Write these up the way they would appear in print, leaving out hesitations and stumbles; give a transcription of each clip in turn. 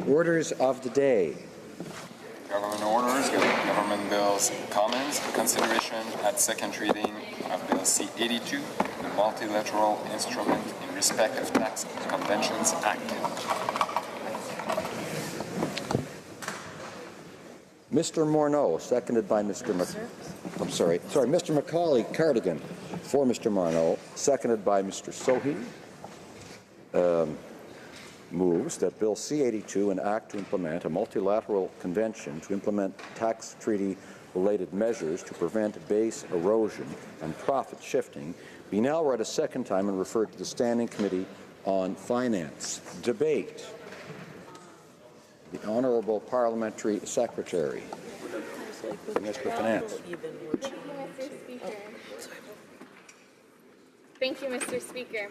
Orders of the day. Government orders, government bills, comments, consideration at second reading of Bill C-82, the Multilateral Instrument in Respect of Tax Conventions Act. Mr. Morneau, seconded by Mr. Mr. Macaulay Cardigan for Mr. Morneau, seconded by Mr. Sohi. Moves that Bill C-82, an act to implement a multilateral convention to implement tax treaty-related measures to prevent base erosion and profit shifting, be now read a second time and referred to the Standing Committee on Finance. Debate. The Honourable Parliamentary Secretary. Minister of Finance. Thank you, Mr. Speaker.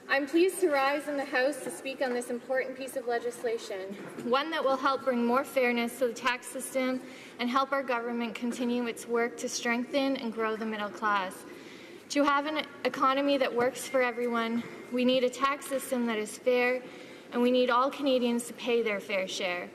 I'm pleased to rise in the House to speak on this important piece of legislation, one that will help bring more fairness to the tax system and help our government continue its work to strengthen and grow the middle class. To have an economy that works for everyone, we need a tax system that is fair, and we need all Canadians to pay their fair share.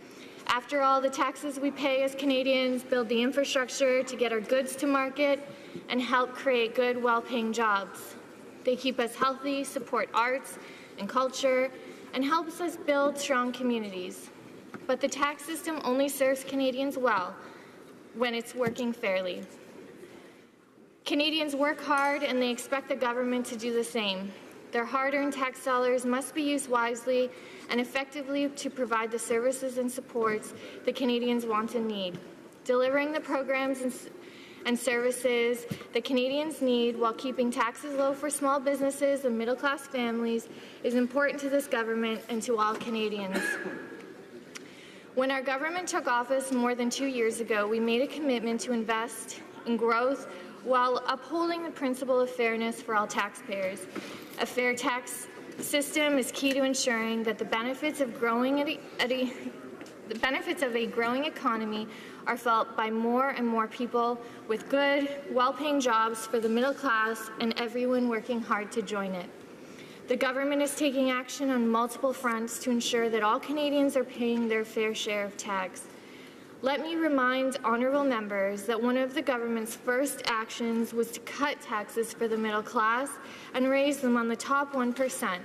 After all, the taxes we pay as Canadians build the infrastructure to get our goods to market and help create good, well-paying jobs. They keep us healthy, support arts and culture, and helps us build strong communities. But the tax system only serves Canadians well when it's working fairly. Canadians work hard and they expect the government to do the same. Their hard-earned tax dollars must be used wisely and effectively to provide the services and supports that Canadians want and need. Delivering the programs and services that Canadians need while keeping taxes low for small businesses and middle-class families is important to this government and to all Canadians. When our government took office more than 2 years ago, we made a commitment to invest in growth while upholding the principle of fairness for all taxpayers. A fair tax system is key to ensuring that the benefits of a growing economy are felt by more and more people with good, well-paying jobs for the middle class and everyone working hard to join it. The government is taking action on multiple fronts to ensure that all Canadians are paying their fair share of tax. Let me remind honourable members that one of the government's first actions was to cut taxes for the middle class and raise them on the top 1%.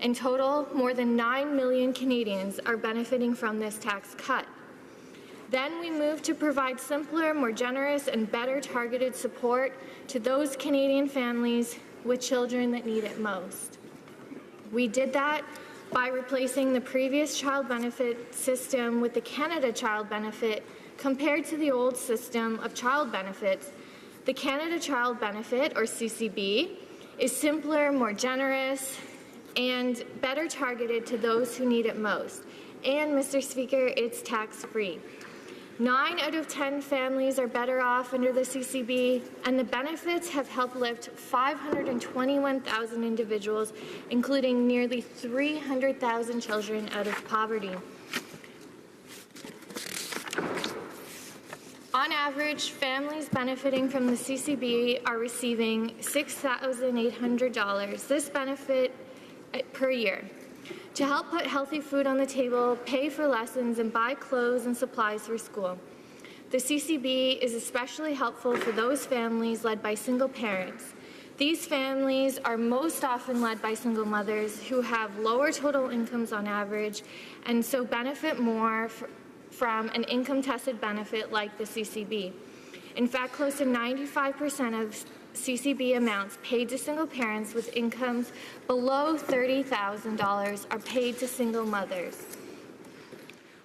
In total, more than 9 million Canadians are benefiting from this tax cut. Then we moved to provide simpler, more generous, and better targeted support to those Canadian families with children that need it most. We did that by replacing the previous child benefit system with the Canada Child Benefit compared to the old system of child benefits. The Canada Child Benefit, or CCB, is simpler, more generous, and better targeted to those who need it most. And, Mr. Speaker, it's tax-free. 9 out of 10 families are better off under the CCB, and the benefits have helped lift 521,000 individuals, including nearly 300,000 children, out of poverty. On average, families benefiting from the CCB are receiving $6,800. This benefit per year, to help put healthy food on the table, pay for lessons, and buy clothes and supplies for school. The CCB is especially helpful for those families led by single parents. These families are most often led by single mothers who have lower total incomes on average and so benefit more from an income-tested benefit like the CCB. In fact, close to 95% of CCB amounts paid to single parents with incomes below $30,000 are paid to single mothers.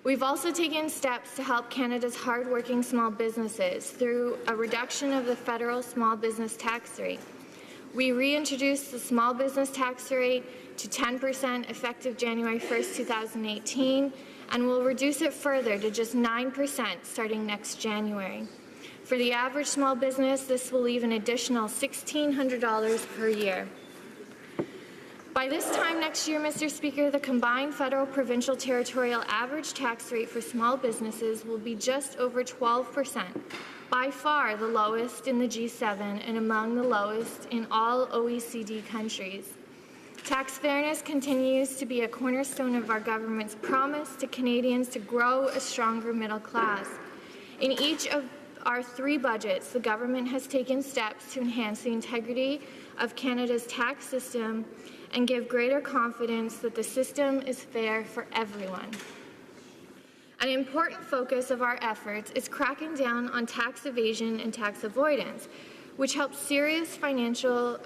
We've also taken steps to help Canada's hardworking small businesses through a reduction of the federal small business tax rate. We reintroduced the small business tax rate to 10% effective January 1st, 2018, and will reduce it further to just 9% starting next January. For the average small business, this will leave an additional $1,600 per year. By this time next year, Mr. Speaker, the combined federal, provincial, territorial average tax rate for small businesses will be just over 12%, by far the lowest in the G7 and among the lowest in all OECD countries. Tax fairness continues to be a cornerstone of our government's promise to Canadians to grow a stronger middle class. In each of our 3 budgets, the government has taken steps to enhance the integrity of Canada's tax system and give greater confidence that the system is fair for everyone. An important focus of our efforts is cracking down on tax evasion and tax avoidance, which have serious financial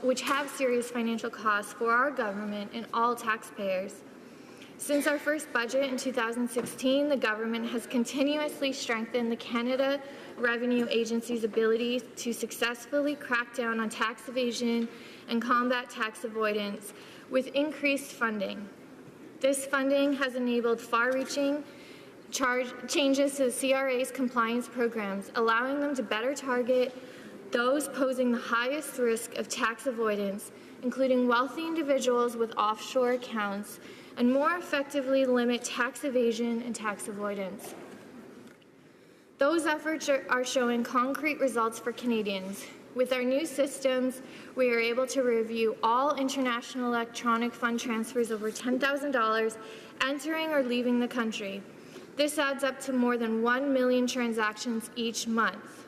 costs for our government and all taxpayers. Since our first budget in 2016, the government has continuously strengthened the Canada Revenue Agency's ability to successfully crack down on tax evasion and combat tax avoidance with increased funding. This funding has enabled far-reaching changes to the CRA's compliance programs, allowing them to better target those posing the highest risk of tax avoidance, including wealthy individuals with offshore accounts, and more effectively limit tax evasion and tax avoidance. Those efforts are showing concrete results for Canadians. With our new systems, we are able to review all international electronic fund transfers over $10,000 entering or leaving the country. This adds up to more than 1 million transactions each month.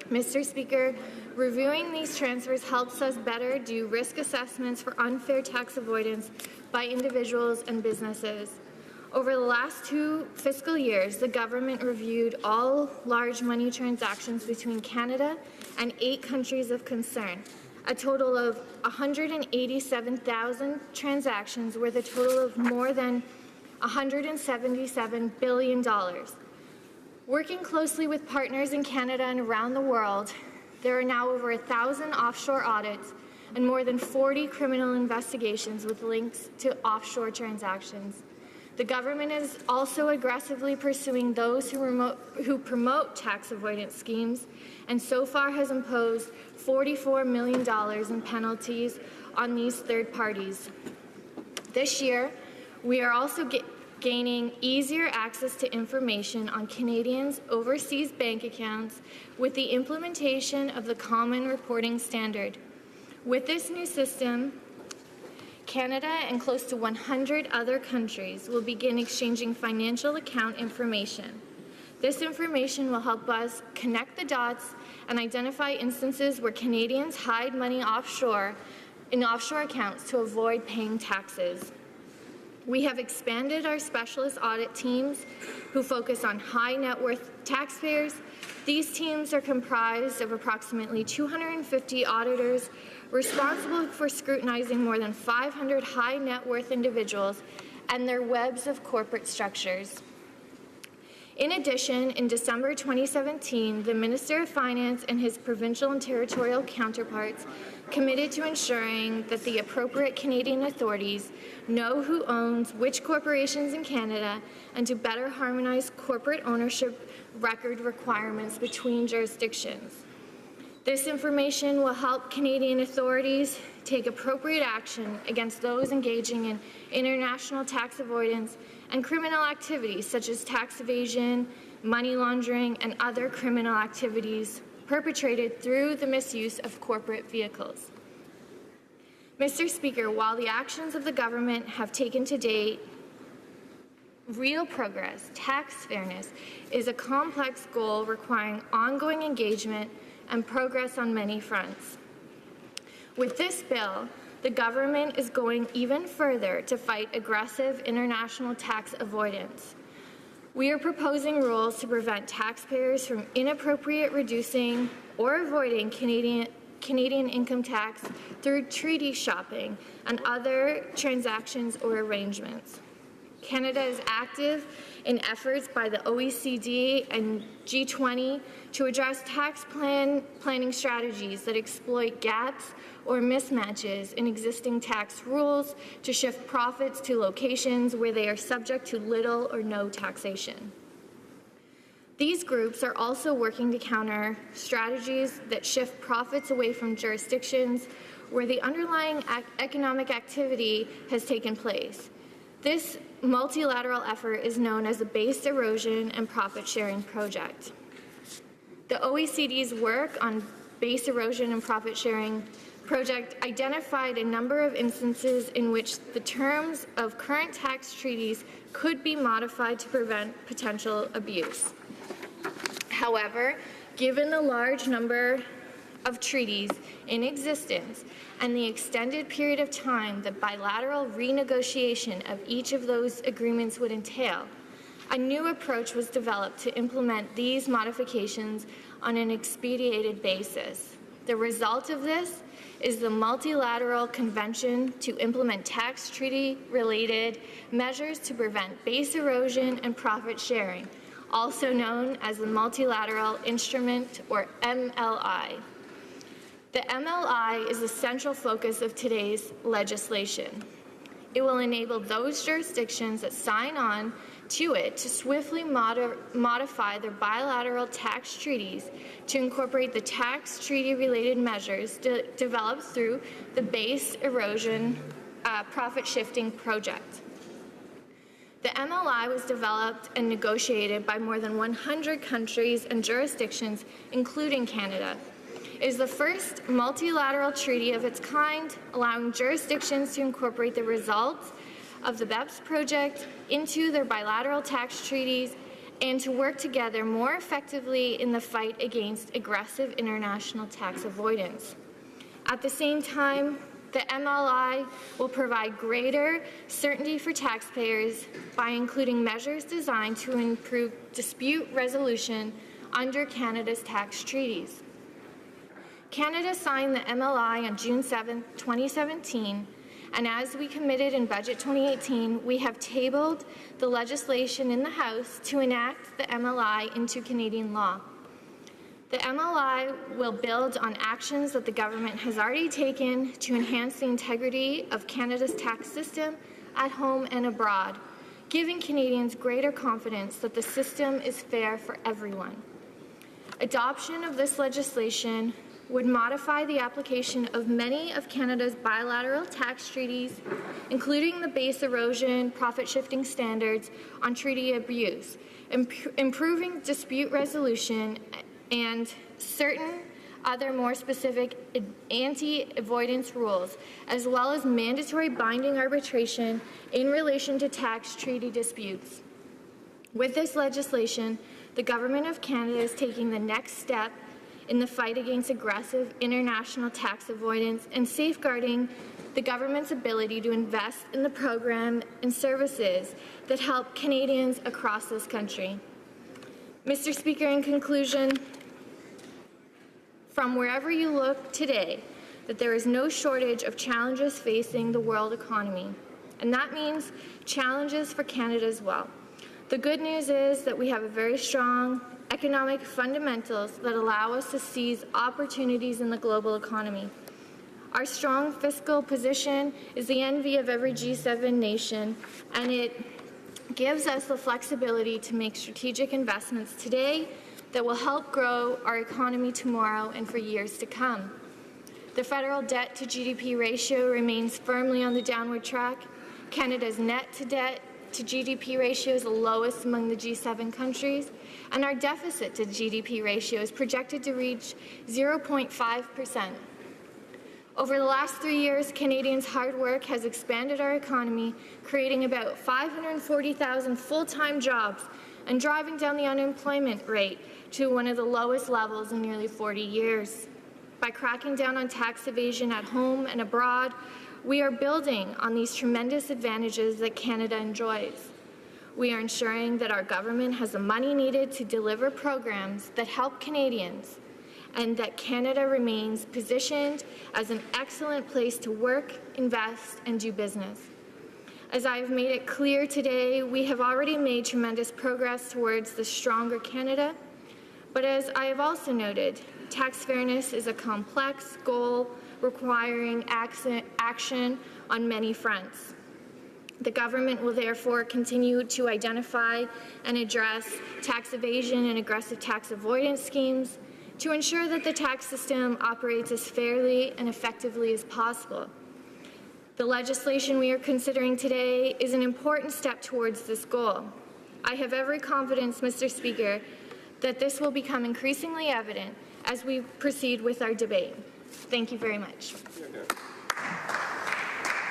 Mr. Speaker, reviewing these transfers helps us better do risk assessments for unfair tax avoidance by individuals and businesses. Over the last 2 fiscal years, the government reviewed all large money transactions between Canada and 8 countries of concern, a total of 187,000 transactions worth a total of more than $177 billion. Working closely with partners in Canada and around the world, there are now over 1,000 offshore audits and more than 40 criminal investigations with links to offshore transactions. The government is also aggressively pursuing those who promote tax avoidance schemes, and so far has imposed $44 million in penalties on these third parties. This year, we are also gaining easier access to information on Canadians' overseas bank accounts with the implementation of the Common Reporting Standard. With this new system, Canada and close to 100 other countries will begin exchanging financial account information. This information will help us connect the dots and identify instances where Canadians hide money offshore in offshore accounts to avoid paying taxes. We have expanded our specialist audit teams who focus on high net worth taxpayers. These teams are comprised of approximately 250 auditors responsible for scrutinizing more than 500 high net worth individuals and their webs of corporate structures. In addition, in December 2017, the Minister of Finance and his provincial and territorial counterparts committed to ensuring that the appropriate Canadian authorities know who owns which corporations in Canada and to better harmonize corporate ownership record requirements between jurisdictions. This information will help Canadian authorities take appropriate action against those engaging in international tax avoidance and criminal activities such as tax evasion, money laundering, and other criminal activities perpetrated through the misuse of corporate vehicles. Mr. Speaker, while the actions of the government have taken to date real progress, tax fairness is a complex goal requiring ongoing engagement and progress on many fronts. With this bill, the government is going even further to fight aggressive international tax avoidance. We are proposing rules to prevent taxpayers from inappropriate reducing or avoiding Canadian income tax through treaty shopping and other transactions or arrangements. Canada is active in efforts by the OECD and G20 to address tax planning strategies that exploit gaps or mismatches in existing tax rules to shift profits to locations where they are subject to little or no taxation. These groups are also working to counter strategies that shift profits away from jurisdictions where the underlying economic activity has taken place. This multilateral effort is known as the Base Erosion and Profit Sharing Project. The OECD's work on base erosion and profit sharing project identified a number of instances in which the terms of current tax treaties could be modified to prevent potential abuse. However, given the large number of treaties in existence and the extended period of time that bilateral renegotiation of each of those agreements would entail, a new approach was developed to implement these modifications on an expedited basis. The result of this is the Multilateral Convention to Implement Tax Treaty-Related Measures to Prevent Base Erosion and Profit Sharing, also known as the Multilateral Instrument, or MLI. The MLI is the central focus of today's legislation. It will enable those jurisdictions that sign on to it to swiftly modify their bilateral tax treaties to incorporate the tax treaty-related measures developed through the Base Erosion Profit Shifting Project. The MLI was developed and negotiated by more than 100 countries and jurisdictions, including Canada. It is the first multilateral treaty of its kind, allowing jurisdictions to incorporate the results of the BEPS project into their bilateral tax treaties and to work together more effectively in the fight against aggressive international tax avoidance. At the same time, the MLI will provide greater certainty for taxpayers by including measures designed to improve dispute resolution under Canada's tax treaties. Canada signed the MLI on June 7, 2017, and as we committed in Budget 2018, we have tabled the legislation in the House to enact the MLI into Canadian law. The MLI will build on actions that the government has already taken to enhance the integrity of Canada's tax system at home and abroad, giving Canadians greater confidence that the system is fair for everyone. Adoption of this legislation would modify the application of many of Canada's bilateral tax treaties, including the base erosion, profit shifting standards on treaty abuse, improving dispute resolution, and certain other more specific anti-avoidance rules, as well as mandatory binding arbitration in relation to tax treaty disputes. With this legislation, the Government of Canada is taking the next step in the fight against aggressive international tax avoidance and safeguarding the government's ability to invest in the program and services that help Canadians across this country. Mr. Speaker, in conclusion, from wherever you look today, that there is no shortage of challenges facing the world economy, and that means challenges for Canada as well. The good news is that we have a very strong economic fundamentals that allow us to seize opportunities in the global economy. Our strong fiscal position is the envy of every G7 nation, and it gives us the flexibility to make strategic investments today that will help grow our economy tomorrow and for years to come. The federal debt to GDP ratio remains firmly on the downward track. Canada's net to debt to GDP ratio is the lowest among the G7 countries, and our deficit to GDP ratio is projected to reach 0.5%. Over the last 3 years, Canadians' hard work has expanded our economy, creating about 540,000 full-time jobs and driving down the unemployment rate to one of the lowest levels in nearly 40 years. By cracking down on tax evasion at home and abroad, we are building on these tremendous advantages that Canada enjoys. We are ensuring that our government has the money needed to deliver programs that help Canadians, and that Canada remains positioned as an excellent place to work, invest, and do business. As I have made it clear today, we have already made tremendous progress towards the stronger Canada, but as I have also noted, tax fairness is a complex goal requiring action on many fronts. The government will therefore continue to identify and address tax evasion and aggressive tax avoidance schemes to ensure that the tax system operates as fairly and effectively as possible. The legislation we are considering today is an important step towards this goal. I have every confidence, Mr. Speaker, that this will become increasingly evident as we proceed with our debate. Thank you very much.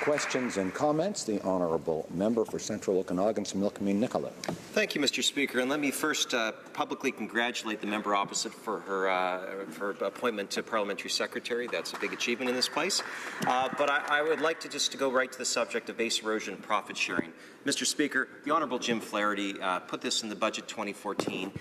Questions and comments? The Honourable Member for Central Okanagan, Similkameen Nicolet. Thank you, Mr. Speaker. And let me first publicly congratulate the member opposite for her appointment to Parliamentary Secretary. That's a big achievement in this place. But I would like to go right to the subject of base erosion and profit sharing. Mr. Speaker, the Honourable Jim Flaherty put this in the Budget 2014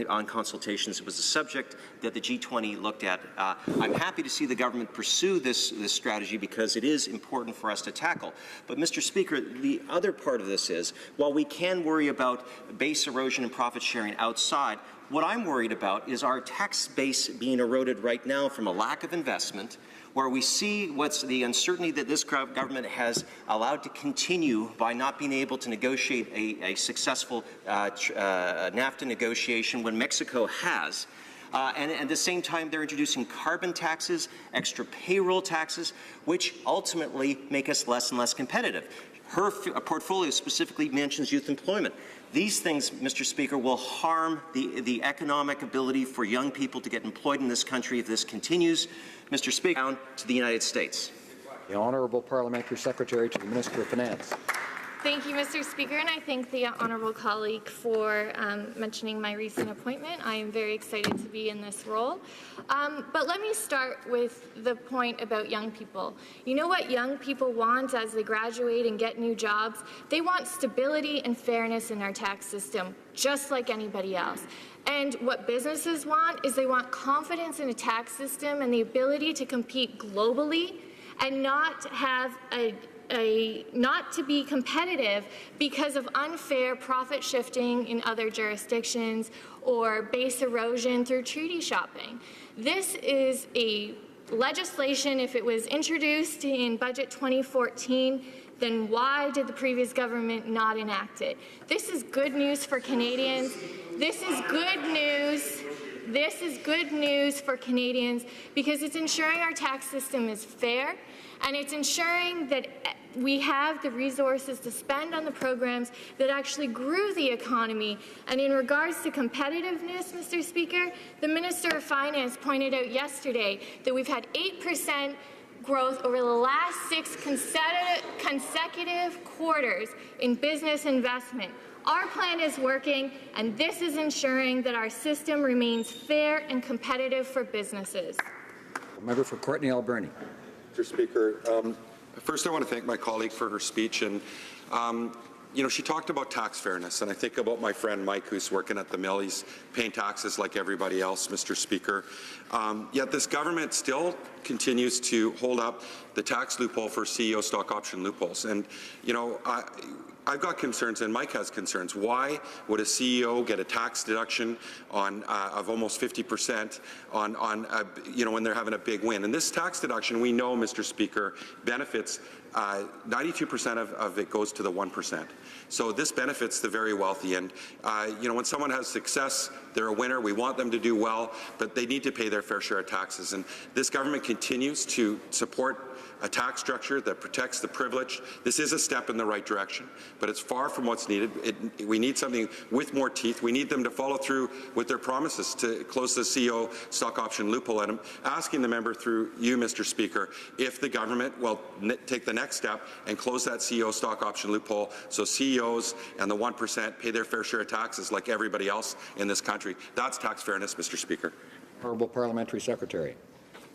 on consultations. It was a subject that the G20 looked at. I'm happy to see the government pursue this strategy because it is important for us to tackle. But, Mr. Speaker, the other part of this is, while we can worry about base erosion and profit sharing outside, what I'm worried about is our tax base being eroded right now from a lack of investment, where we see what's the uncertainty that this government has allowed to continue by not being able to negotiate a successful NAFTA negotiation when Mexico has. And at the same time, they're introducing carbon taxes, extra payroll taxes, which ultimately make us less and less competitive. Her portfolio specifically mentions youth employment. These things, Mr. Speaker, will harm the economic ability for young people to get employed in this country if this continues. Mr. Speaker, down to the United States. The Honourable Parliamentary Secretary to the Minister of Finance. Thank you, Mr. Speaker, and I thank the honourable colleague for mentioning my recent appointment. I am very excited to be in this role. But let me start with the point about young people. You know what young people want as they graduate and get new jobs? They want stability and fairness in our tax system, just like anybody else. And what businesses want is they want confidence in a tax system and the ability to compete globally and not have not to be competitive because of unfair profit shifting in other jurisdictions or base erosion through treaty shopping. This is a legislation, if it was introduced in Budget 2014, then why did the previous government not enact it? This is good news for Canadians. This is good news. This is good news for Canadians because it's ensuring our tax system is fair, and it's ensuring that we have the resources to spend on the programs that actually grew the economy. And in regards to competitiveness, Mr. Speaker, the Minister of Finance pointed out yesterday that we've had 8% growth over the last 6 consecutive quarters in business investment. Our plan is working, and this is ensuring that our system remains fair and competitive for businesses. Member for Courtenay Alberni. Mr. Speaker, first I want to thank my colleague for her speech. And you know, she talked about tax fairness, and I think about my friend Mike, who's working at the mill. He's paying taxes like everybody else, Mr. Speaker. Yet this government still continues to hold up the tax loophole for CEO stock option loopholes. And you know, I've got concerns, and Mike has concerns. Why would a CEO get a tax deduction on of almost 50% on you know, when they're having a big win? And this tax deduction, we know, Mr. Speaker, benefits 92% of it goes to the 1%. So this benefits the very wealthy. And you know, when someone has success, they're a winner. We want them to do well, but they need to pay their fair share of taxes. And this government continues to support a tax structure that protects the privileged. This is a step in the right direction, but it's far from what's needed. We need something with more teeth. We need them to follow through with their promises to close the CEO stock option loophole. And I'm asking the member through you, Mr. Speaker, if the government will take the next step and close that CEO stock option loophole so CEOs and the 1% pay their fair share of taxes like everybody else in this country. That's tax fairness, Mr. Speaker. Honourable Parliamentary Secretary.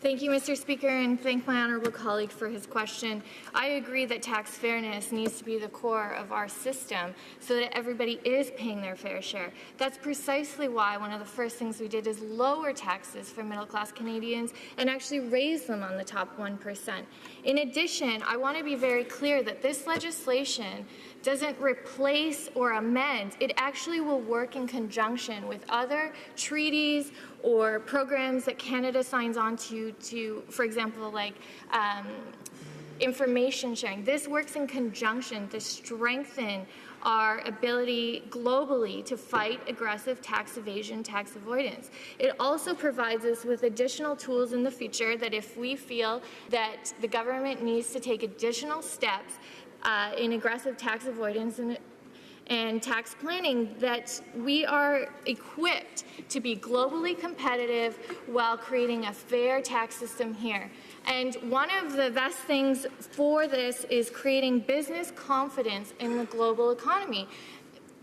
Thank you, Mr. Speaker, and thank my honourable colleague for his question. I agree that tax fairness needs to be the core of our system so that everybody is paying their fair share. That's precisely why one of the first things we did is lower taxes for middle-class Canadians and actually raise them on the top 1%. In addition, I want to be very clear that this legislation doesn't replace or amend. It actually will work in conjunction with other treaties or programs that Canada signs on to for example, like information sharing. This works in conjunction to strengthen our ability globally to fight aggressive tax evasion, tax avoidance. It also provides us with additional tools in the future that if we feel that the government needs to take additional steps in aggressive tax avoidance and tax planning that we are equipped to be globally competitive while creating a fair tax system here. And one of the best things for this is creating business confidence in the global economy.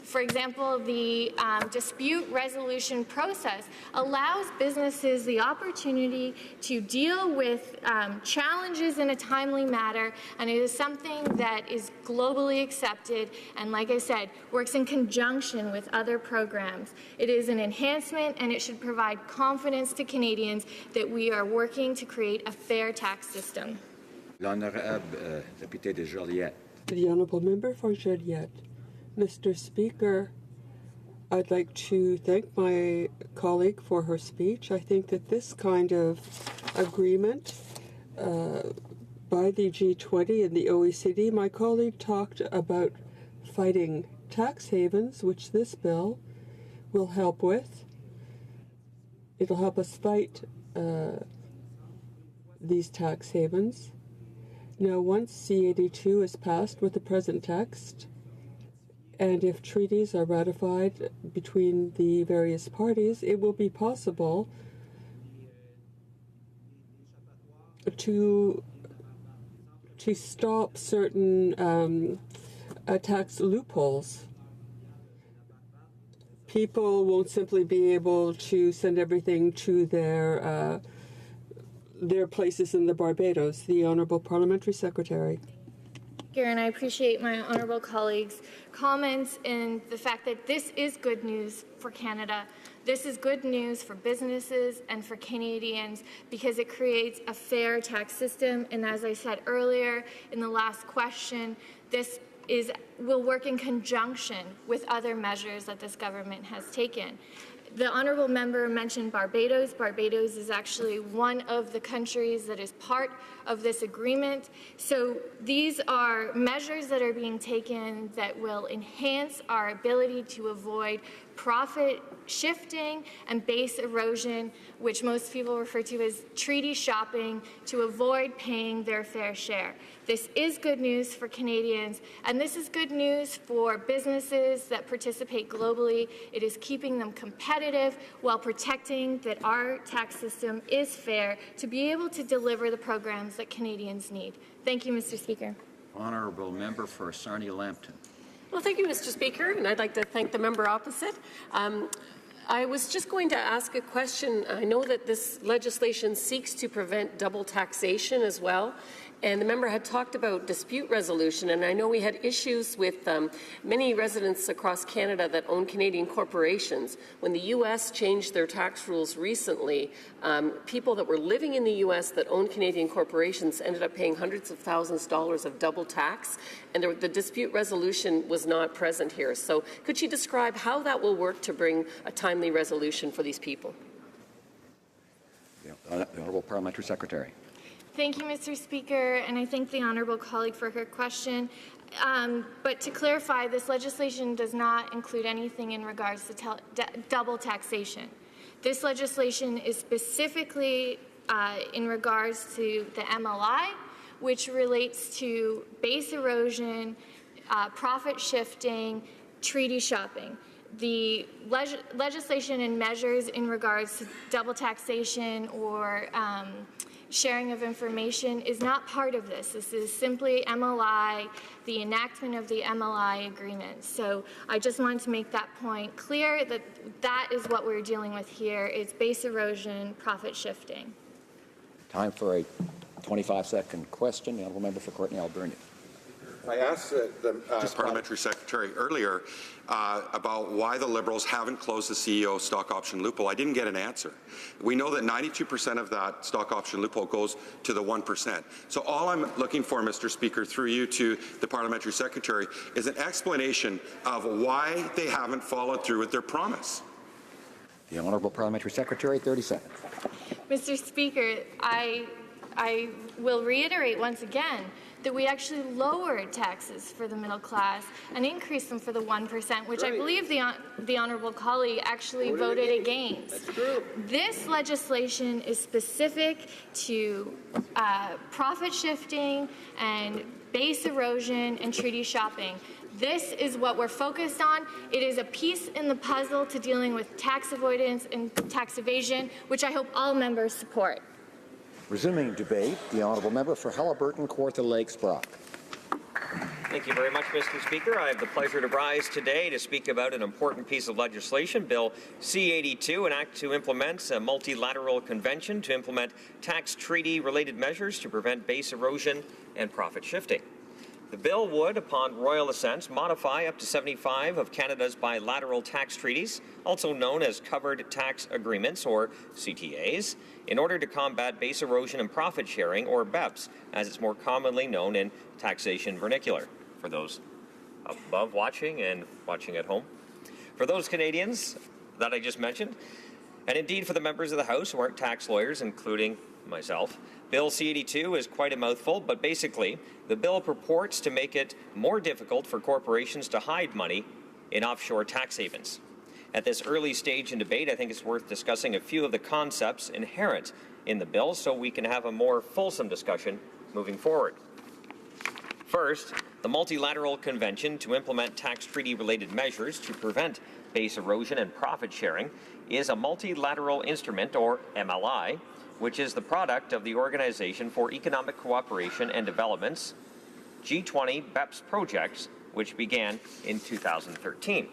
For example, the dispute resolution process allows businesses the opportunity to deal with challenges in a timely manner, and it is something that is globally accepted and, like I said, works in conjunction with other programs. It is an enhancement, and it should provide confidence to Canadians that we are working to create a fair tax system. L'honorable député de Joliette. The Honourable Member for Joliette. Mr. Speaker, I'd like to thank my colleague for her speech. I think that this kind of agreement by the G20 and the OECD, my colleague talked about fighting tax havens, which this bill will help with. It'll help us fight these tax havens. Now, once C-82 is passed with the present text, and if treaties are ratified between the various parties, it will be possible to stop certain tax loopholes. People won't simply be able to send everything to their places in the Barbados. The Honourable Parliamentary Secretary. And I appreciate my honourable colleagues' comments and the fact that this is good news for Canada. This is good news for businesses and for Canadians because it creates a fair tax system. And as I said earlier in the last question, this will work in conjunction with other measures that this government has taken. The honourable member mentioned Barbados. Barbados is actually one of the countries that is part of this agreement. So these are measures that are being taken that will enhance our ability to avoid profit shifting and base erosion, which most people refer to as treaty shopping, to avoid paying their fair share. This is good news for Canadians, and this is good news for businesses that participate globally. It is keeping them competitive while protecting that our tax system is fair to be able to deliver the programs that Canadians need. Thank you, Mr. Speaker. Honourable member for Sarnia-Lambton. Well, thank you, Mr. Speaker, and I'd like to thank the member opposite. I was just going to ask a question. I know that this legislation seeks to prevent double taxation as well. And the member had talked about dispute resolution, and I know we had issues with many residents across Canada that own Canadian corporations. When the U.S. changed their tax rules recently, people that were living in the U.S. that owned Canadian corporations ended up paying hundreds of thousands of dollars of double tax, and the dispute resolution was not present here. So could she describe how that will work to bring a timely resolution for these people? The Honourable Parliamentary Secretary. Thank you, Mr. Speaker, and I thank the honourable colleague for her question. But to clarify, this legislation does not include anything in regards to double taxation. This legislation is specifically in regards to the MLI, which relates to base erosion, profit shifting, treaty shopping. The legislation and measures in regards to double taxation or sharing of information is not part of this. This is simply MLI, the enactment of the MLI agreement. So I just wanted to make that point clear that that is what we're dealing with here. It's base erosion, profit shifting. Time for a 25-second question. The Honourable Member for Courtenay-Alberni. I asked the Parliamentary Secretary earlier about why the Liberals haven't closed the CEO stock option loophole. I didn't get an answer. We know that 92% of that stock option loophole goes to the 1%. So all I'm looking for, Mr. Speaker, through you to the Parliamentary Secretary, is an explanation of why they haven't followed through with their promise. The Honourable Parliamentary Secretary, 30 seconds. Mr. Speaker, I will reiterate once again that we actually lowered taxes for the middle class and increased them for the 1%, which I believe the honourable colleague actually voted against. That's true. This legislation is specific to profit shifting and base erosion and treaty shopping. This is what we're focused on. It is a piece in the puzzle to dealing with tax avoidance and tax evasion, which I hope all members support. Resuming debate, the honourable member for Haliburton, Kawartha Lakes, Brock. Thank you very much, Mr. Speaker. I have the pleasure to rise today to speak about an important piece of legislation, Bill C-82, an act to implement a multilateral convention to implement tax treaty-related measures to prevent base erosion and profit shifting. The bill would, upon royal assent, modify up to 75 of Canada's bilateral tax treaties, also known as Covered Tax Agreements, or CTAs, in order to combat base erosion and profit sharing, or BEPS, as it's more commonly known in taxation vernacular, for those above watching and watching at home. For those Canadians that I just mentioned, and indeed for the members of the House who aren't tax lawyers, including myself, Bill C-82 is quite a mouthful, but basically, the bill purports to make it more difficult for corporations to hide money in offshore tax havens. At this early stage in debate, I think it's worth discussing a few of the concepts inherent in the bill so we can have a more fulsome discussion moving forward. First, the Multilateral Convention to implement tax treaty-related measures to prevent base erosion and profit sharing is a multilateral instrument, or MLI, which is the product of the Organization for Economic Cooperation and Development's G20 BEPS projects, which began in 2013.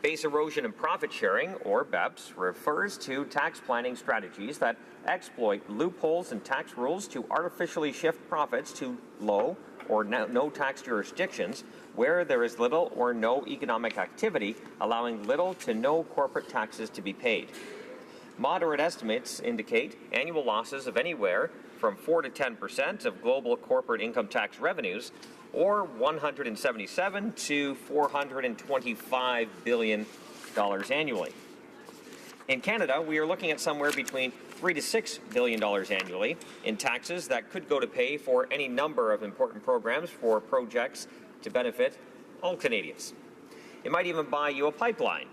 Base erosion and profit sharing, or BEPS, refers to tax planning strategies that exploit loopholes in tax rules to artificially shift profits to low or no tax jurisdictions where there is little or no economic activity, allowing little to no corporate taxes to be paid. Moderate estimates indicate annual losses of anywhere from 4 to 10% of global corporate income tax revenues, or $177 to $425 billion annually. In Canada, we are looking at somewhere between $3 to $6 billion annually in taxes that could go to pay for any number of important programs for projects to benefit all Canadians. It might even buy you a pipeline.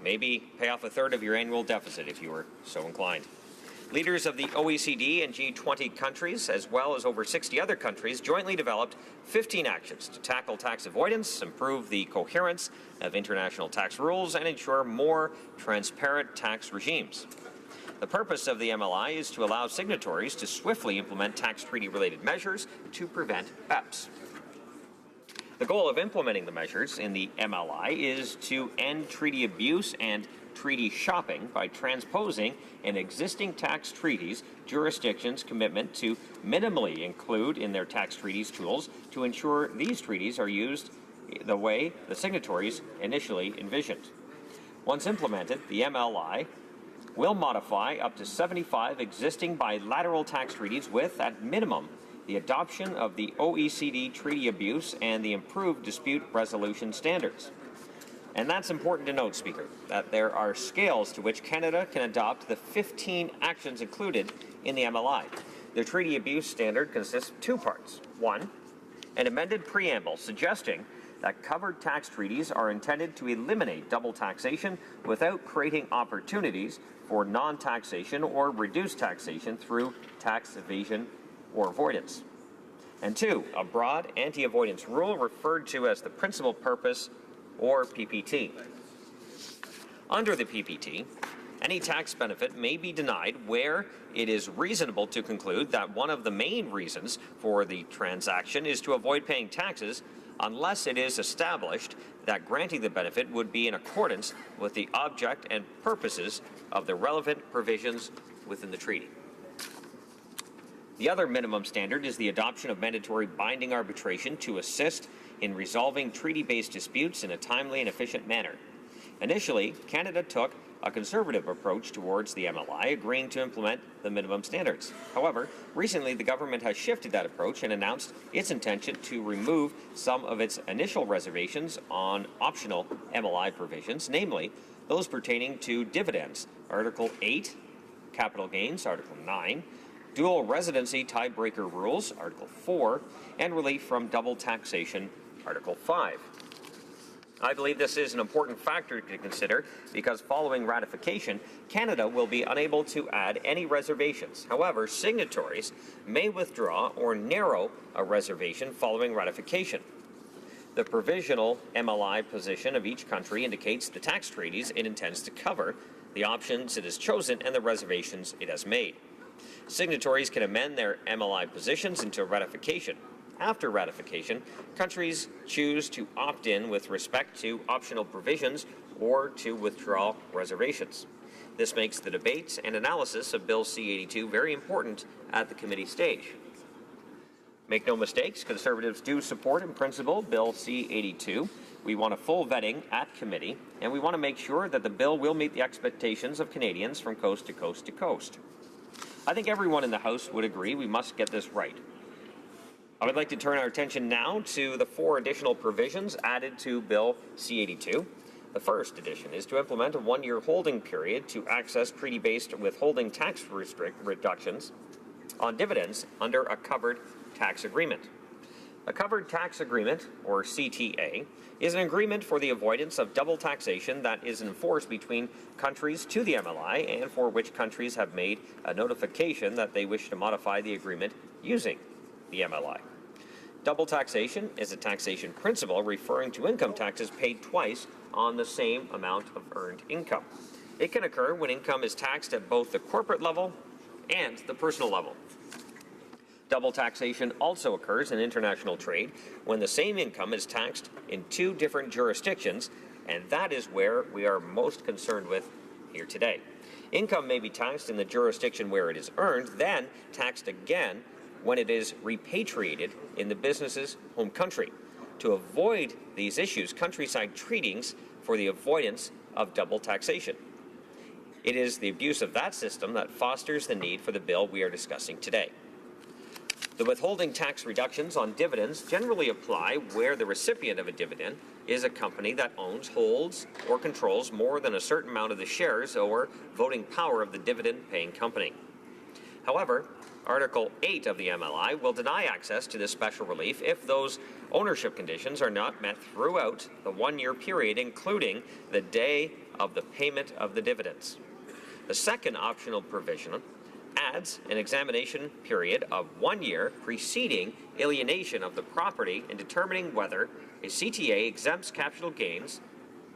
Maybe pay off a third of your annual deficit if you were so inclined. Leaders of the OECD and G20 countries, as well as over 60 other countries, jointly developed 15 actions to tackle tax avoidance, improve the coherence of international tax rules, and ensure more transparent tax regimes. The purpose of the MLI is to allow signatories to swiftly implement tax treaty-related measures to prevent BEPS. The goal of implementing the measures in the MLI is to end treaty abuse and treaty shopping by transposing in existing tax treaties jurisdictions' commitment to minimally include in their tax treaties tools to ensure these treaties are used the way the signatories initially envisioned. Once implemented, the MLI will modify up to 75 existing bilateral tax treaties with, at minimum, the adoption of the OECD treaty abuse and the improved dispute resolution standards. And that's important to note, Speaker, that there are scales to which Canada can adopt the 15 actions included in the MLI. The treaty abuse standard consists of two parts. One, an amended preamble suggesting that covered tax treaties are intended to eliminate double taxation without creating opportunities for non-taxation or reduced taxation through tax evasion or avoidance. And two, a broad anti-avoidance rule referred to as the principal purpose, or PPT. Under the PPT, any tax benefit may be denied where it is reasonable to conclude that one of the main reasons for the transaction is to avoid paying taxes unless it is established that granting the benefit would be in accordance with the object and purposes of the relevant provisions within the treaty. The other minimum standard is the adoption of mandatory binding arbitration to assist in resolving treaty-based disputes in a timely and efficient manner. Initially, Canada took a conservative approach towards the MLI, agreeing to implement the minimum standards. However, recently the government has shifted that approach and announced its intention to remove some of its initial reservations on optional MLI provisions, namely those pertaining to dividends, Article 8, capital gains, Article 9, dual residency tiebreaker rules, Article 4, and relief from double taxation, Article 5. I believe this is an important factor to consider because following ratification, Canada will be unable to add any reservations. However, signatories may withdraw or narrow a reservation following ratification. The provisional MLI position of each country indicates the tax treaties it intends to cover, the options it has chosen, and the reservations it has made. Signatories can amend their MLI positions into ratification. After ratification, countries choose to opt in with respect to optional provisions or to withdraw reservations. This makes the debates and analysis of Bill C-82 very important at the committee stage. Make no mistakes, Conservatives do support in principle Bill C-82. We want a full vetting at committee, and we want to make sure that the bill will meet the expectations of Canadians from coast to coast to coast. I think everyone in the House would agree we must get this right. I would like to turn our attention now to the 4 additional provisions added to Bill C-82. The first addition is to implement a 1-year holding period to access treaty-based withholding tax reductions on dividends under a covered tax agreement. A covered tax agreement, or CTA, is an agreement for the avoidance of double taxation that is enforced between countries to the MLI and for which countries have made a notification that they wish to modify the agreement using the MLI. Double taxation is a taxation principle referring to income taxes paid twice on the same amount of earned income. It can occur when income is taxed at both the corporate level and the personal level. Double taxation also occurs in international trade when the same income is taxed in 2 different jurisdictions, and that is where we are most concerned with here today. Income may be taxed in the jurisdiction where it is earned, then taxed again when it is repatriated in the business's home country. To avoid these issues, countries sign treaties for the avoidance of double taxation. It is the abuse of that system that fosters the need for the bill we are discussing today. The withholding tax reductions on dividends generally apply where the recipient of a dividend is a company that owns, holds, or controls more than a certain amount of the shares or voting power of the dividend-paying company. However, Article 8 of the MLI will deny access to this special relief if those ownership conditions are not met throughout the 1-year period, including the day of the payment of the dividends. The second optional provision adds an examination period of 1 year preceding alienation of the property in determining whether a CTA exempts capital gains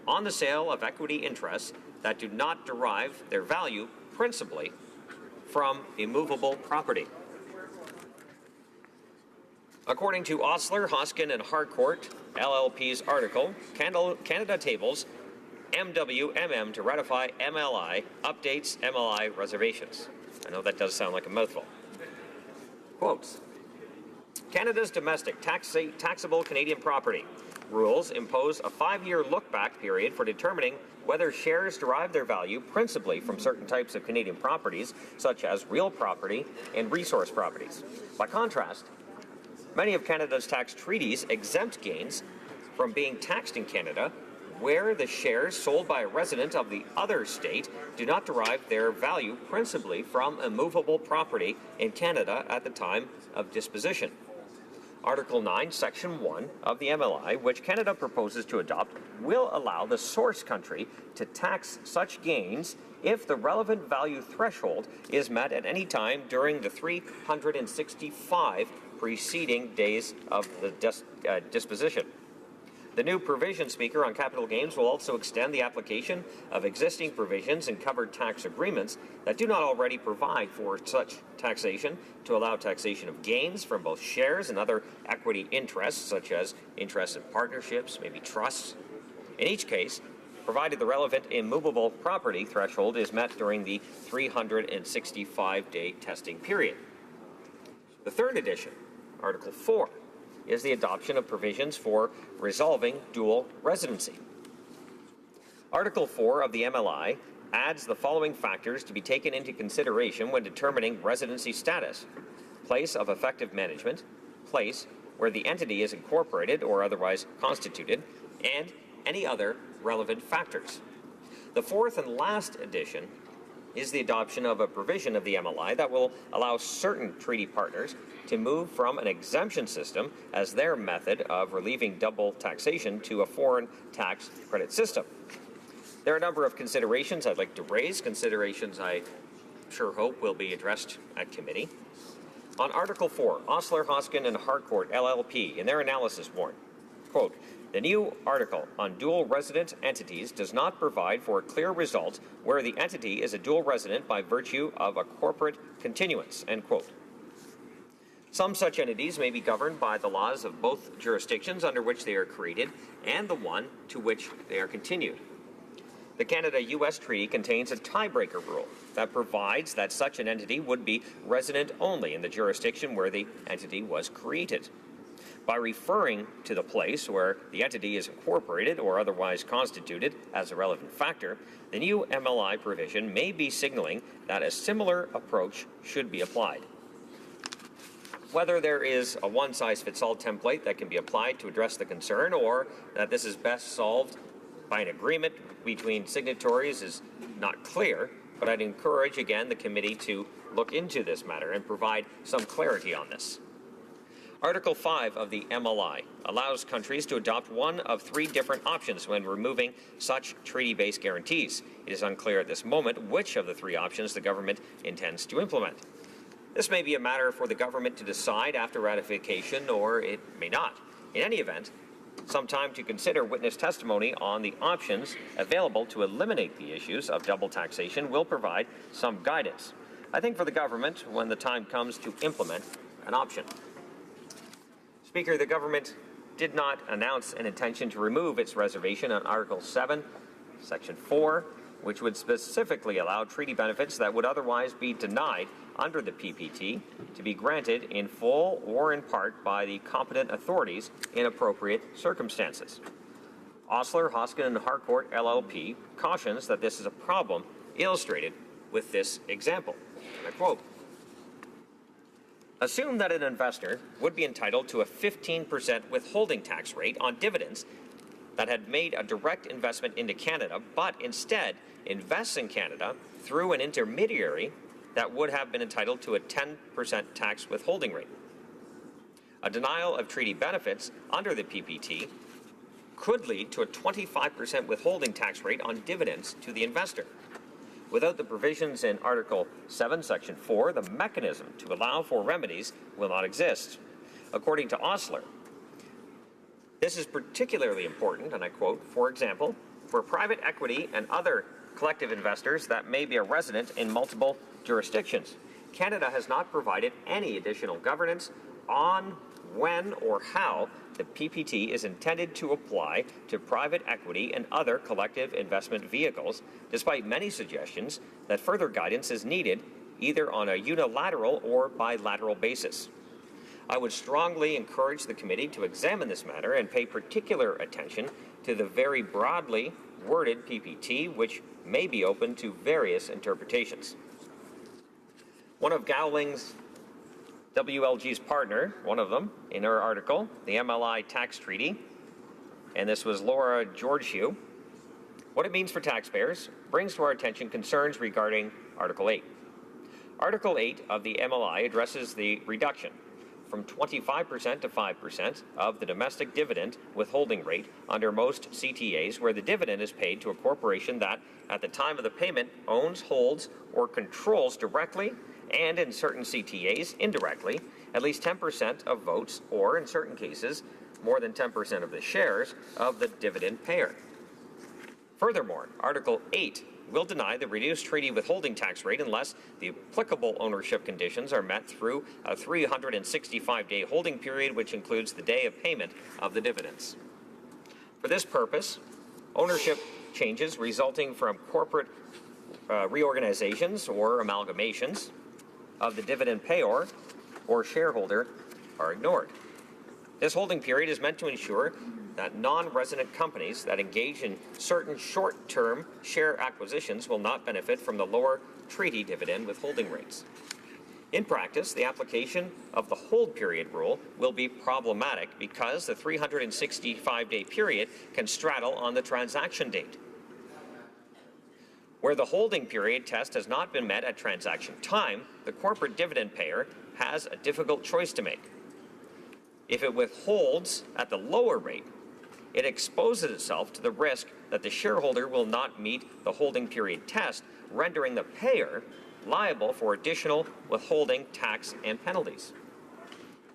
on the sale of equity interests that do not derive their value principally from immovable property. According to Osler, Hoskin, and Harcourt, LLP's article, Canada tables MWMM to ratify MLI, updates MLI reservations. I know that does sound like a mouthful. Quotes. Canada's domestic taxable Canadian property rules impose a 5-year look-back period for determining whether shares derive their value principally from certain types of Canadian properties, such as real property and resource properties. By contrast, many of Canada's tax treaties exempt gains from being taxed in Canada where the shares sold by a resident of the other state do not derive their value principally from immovable property in Canada at the time of disposition. Article 9, Section 1 of the MLI, which Canada proposes to adopt, will allow the source country to tax such gains if the relevant value threshold is met at any time during the 365 preceding days of the disposition. The new provision, Speaker, on capital gains will also extend the application of existing provisions in covered tax agreements that do not already provide for such taxation to allow taxation of gains from both shares and other equity interests, such as interest in partnerships, maybe trusts. In each case, provided the relevant immovable property threshold is met during the 365-day testing period. The third addition, Article 4, is the adoption of provisions for resolving dual residency. Article 4 of the MLI adds the following factors to be taken into consideration when determining residency status: place of effective management, place where the entity is incorporated or otherwise constituted, and any other relevant factors. The fourth and last addition is the adoption of a provision of the MLI that will allow certain treaty partners to move from an exemption system as their method of relieving double taxation to a foreign tax credit system. There are a number of considerations I'd like to raise, considerations I sure hope will be addressed at committee. On Article 4, Osler, Hoskin, and Harcourt, LLP, in their analysis warn, Quote, the new article on dual resident entities does not provide for a clear result where the entity is a dual resident by virtue of a corporate continuance, end quote. Some such entities may be governed by the laws of both jurisdictions under which they are created and the one to which they are continued. The Canada-U.S. Treaty contains a tiebreaker rule that provides that such an entity would be resident only in the jurisdiction where the entity was created. By referring to the place where the entity is incorporated or otherwise constituted as a relevant factor, the new MLI provision may be signaling that a similar approach should be applied. Whether there is a one-size-fits-all template that can be applied to address the concern or that this is best solved by an agreement between signatories is not clear, but I'd encourage again the committee to look into this matter and provide some clarity on this. Article 5 of the MLI allows countries to adopt one of 3 different options when removing such treaty-based guarantees. It is unclear at this moment which of the 3 options the government intends to implement. This may be a matter for the government to decide after ratification, or it may not. In any event, some time to consider witness testimony on the options available to eliminate the issues of double taxation will provide some guidance, I think, for the government when the time comes to implement an option. Speaker, the government did not announce an intention to remove its reservation on Article 7, Section 4, which would specifically allow treaty benefits that would otherwise be denied under the PPT to be granted in full or in part by the competent authorities in appropriate circumstances. Osler, Hoskin, and Harcourt LLP cautions that this is a problem illustrated with this example. And I quote, assume that an investor would be entitled to a 15% withholding tax rate on dividends that had made a direct investment into Canada, but instead invests in Canada through an intermediary that would have been entitled to a 10% tax withholding rate. A denial of treaty benefits under the PPT could lead to a 25% withholding tax rate on dividends to the investor. Without the provisions in Article 7, Section 4, the mechanism to allow for remedies will not exist. According to Osler, this is particularly important, and I quote, for example, for private equity and other collective investors that may be a resident in multiple jurisdictions. Canada has not provided any additional governance on when or how the PPT is intended to apply to private equity and other collective investment vehicles, despite many suggestions that further guidance is needed either on a unilateral or bilateral basis. I would strongly encourage the committee to examine this matter and pay particular attention to the very broadly worded PPT, which may be open to various interpretations. One of Gowling's WLG's partner, one of them, in her article, the MLI Tax Treaty, and this was Laura Georgiou, what it means for taxpayers, brings to our attention concerns regarding Article 8. Article 8 of the MLI addresses the reduction from 25% to 5% of the domestic dividend withholding rate under most CTAs where the dividend is paid to a corporation that, at the time of the payment, owns, holds, or controls directly and, in certain CTAs, indirectly, at least 10% of votes or, in certain cases, more than 10% of the shares of the dividend payer. Furthermore, Article 8 will deny the reduced treaty withholding tax rate unless the applicable ownership conditions are met through a 365-day holding period, which includes the day of payment of the dividends. For this purpose, ownership changes resulting from corporate reorganizations or amalgamations of the dividend payer or shareholder are ignored. This holding period is meant to ensure that non-resident companies that engage in certain short-term share acquisitions will not benefit from the lower treaty dividend withholding rates. In practice, the application of the hold period rule will be problematic because the 365-day period can straddle on the transaction date. Where the holding period test has not been met at transaction time, the corporate dividend payer has a difficult choice to make. If it withholds at the lower rate, it exposes itself to the risk that the shareholder will not meet the holding period test, rendering the payer liable for additional withholding tax and penalties.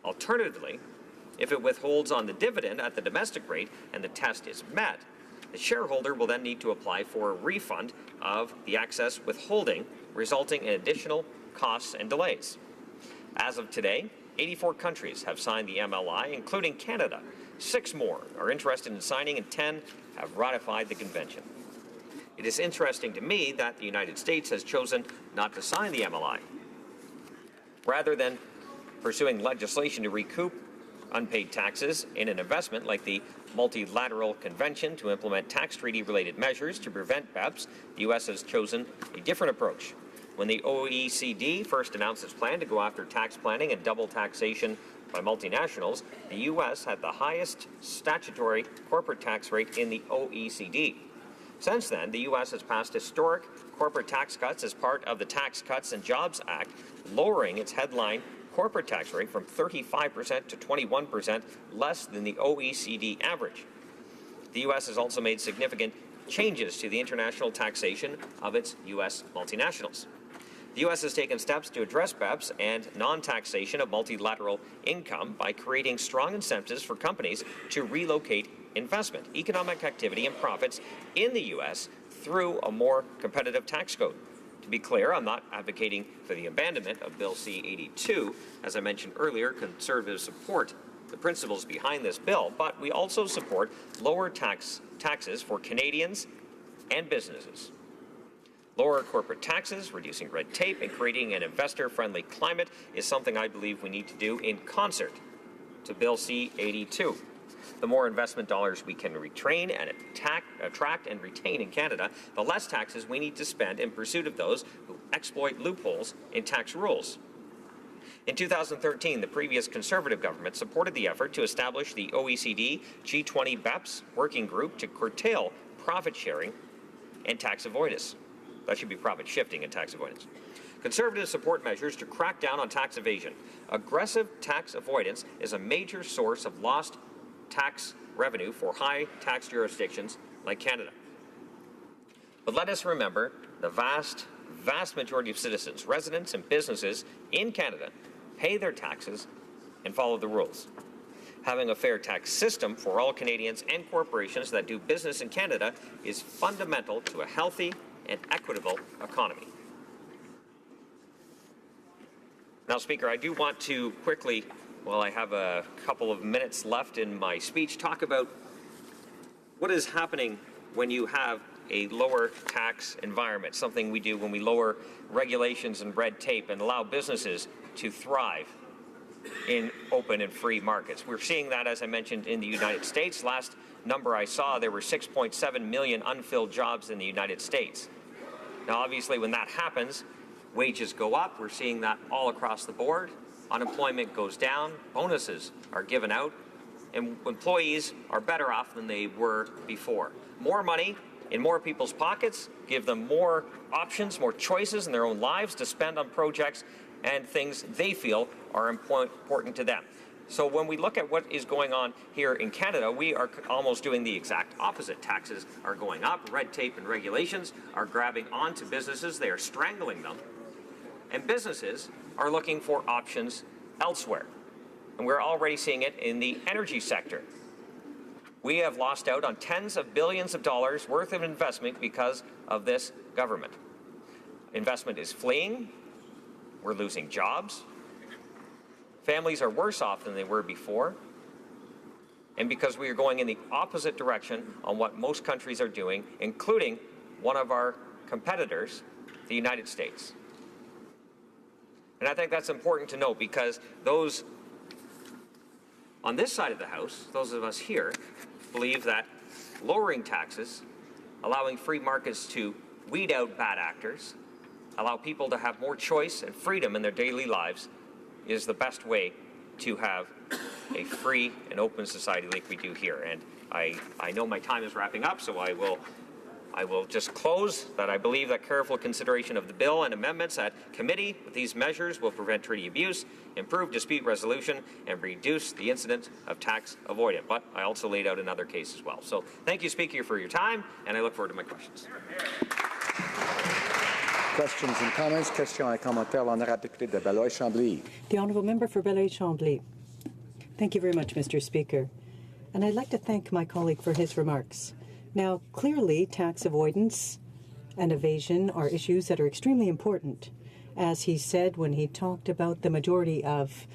Alternatively, If it withholds on the dividend at the domestic rate and the test is met, the shareholder will then need to apply for a refund of the excess withholding, resulting in additional costs and delays. As of today, 84 countries have signed the MLI, including Canada. 6 more are interested in signing, and 10 have ratified the convention. It is interesting to me that the United States has chosen not to sign the MLI. Rather than pursuing legislation to recoup unpaid taxes in an investment like the Multilateral Convention to implement tax treaty-related measures to prevent BEPS, the U.S. has chosen a different approach. When the OECD first announced its plan to go after tax planning and double taxation by multinationals, the U.S. had the highest statutory corporate tax rate in the OECD. Since then, the U.S. has passed historic corporate tax cuts as part of the Tax Cuts and Jobs Act, lowering its headline corporate tax rate from 35% to 21%, less than the OECD average. The U.S. has also made significant changes to the international taxation of its U.S. multinationals. The U.S. has taken steps to address BEPS and non-taxation of multilateral income by creating strong incentives for companies to relocate investment, economic activity, and profits in the U.S. through a more competitive tax code. To be clear, I'm not advocating for the abandonment of Bill C-82. As I mentioned earlier, Conservatives support the principles behind this bill, but we also support lower taxes for Canadians and businesses. Lower corporate taxes, reducing red tape, and creating an investor-friendly climate is something I believe we need to do in concert to Bill C-82. The more investment dollars we can retrain and attract and retain in Canada, the less taxes we need to spend in pursuit of those who exploit loopholes in tax rules. In 2013, the previous Conservative government supported the effort to establish the OECD G20 BEPS working group to curtail profit sharing and tax avoidance. That should be profit shifting and tax avoidance. Conservatives support measures to crack down on tax evasion. Aggressive tax avoidance is a major source of lost tax revenue for high tax jurisdictions like Canada. But let us remember the vast majority of citizens, residents, and businesses in Canada pay their taxes and follow the rules. Having a fair tax system for all Canadians and corporations that do business in Canada is fundamental to a healthy and equitable economy. Now, Speaker, I do want to quickly, while I have a couple of minutes left in my speech, talk about what is happening when you have a lower tax environment, something we do when we lower regulations and red tape and allow businesses to thrive in open and free markets. We're seeing that, as I mentioned, in the United States. Last number I saw, there were 6.7 million unfilled jobs in the United States. Now, obviously, when that happens, wages go up. We're seeing that all across the board. Unemployment goes down, bonuses are given out, and employees are better off than they were before. More money in more people's pockets give them more options, more choices in their own lives to spend on projects and things they feel are important to them. So when we look at what is going on here in Canada, we are almost doing the exact opposite. Taxes are going up, red tape and regulations are grabbing onto businesses, they are strangling them, and businesses are looking for options elsewhere. And we're already seeing it in the energy sector. We have lost out on tens of billions of dollars worth of investment because of this government. Investment is fleeing. We're losing jobs. Families are worse off than they were before. And because we are going in the opposite direction on what most countries are doing, including one of our competitors, the United States. And I think that's important to note because those on this side of the House, those of us here, believe that lowering taxes, allowing free markets to weed out bad actors, allow people to have more choice and freedom in their daily lives is the best way to have a free and open society like we do here. And I know my time is wrapping up, so I will just close that I believe that careful consideration of the bill and amendments at committee with these measures will prevent treaty abuse, improve dispute resolution, and reduce the incidence of tax avoidance. But I also laid out another case as well. So thank you, Speaker, for your time, and I look forward to my questions. Questions and comments. Questions et commentaires. L'honorable député de Beloeil-Chambly. The honourable member for Beloeil-Chambly. Thank you very much, Mr. Speaker. And I'd like to thank my colleague for his remarks. Now, clearly, tax avoidance and evasion are issues that are extremely important. As he said when he talked about the majority of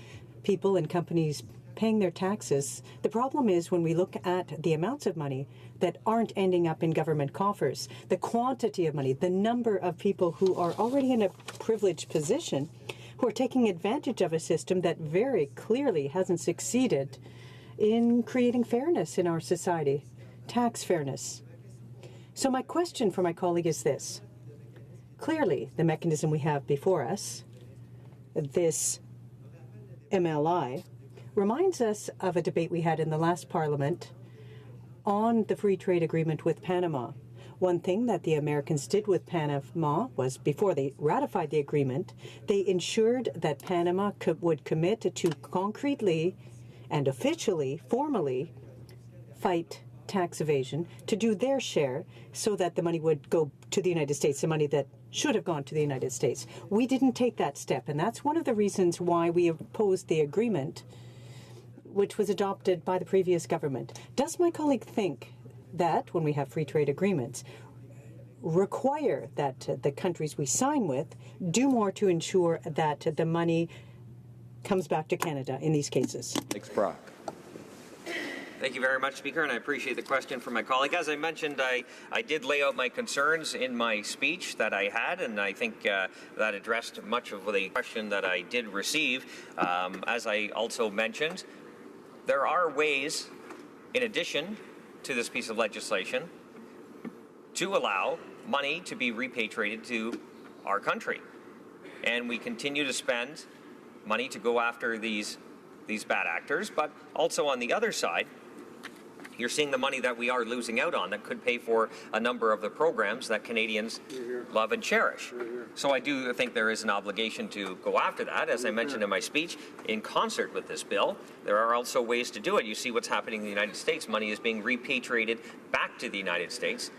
people and companies paying their taxes, the problem is when we look at the amounts of money that aren't ending up in government coffers, the quantity of money, the number of people who are already in a privileged position who are taking advantage of a system that very clearly hasn't succeeded in creating fairness in our society, tax fairness. So my question for my colleague is this. Clearly, the mechanism we have before us, this MLI, reminds us of a debate we had in the last Parliament on the free trade agreement with Panama. One thing that the Americans did with Panama was, before they ratified the agreement, they ensured that Panama would commit to concretely and officially, formally, fight tax evasion, to do their share so that the money would go to the United States, the money that should have gone to the United States. We didn't take that step, and that's one of the reasons why we opposed the agreement, which was adopted by the previous government. Does my colleague think that, when we have free trade agreements, require that the countries we sign with do more to ensure that the money comes back to Canada in these cases? Alex Brock. Thank you very much, Speaker, and I appreciate the question from my colleague. As I mentioned, I did lay out my concerns in my speech that I had, and I think that addressed much of the question that I did receive. As I also mentioned, there are ways, in addition to this piece of legislation, to allow money to be repatriated to our country. And we continue to spend money to go after these bad actors, but also on the other side, you're seeing the money that we are losing out on that could pay for a number of the programs that Canadians love and cherish. So I do think there is an obligation to go after that. As I mentioned in my speech, in concert with this bill, there are also ways to do it. You see what's happening in the United States. Money is being repatriated back to the United States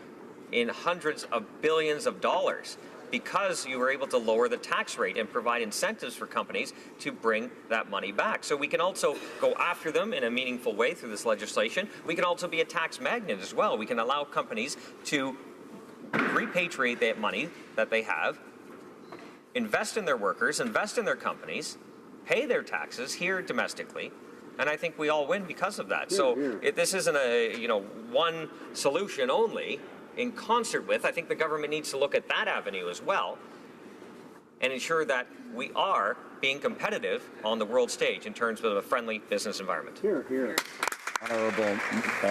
in hundreds of billions of dollars, because you were able to lower the tax rate and provide incentives for companies to bring that money back. So we can also go after them in a meaningful way through this legislation. We can also be a tax magnet as well. We can allow companies to repatriate that money that they have, invest in their workers, invest in their companies, pay their taxes here domestically, and I think we all win because of that. So this isn't a one solution only. In concert with, I think the government needs to look at that avenue as well and ensure that we are being competitive on the world stage in terms of a friendly business environment. Honourable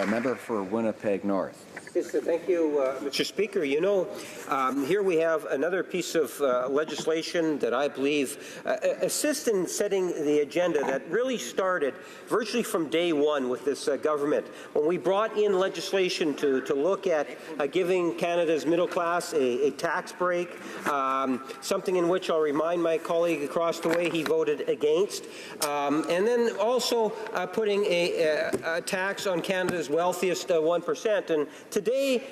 member for Winnipeg North. Yes, thank you, Mr. Speaker. Here we have another piece of legislation that I believe assists in setting the agenda that really started virtually from day one with this government. When we brought in legislation to look at giving Canada's middle class a tax break, something in which I'll remind my colleague across the way he voted against, and then also putting a tax on Canada's wealthiest 1%. And today,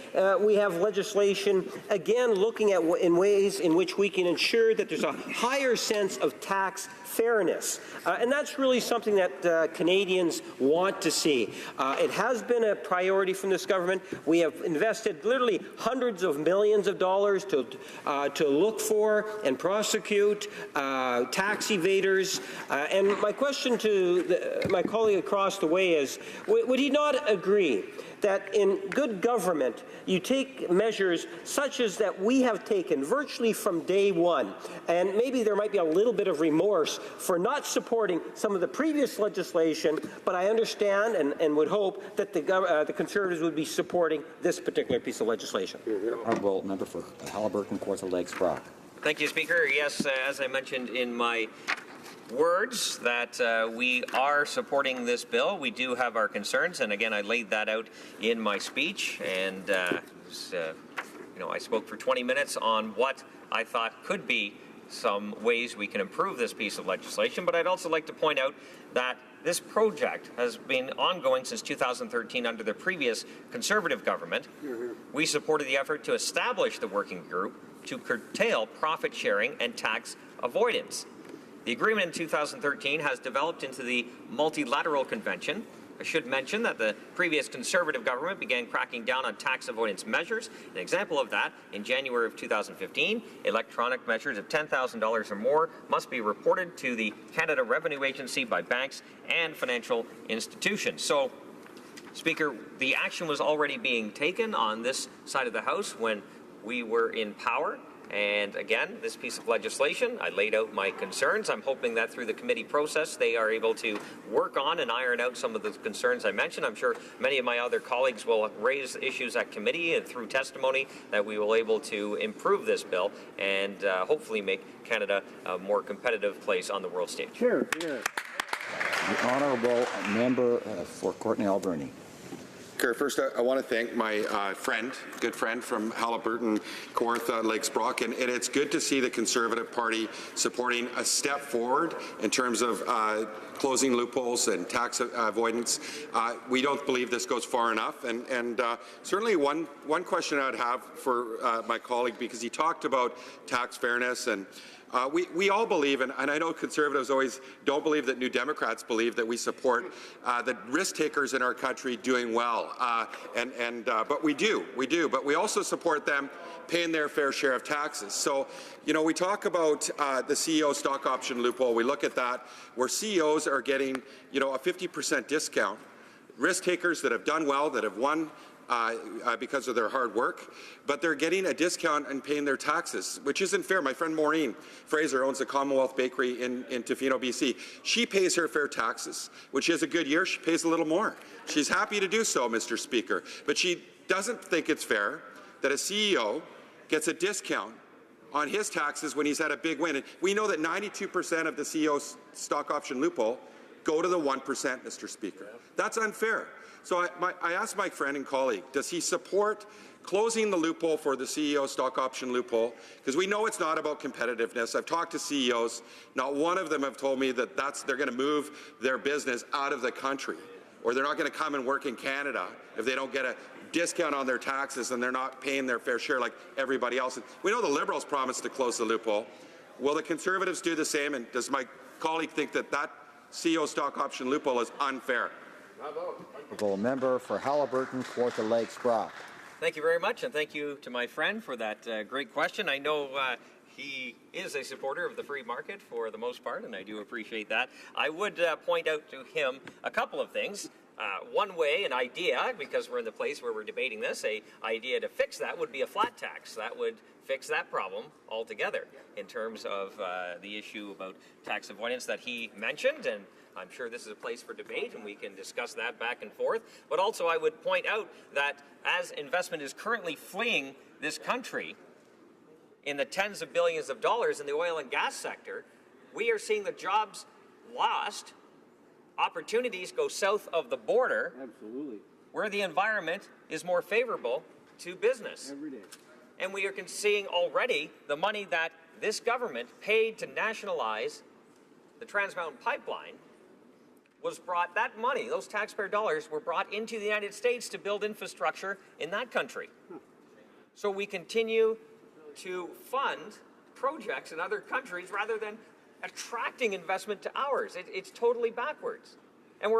we have legislation, again, looking at in ways in which we can ensure that there's a higher sense of tax fairness. And that's really something that Canadians want to see. It has been a priority from this government. We have invested literally hundreds of millions of dollars to look for and prosecute tax evaders. And my question to my colleague across the way is, would he not agree that in good government, you take measures such as that we have taken virtually from day one, and maybe there might be a little bit of remorse for not supporting some of the previous legislation, but I understand and would hope that the Conservatives would be supporting this particular piece of legislation. Honourable member for Haliburton, Kawartha Lakes Brock. Thank you, Speaker. Yes, as I mentioned in my words, that we are supporting this bill. We do have our concerns, and again, I laid that out in my speech, and I spoke for 20 minutes on what I thought could be some ways we can improve this piece of legislation. But I'd also like to point out that this project has been ongoing since 2013 under the previous Conservative government. We supported the effort to establish the working group to curtail profit sharing and tax avoidance. The agreement in 2013 has developed into the Multilateral Convention. I should mention that the previous Conservative government began cracking down on tax avoidance measures. An example of that, in January of 2015, electronic measures of $10,000 or more must be reported to the Canada Revenue Agency by banks and financial institutions. So, Speaker, the action was already being taken on this side of the House when we were in power. And again, this piece of legislation, I laid out my concerns. I'm hoping that through the committee process, they are able to work on and iron out some of the concerns I mentioned. I'm sure many of my other colleagues will raise issues at committee and through testimony that we will able to improve this bill and hopefully make Canada a more competitive place on the world stage. The honourable member for Courtenay Alberni. First, I want to thank my good friend from Haliburton, Kawartha, Lakes Brock, and it's good to see the Conservative Party supporting a step forward in terms of closing loopholes and tax avoidance. We don't believe this goes far enough, and certainly one question I'd have for my colleague, because he talked about tax fairness, and we all believe, and I know Conservatives always don't believe that New Democrats believe that we support the risk takers in our country doing well, but we do, but we also support them paying their fair share of taxes. So, you know, we talk about the CEO stock option loophole. We look at that where CEOs are getting, you know, a 50% discount. Risk takers that have done well, that have won because of their hard work, but they're getting a discount and paying their taxes, which isn't fair. My friend Maureen Fraser owns a Commonwealth Bakery in Tofino, BC. She pays her fair taxes. When she has a good year, she pays a little more. She's happy to do so, Mr. Speaker, but she doesn't think it's fair that a CEO gets a discount on his taxes when he's had a big win. And we know that 92% of the CEO's stock option loophole go to the 1%, Mr. Speaker. That's unfair. So I asked my friend and colleague, does he support closing the loophole for the CEO stock option loophole? Because we know it's not about competitiveness. I've talked to CEOs. Not one of them have told me that they're going to move their business out of the country, or they're not going to come and work in Canada if they don't get a discount on their taxes and they're not paying their fair share like everybody else. And we know the Liberals promised to close the loophole. Will the Conservatives do the same? And does my colleague think that that CEO stock option loophole is unfair? Honourable member for Haliburton, Kawartha Lakes Brock. Thank you very much, and thank you to my friend for that great question. I know he is a supporter of the free market for the most part, and I do appreciate that. I would point out to him a couple of things. One way, an idea, because we're in the place where we're debating this, an idea to fix that would be a flat tax. That would fix that problem altogether in terms of the issue about tax avoidance that he mentioned, and I'm sure this is a place for debate, and we can discuss that back and forth. But also I would point out that as investment is currently fleeing this country in the tens of billions of dollars in the oil and gas sector, we are seeing the jobs lost, opportunities go south of the border, absolutely, where the environment is more favorable to business. Every day. And we are seeing already the money that this government paid to nationalize the Trans Mountain Pipeline was brought, that money, those taxpayer dollars were brought into the United States to build infrastructure in that country. So we continue to fund projects in other countries rather than attracting investment to ours. It's totally backwards. And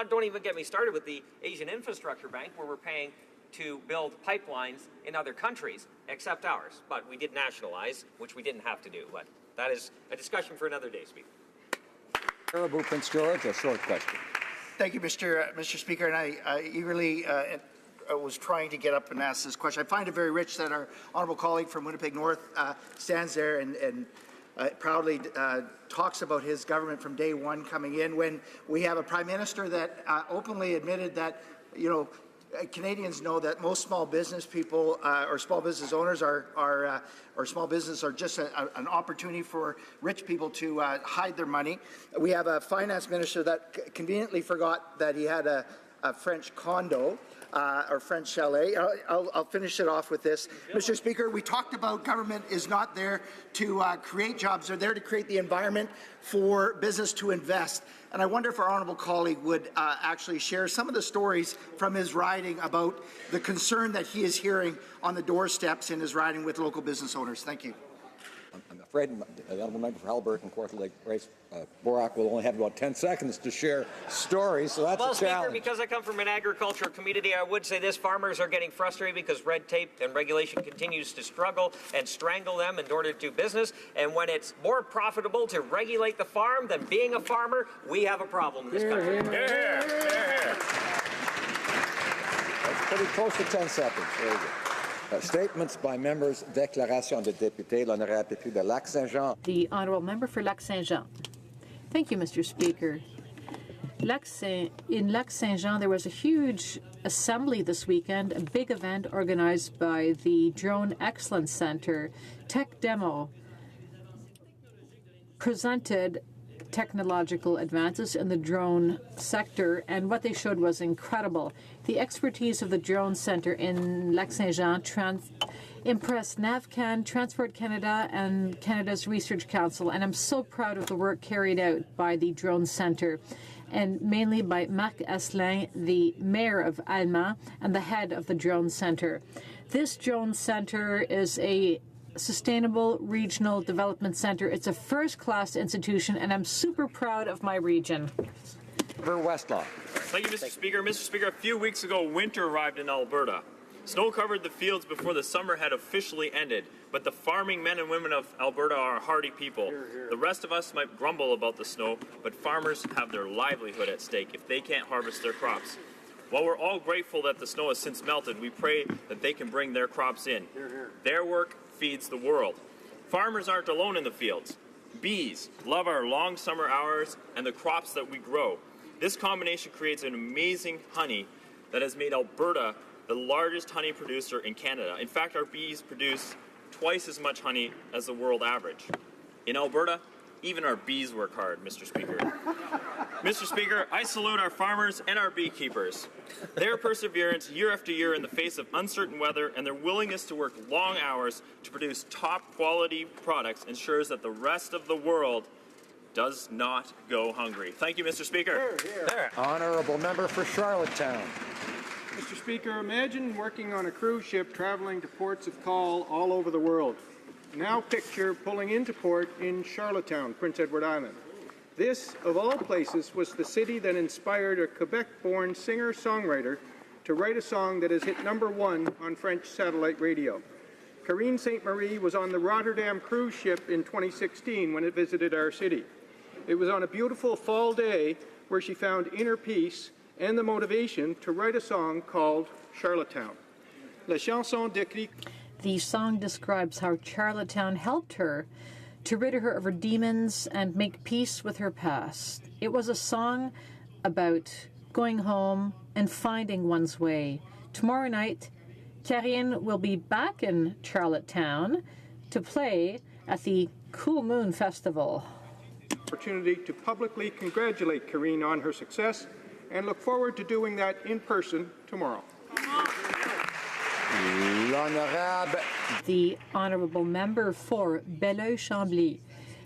don't even get me started with the Asian Infrastructure Bank, where we're paying to build pipelines in other countries, except ours. But we did nationalize, which we didn't have to do. But that is a discussion for another day, Speaker. Caribou Prince George, a short question. Thank you, Mr. Speaker, and I eagerly was trying to get up and ask this question. I find it very rich that our honourable colleague from Winnipeg North stands there and proudly talks about his government from day one coming in, when we have a Prime Minister that openly admitted that, you know, Canadians know that most small business people or small business owners or small business are just an opportunity for rich people to hide their money. We have a finance minister that conveniently forgot that he had a French condo or French chalet. I'll finish it off with this. Mr. Speaker, we talked about government is not there to create jobs. They're there to create the environment for business to invest. And I wonder if our honourable colleague would actually share some of the stories from his riding about the concern that he is hearing on the doorsteps in his riding with local business owners. Thank you. I'm afraid the honourable member for Haliburton, Kawartha Lake, Borac will only have about 10 seconds to share stories, so that's Well, a challenge. Speaker, because I come from an agricultural community, I would say this: farmers are getting frustrated because red tape and regulation continues to struggle and strangle them in order to do business. And when it's more profitable to regulate the farm than being a farmer, we have a problem in this country. That's pretty close to 10 seconds. Very good. Statements by members, déclaration de députés, l'honorable député de Lac-Saint-Jean. The Honourable Member for Lac-Saint-Jean. Thank you, Mr. Speaker. In Lac-Saint-Jean, there was a huge assembly this weekend, a big event organized by the Drone Excellence Centre. Tech Demo presented technological advances in the drone sector, and what they showed was incredible. The expertise of the Drone Centre in Lac-Saint-Jean impressed NAVCAN, Transport Canada, and Canada's Research Council, and I'm so proud of the work carried out by the Drone Centre, and mainly by Marc Asselin, the mayor of Allemand and the head of the Drone Centre. This Drone Centre is a Sustainable Regional Development Centre. It's a first-class institution, and I'm super proud of my region. Westlaw. Thank you, Mr. Speaker. Mr. Speaker, a few weeks ago, winter arrived in Alberta. Snow covered the fields before the summer had officially ended, but the farming men and women of Alberta are hardy people. The rest of us might grumble about the snow, but farmers have their livelihood at stake if they can't harvest their crops. While we're all grateful that the snow has since melted, we pray that they can bring their crops in. Their work feeds the world. Farmers aren't alone in the fields. Bees love our long summer hours and the crops that we grow. This combination creates an amazing honey that has made Alberta the largest honey producer in Canada. In fact, our bees produce twice as much honey as the world average. In Alberta, even our bees work hard, Mr. Speaker. Mr. Speaker, I salute our farmers and our beekeepers. Their perseverance year after year in the face of uncertain weather and their willingness to work long hours to produce top quality products ensures that the rest of the world does not go hungry. Thank you, Mr. Speaker. Honourable member for Charlottetown. Mr. Speaker, imagine working on a cruise ship traveling to ports of call all over the world. Now picture pulling into port in Charlottetown, Prince Edward Island. This, of all places, was the city that inspired a Quebec-born singer-songwriter to write a song that has hit #1 on French satellite radio. Karine Sainte-Marie was on the Rotterdam cruise ship in 2016 when it visited our city. It was on a beautiful fall day where she found inner peace and the motivation to write a song called Charlottetown. La chanson décrit. The song describes how Charlottetown helped her to rid her of her demons and make peace with her past. It was a song about going home and finding one's way. Tomorrow night, Karine will be back in Charlottetown to play at the Cool Moon Festival. Opportunity to publicly congratulate Karine on her success and look forward to doing that in person tomorrow. The Honourable Member for Belleuil-Chambly.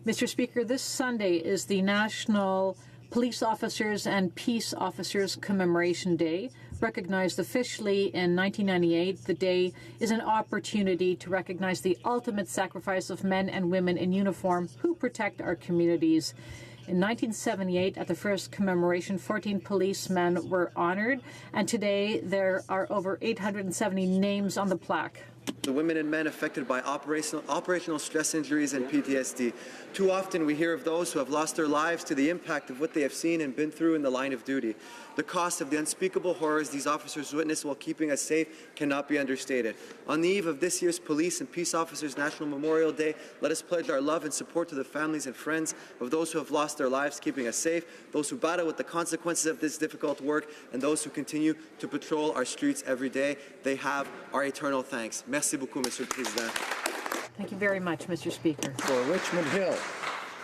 Mr. Speaker, this Sunday is the National Police Officers and Peace Officers Commemoration Day. Recognized officially in 1998, the day is an opportunity to recognize the ultimate sacrifice of men and women in uniform who protect our communities. In 1978, at the first commemoration, 14 policemen were honored, and today there are over 870 names on the plaque. The women and men affected by operational stress injuries and PTSD. Too often we hear of those who have lost their lives to the impact of what they have seen and been through in the line of duty. The cost of the unspeakable horrors these officers witness while keeping us safe cannot be understated. On the eve of this year's Police and Peace Officers National Memorial Day, let us pledge our love and support to the families and friends of those who have lost their lives keeping us safe, those who battle with the consequences of this difficult work, and those who continue to patrol our streets every day. They have our eternal thanks. Merci beaucoup, Monsieur le Président. Thank you very much, Mr. Speaker. For Richmond Hill.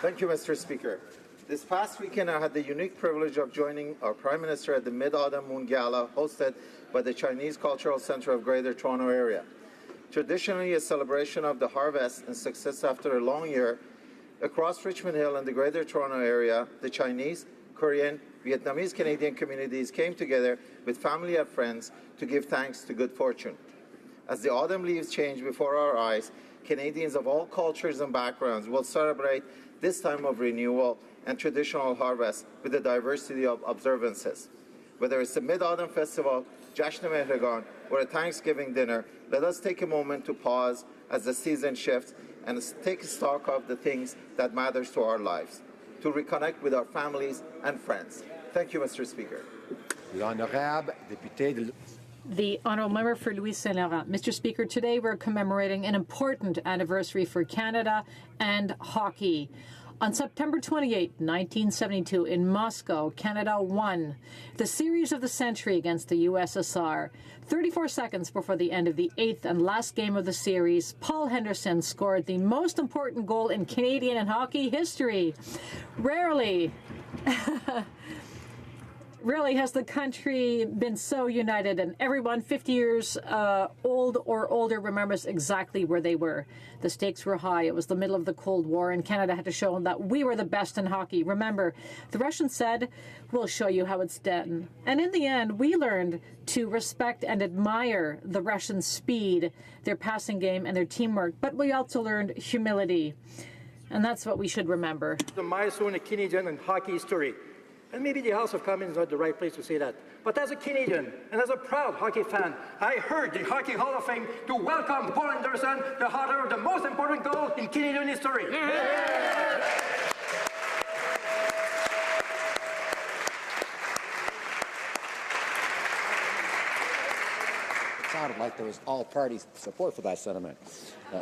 Thank you, Mr. Speaker. This past weekend, I had the unique privilege of joining our Prime Minister at the Mid-Autumn Moon Gala hosted by the Chinese Cultural Centre of Greater Toronto Area. Traditionally a celebration of the harvest and success after a long year, across Richmond Hill and the Greater Toronto Area, the Chinese, Korean, Vietnamese Canadian communities came together with family and friends to give thanks to good fortune. As the autumn leaves change before our eyes, Canadians of all cultures and backgrounds will celebrate this time of renewal and traditional harvest with a diversity of observances. Whether it's the Mid-Autumn Festival, Jashn Mehregan, or a Thanksgiving dinner, let us take a moment to pause as the season shifts and take stock of the things that matters to our lives, to reconnect with our families and friends. Thank you, Mr. Speaker. The Honorable Député de... The Honourable Member for Louis Saint Laurent. Mr. Speaker, today we're commemorating an important anniversary for Canada and hockey. On September 28, 1972, in Moscow, Canada won the series of the century against the USSR. 34 seconds before the end of the eighth and last game of the series, Paul Henderson scored the most important goal in Canadian and hockey history. Rarely has the country been so united, and everyone 50 years old or older remembers exactly where they were. The stakes were high. It was the middle of the Cold War, and Canada had to show that we were the best in hockey. Remember, the Russians said, "We'll show you how it's done." And in the end, we learned to respect and admire the Russian speed, their passing game, and their teamwork. But we also learned humility, and that's what we should remember. The milestone in Canadian and hockey history. And maybe the House of Commons is not the right place to say that. But as a Canadian and as a proud hockey fan, I heard the Hockey Hall of Fame to welcome Paul Henderson, the author of the most important goal in Canadian history. Yeah. It sounded like there was all-party support for that sentiment.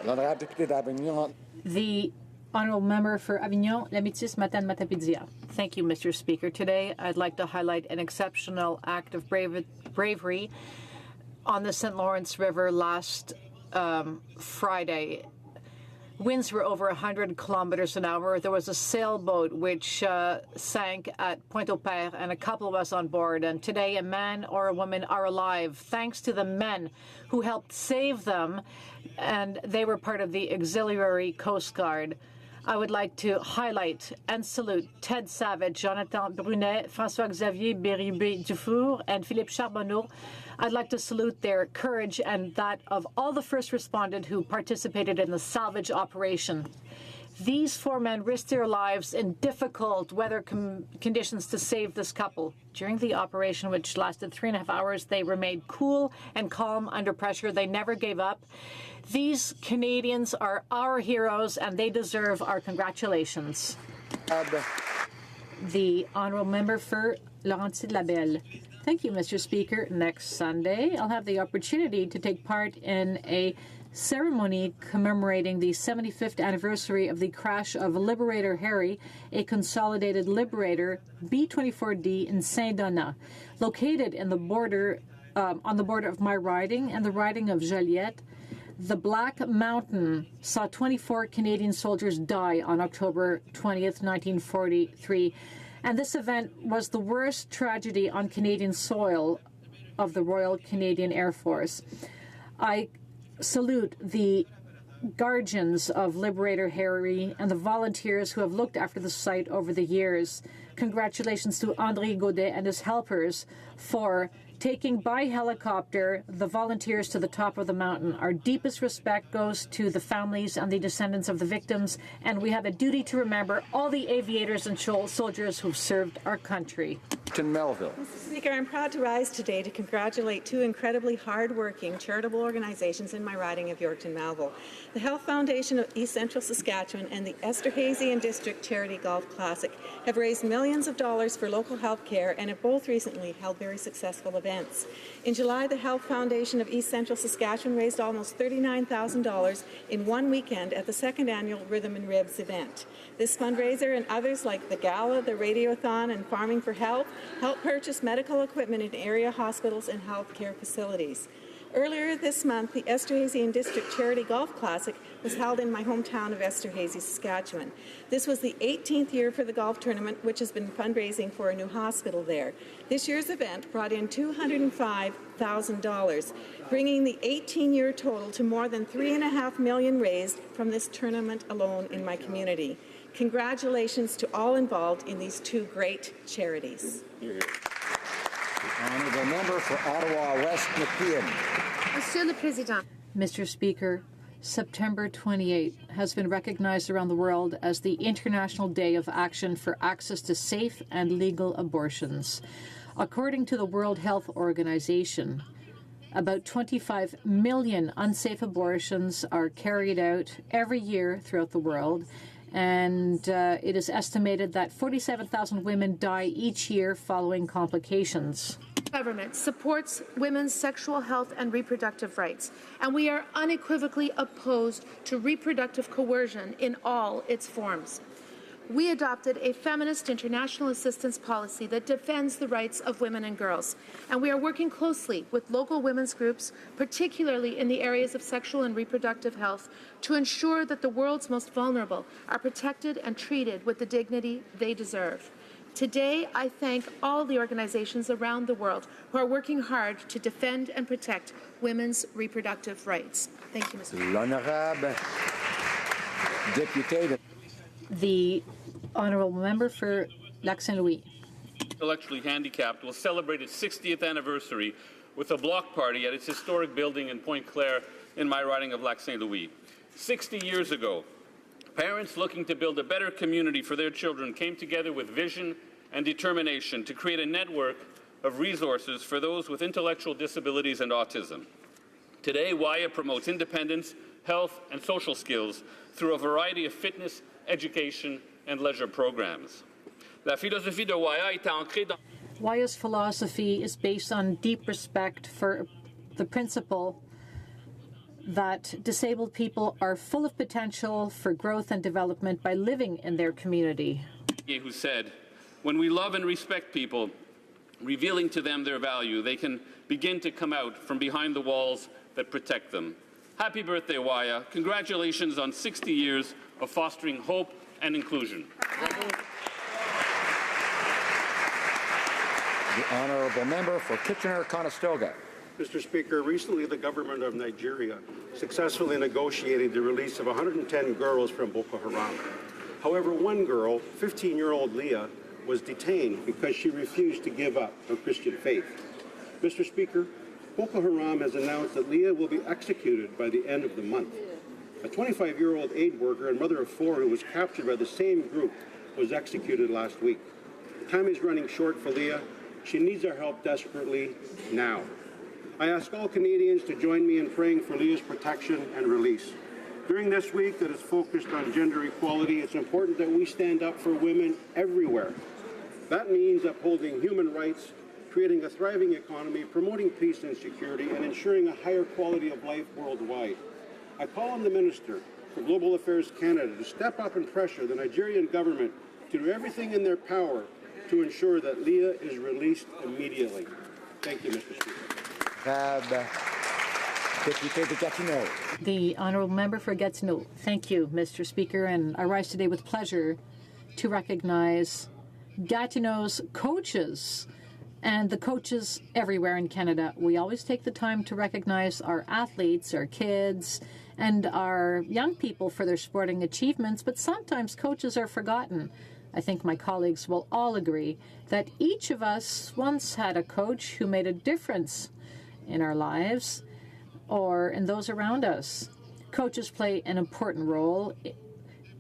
L'Honorable Député d'Avignon. The Honourable Member for Avignon, Lamitis-Matane-Matapédia. Thank you, Mr. Speaker. Today, I'd like to highlight an exceptional act of bravery on the St. Lawrence River last Friday. Winds were over 100 kilometers an hour. There was a sailboat which sank at Pointe-au-Père, and a couple was on board. And today, a man or a woman are alive, thanks to the men who helped save them, and they were part of the Auxiliary Coast Guard. I would like to highlight and salute Ted Savage, Jonathan Brunet, François-Xavier Bérubé-Dufour, and Philippe Charbonneau. I'd like to salute their courage and that of all the first responders who participated in the salvage operation. These four men risked their lives in difficult weather conditions to save this couple. During the operation, which lasted 3.5 hours, they remained cool and calm under pressure. They never gave up. These Canadians are our heroes, and they deserve our congratulations. The Honourable Member for Laurentides-Labelle. Thank you, Mr. Speaker. Next Sunday, I'll have the opportunity to take part in a ceremony commemorating the 75th anniversary of the crash of Liberator Harry, a consolidated Liberator B-24D in Saint-Donat, located in the border, on the border of my riding and the riding of Joliette. The Black Mountain saw 24 Canadian soldiers die on October 20th, 1943, and this event was the worst tragedy on Canadian soil of the Royal Canadian Air Force. I salute the guardians of Liberator Harry and the volunteers who have looked after the site over the years. Congratulations to André Godet and his helpers for taking by helicopter the volunteers to the top of the mountain. Our deepest respect goes to the families and the descendants of the victims, and we have a duty to remember all the aviators and soldiers who've served our country. Melville. Mr. Speaker, I'm proud to rise today to congratulate two incredibly hard-working charitable organizations in my riding of Yorkton Melville. The Health Foundation of East Central Saskatchewan and the Esterhazy District Charity Golf Classic have raised millions of dollars for local health care and have both recently held very successful events. In July, the Health Foundation of East Central Saskatchewan raised almost $39,000 in one weekend at the second annual Rhythm and Ribs event. This fundraiser and others like the Gala, the Radiothon, and Farming for Health help purchase medical equipment in area hospitals and health care facilities. Earlier this month, the Esterhazy District Charity Golf Classic was held in my hometown of Esterhazy, Saskatchewan. This was the 18th year for the golf tournament, which has been fundraising for a new hospital there. This year's event brought in $205,000, bringing the 18-year total to more than $3.5 million raised from this tournament alone in my community. Congratulations to all involved in these two great charities. The Honourable Member for Ottawa West, McKeon. Monsieur le Président. Mr. Speaker, September 28 has been recognized around the world as the International Day of Action for Access to Safe and Legal Abortions. According to the World Health Organization, about 25 million unsafe abortions are carried out every year throughout the world, and it is estimated that 47,000 women die each year following complications. Government supports women's sexual health and reproductive rights, and we are unequivocally opposed to reproductive coercion in all its forms. We adopted a feminist international assistance policy that defends the rights of women and girls, and we are working closely with local women's groups, particularly in the areas of sexual and reproductive health, to ensure that the world's most vulnerable are protected and treated with the dignity they deserve. Today, I thank all the organizations around the world who are working hard to defend and protect women's reproductive rights. Thank you, Mr. L'honorable député. The honourable member for Lac Saint-Louis. Intellectually handicapped will celebrate its 60th anniversary with a block party at its historic building in Pointe Claire in my riding of Lac Saint-Louis. 60 years ago, parents looking to build a better community for their children came together with vision and determination to create a network of resources for those with intellectual disabilities and autism. Today, WIA promotes independence, health, and social skills through a variety of fitness, education, and leisure programs. La philosophie de WIA est ancrée dans WIA's philosophy is based on deep respect for the principle that disabled people are full of potential for growth and development by living in their community. Who said, when we love and respect people, revealing to them their value, they can begin to come out from behind the walls that protect them. Happy birthday, WIA. Congratulations on 60 years of fostering hope and inclusion. The honourable member for Kitchener-Conestoga. Mr. Speaker, recently the government of Nigeria successfully negotiated the release of 110 girls from Boko Haram. However, one girl, 15-year-old Leah, was detained because she refused to give up her Christian faith. Mr. Speaker, Boko Haram has announced that Leah will be executed by the end of the month. A 25-year-old aid worker and mother of 4 who was captured by the same group was executed last week. Time is running short for Leah. She needs our help desperately now. I ask all Canadians to join me in praying for Leah's protection and release. During this week that is focused on gender equality, it's important that we stand up for women everywhere. That means upholding human rights, creating a thriving economy, promoting peace and security, and ensuring a higher quality of life worldwide. I call on the Minister for Global Affairs Canada to step up and pressure the Nigerian government to do everything in their power to ensure that Leah is released immediately. Thank you, Mr. Speaker. The honourable member for Gatineau. Thank you, Mr. Speaker, and I rise today with pleasure to recognize Gatineau's coaches and the coaches everywhere in Canada. We always take the time to recognize our athletes, our kids, and our young people for their sporting achievements, but sometimes coaches are forgotten. I think my colleagues will all agree that each of us once had a coach who made a difference in our lives or in those around us. Coaches play an important role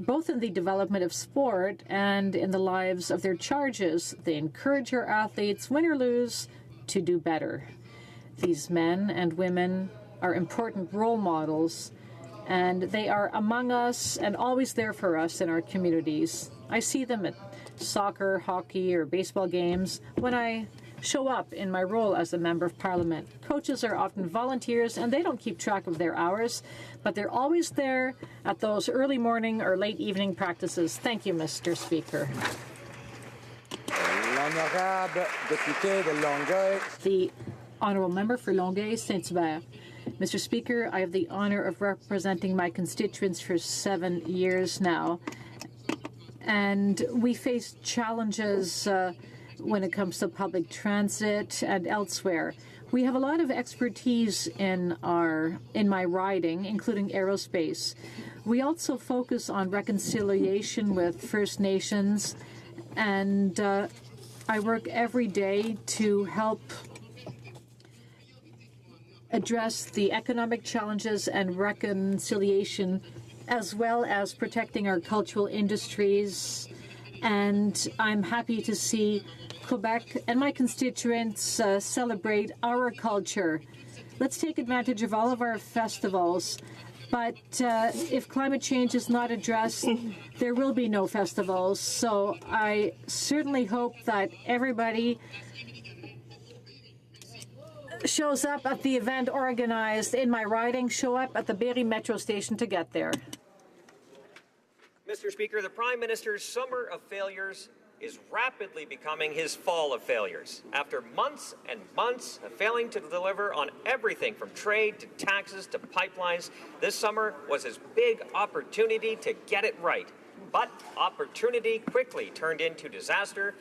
both in the development of sport and in the lives of their charges. They encourage our athletes, win or lose, to do better. These men and women are important role models, and they are among us and always there for us in our communities. I see them at soccer, hockey, or baseball games when I show up in my role as a member of Parliament. Coaches are often volunteers and they don't keep track of their hours, but they're always there at those early morning or late evening practices. Thank you, Mr. Speaker. L'honorable député de Longueuil. The honourable member for Longueuil-Saint-Hubert. Mr. Speaker, I have the honour of representing my constituents for 7 years now, and we face challenges when it comes to public transit and elsewhere. We have a lot of expertise in my riding, including aerospace. We also focus on reconciliation with First Nations, and I work every day to help address the economic challenges and reconciliation, as well as protecting our cultural industries. And I'm happy to see Quebec and my constituents celebrate our culture. Let's take advantage of all of our festivals. But if climate change is not addressed, there will be no festivals. So I certainly hope that everybody shows up at the event organized in my riding, show up at the Berry Metro Station to get there. Mr. Speaker, the Prime Minister's summer of failures is rapidly becoming his fall of failures. After months and months of failing to deliver on everything from trade to taxes to pipelines, this summer was his big opportunity to get it right. But opportunity quickly turned into disaster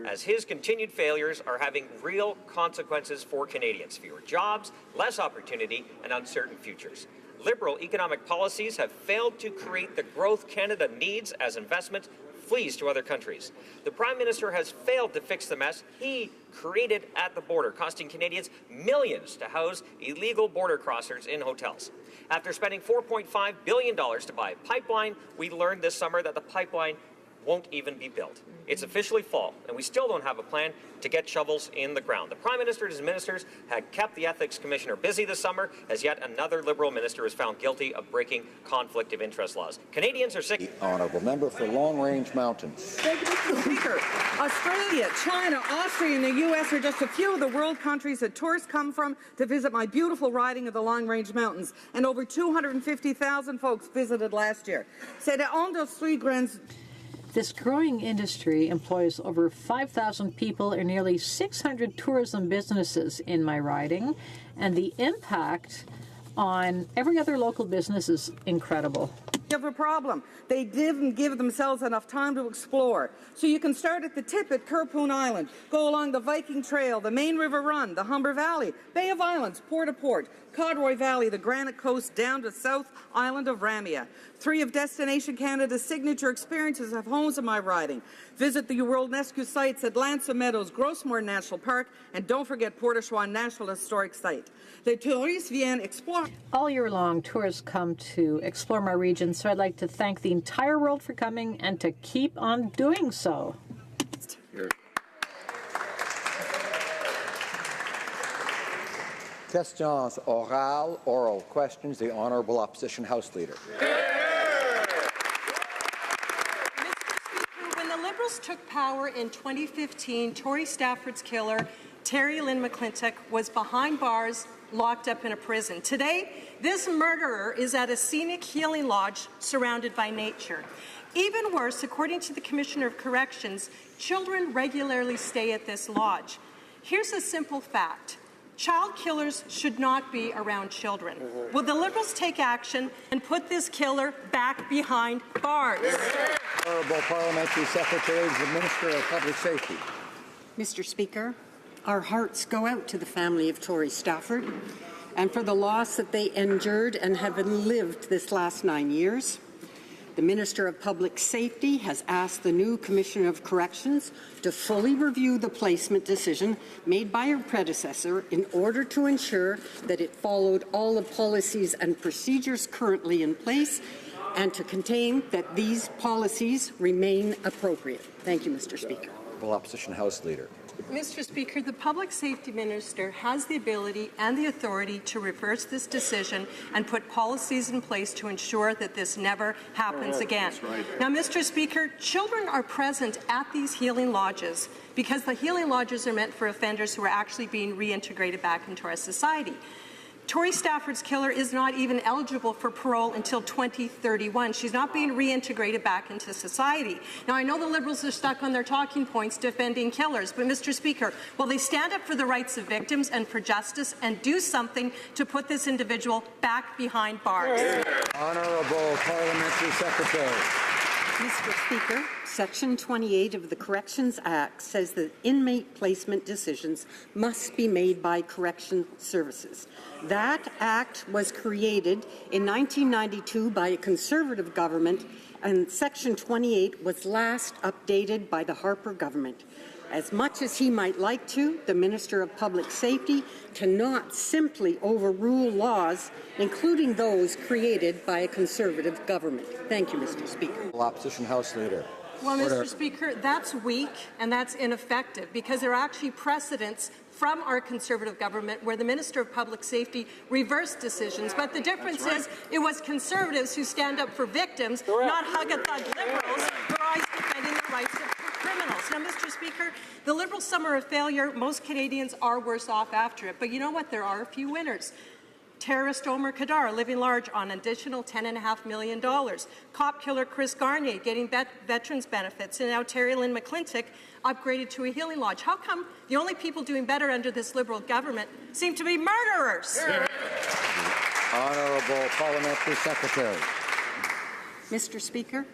as his continued failures are having real consequences for Canadians. Fewer jobs, less opportunity, and uncertain futures. Liberal economic policies have failed to create the growth Canada needs as investment flees to other countries. The Prime Minister has failed to fix the mess he created at the border, costing Canadians millions to house illegal border crossers in hotels. After spending $4.5 billion to buy a pipeline, we learned this summer that the pipeline won't even be built. It's officially fall, and we still don't have a plan to get shovels in the ground. The Prime Minister and his ministers had kept the Ethics Commissioner busy this summer as yet another Liberal minister was found guilty of breaking conflict of interest laws. Canadians are sick. The honourable member for Long Range Mountains. Thank you, Mr. Speaker. Australia, China, Austria, and the U.S. are just a few of the world countries that tourists come from to visit my beautiful riding of the Long Range Mountains, and over 250,000 folks visited last year. C'est l'industrie grande. This growing industry employs over 5,000 people and nearly 600 tourism businesses in my riding, and the impact on every other local business is incredible. Have a problem. They didn't give themselves enough time to explore. So you can start at the tip at Kerpoon Island, go along the Viking Trail, the Main River Run, the Humber Valley, Bay of Islands, Port to Port, Codroy Valley, the Granite Coast, down to South Island of Ramia. 3 of Destination Canada's signature experiences have homes in my riding. Visit the World UNESCO sites at Lansa Meadows, Grossmore National Park, and don't forget Port au Choix National Historic Site. Les touristes viennent explore. All year long, tourists come to explore my region, so I'd like to thank the entire world for coming and to keep on doing so. Questions orales, oral questions. The Honourable Opposition House Leader. When the Liberals took power in 2015, Tory Stafford's killer, Terry Lynn McClintock, was behind bars, locked up in a prison. Today, this murderer is at a scenic healing lodge surrounded by nature. Even worse, according to the Commissioner of Corrections, children regularly stay at this lodge. Here's a simple fact. Child killers should not be around children. Will the Liberals take action and put this killer back behind bars? Honourable Parliamentary Secretary to the Minister of Public Safety. Mr. Speaker, our hearts go out to the family of Tory Stafford and for the loss that they endured and have lived this last 9 years. The Minister of Public Safety has asked the new Commissioner of Corrections to fully review the placement decision made by her predecessor in order to ensure that it followed all the policies and procedures currently in place and to contain that these policies remain appropriate. Thank you, Mr. Speaker. Honourable Opposition House Leader. Mr. Speaker, the Public Safety Minister has the ability and the authority to reverse this decision and put policies in place to ensure that this never happens again. Now, Mr. Speaker, children are present at these healing lodges because the healing lodges are meant for offenders who are actually being reintegrated back into our society. Tory Stafford's killer is not even eligible for parole until 2031. She's not being reintegrated back into society. Now, I know the Liberals are stuck on their talking points defending killers, but, Mr. Speaker, will they stand up for the rights of victims and for justice and do something to put this individual back behind bars? Honourable Parliamentary Secretary. Mr. Speaker, Section 28 of the Corrections Act says that inmate placement decisions must be made by Correction Services. That act was created in 1992 by a Conservative government, and Section 28 was last updated by the Harper government. As much as he might like to, the Minister of Public Safety cannot simply overrule laws, including those created by a Conservative government. Thank you, Mr. Speaker. Opposition House Leader. Well, Order. Mr. Speaker, that's weak and that's ineffective because there are actually precedents from our Conservative government where the Minister of Public Safety reversed decisions. But the difference is it was Conservatives who stand up for victims, not hug-a-thug Liberals who are always defending the rights of criminals. Now, Mr. Speaker, the Liberal summer of failure, most Canadians are worse off after it. But you know what? There are a few winners. Terrorist Omar Khadr living large on an additional $10.5 million. Cop killer Chris Garnier getting veterans benefits. And now Terry Lynn McClintock upgraded to a healing lodge. How come the only people doing better under this Liberal government seem to be murderers? Honourable Parliamentary Secretary. Mr. Speaker,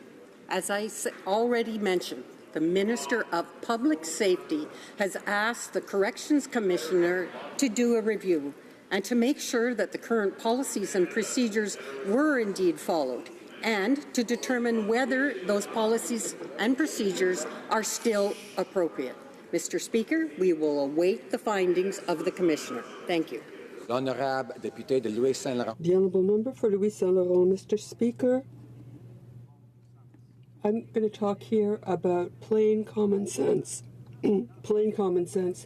as I already mentioned, the Minister of Public Safety has asked the Corrections Commissioner to do a review and to make sure that the current policies and procedures were indeed followed, and to determine whether those policies and procedures are still appropriate. Mr. Speaker, we will await the findings of the Commissioner. Thank you. L'honorable député de Louis Saint-Laurent. The honourable member for Louis Saint-Laurent. Mr. Speaker, I'm going to talk here about plain common sense. Plain common sense.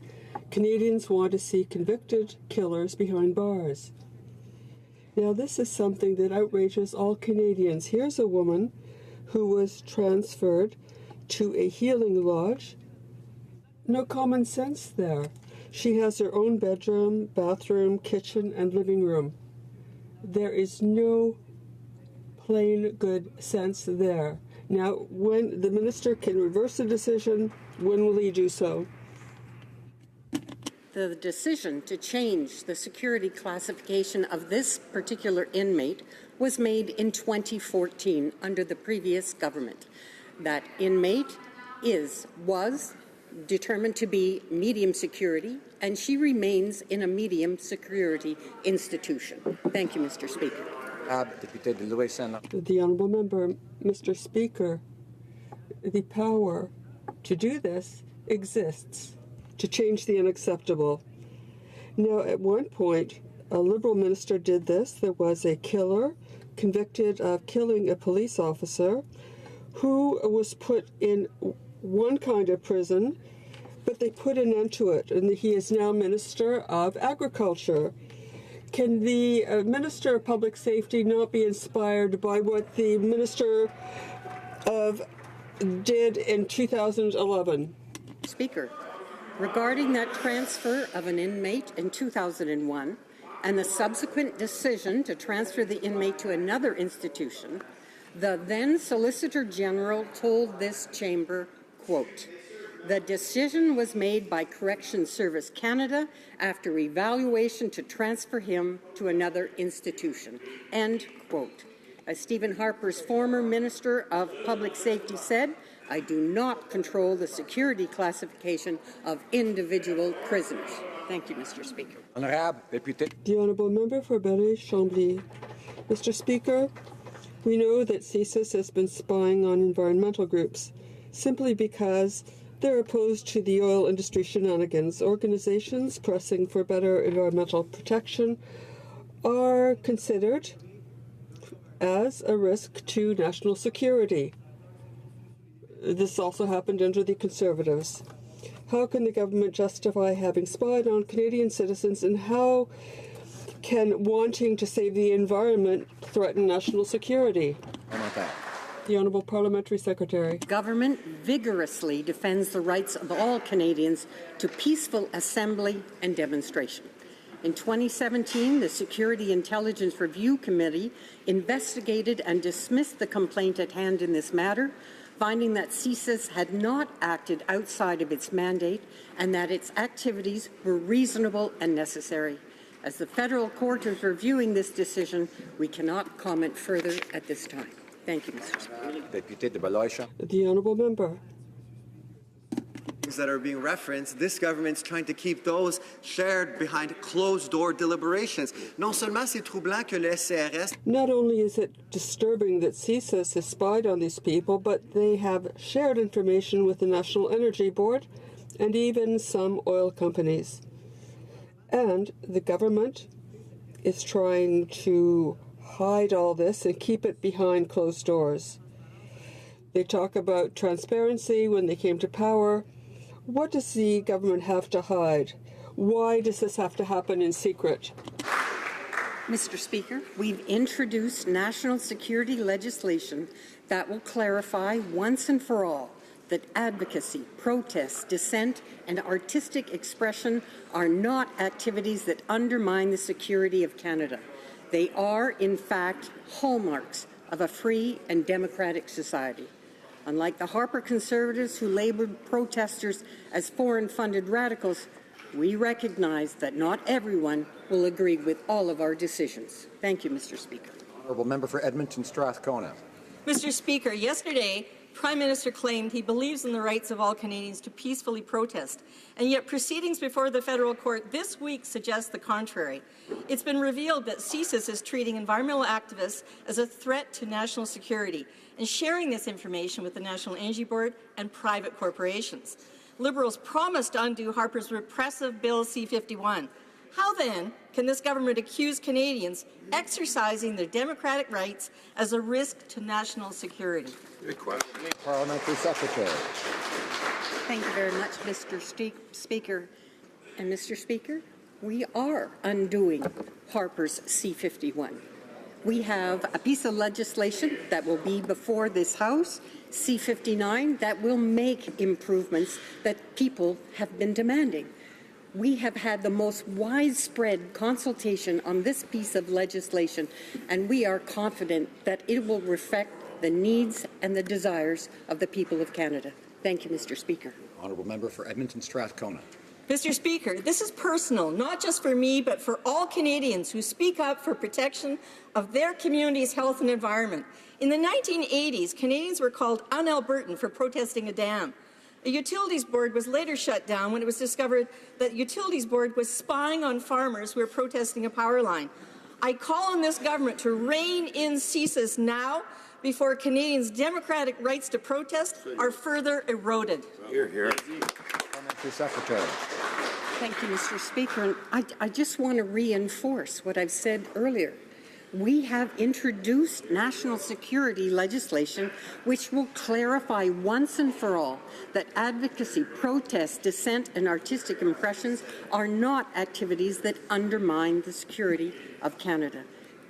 Canadians want to see convicted killers behind bars. Now, this is something that outrages all Canadians. Here's a woman who was transferred to a healing lodge. No common sense there. She has her own bedroom, bathroom, kitchen, and living room. There is no plain good sense there. Now, when the minister can reverse the decision, when will he do so? The decision to change the security classification of this particular inmate was made in 2014 under the previous government. That inmate was determined to be medium security, and she remains in a medium security institution. Thank you, Mr. Speaker. The honourable member, Mr. Speaker, the power to do this exists, to change the unacceptable. Now, at one point, a Liberal minister did this. There was a killer convicted of killing a police officer who was put in one kind of prison, but they put an end to it, and he is now Minister of Agriculture. Can the Minister of Public Safety not be inspired by what the Minister did in 2011? Speaker, regarding that transfer of an inmate in 2001 and the subsequent decision to transfer the inmate to another institution, the then Solicitor General told this chamber, quote, "The decision was made by Corrections Service Canada after evaluation to transfer him to another institution." End quote. As Stephen Harper's former Minister of Public Safety said, "I do not control the security classification of individual prisoners." Thank you, Mr. Speaker. The honourable member for Berry-Chambly. Mr. Speaker, we know that CSIS has been spying on environmental groups simply because they're opposed to the oil industry shenanigans. Organizations pressing for better environmental protection are considered as a risk to national security. This also happened under the Conservatives. How can the government justify having spied on Canadian citizens, and how can wanting to save the environment threaten national security? The Honourable Parliamentary Secretary. Government vigorously defends the rights of all Canadians to peaceful assembly and demonstration. In 2017, the Security Intelligence Review Committee investigated and dismissed the complaint at hand in this matter, finding that CSIS had not acted outside of its mandate and that its activities were reasonable and necessary. As the federal court is reviewing this decision, we cannot comment further at this time. Thank you, Mr. Speaker. The honourable member. That are being referenced, this government's trying to keep those shared behind closed-door deliberations. Non seulement c'est troublant que le SCRS. Not only is it disturbing that CSIS has spied on these people, but they have shared information with the National Energy Board and even some oil companies. And the government is trying to hide all this and keep it behind closed doors. They talk about transparency when they came to power. What does the government have to hide? Why does this have to happen in secret? Mr. Speaker, we've introduced national security legislation that will clarify once and for all that advocacy, protest, dissent, and artistic expression are not activities that undermine the security of Canada. They are, in fact, hallmarks of a free and democratic society. Unlike the Harper Conservatives who labelled protesters as foreign-funded radicals, we recognize that not everyone will agree with all of our decisions. Thank you, Mr. Speaker. Honourable Member for Edmonton Strathcona. Mr. Speaker, yesterday, Prime Minister claimed he believes in the rights of all Canadians to peacefully protest, and yet proceedings before the federal court this week suggest the contrary. It's been revealed that CSIS is treating environmental activists as a threat to national security and sharing this information with the National Energy Board and private corporations. Liberals promised to undo Harper's repressive Bill C-51. How then can this government accuse Canadians exercising their democratic rights as a risk to national security? Good question. Parliamentary Secretary. Thank you very much, Mr. Speaker. And Mr. Speaker, we are undoing Harper's C-51. We have a piece of legislation that will be before this House, C-59, that will make improvements that people have been demanding. We have had the most widespread consultation on this piece of legislation, and we are confident that it will reflect the needs and the desires of the people of Canada. Thank you, Mr. Speaker. Honourable Member for Edmonton Strathcona. Mr. Speaker, this is personal, not just for me, but for all Canadians who speak up for protection of their community's health and environment. In the 1980s, Canadians were called un-Albertan for protesting a dam. A utilities board was later shut down when it was discovered that the utilities board was spying on farmers who were protesting a power line. I call on this government to rein in CSIS now before Canadians' democratic rights to protest are further eroded. Hear, hear. Parliamentary Secretary. Thank you, Mr. Speaker. I just want to reinforce what I've said earlier. We have introduced national security legislation which will clarify once and for all that advocacy, protest, dissent, and artistic impressions are not activities that undermine the security of Canada.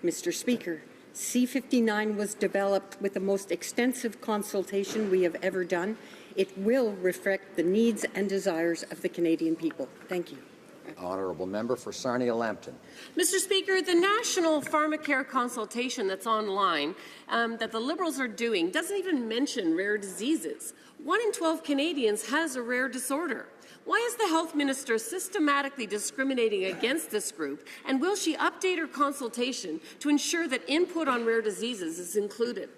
Mr. Speaker, C-59 was developed with the most extensive consultation we have ever done. It will reflect the needs and desires of the Canadian people. Thank you. Honourable Member for Sarnia-Lambton. Mr. Speaker, the national pharmacare consultation that's online that the Liberals are doing doesn't even mention rare diseases. 1 in 12 Canadians has a rare disorder. Why is the Health Minister systematically discriminating against this group, and will she update her consultation to ensure that input on rare diseases is included?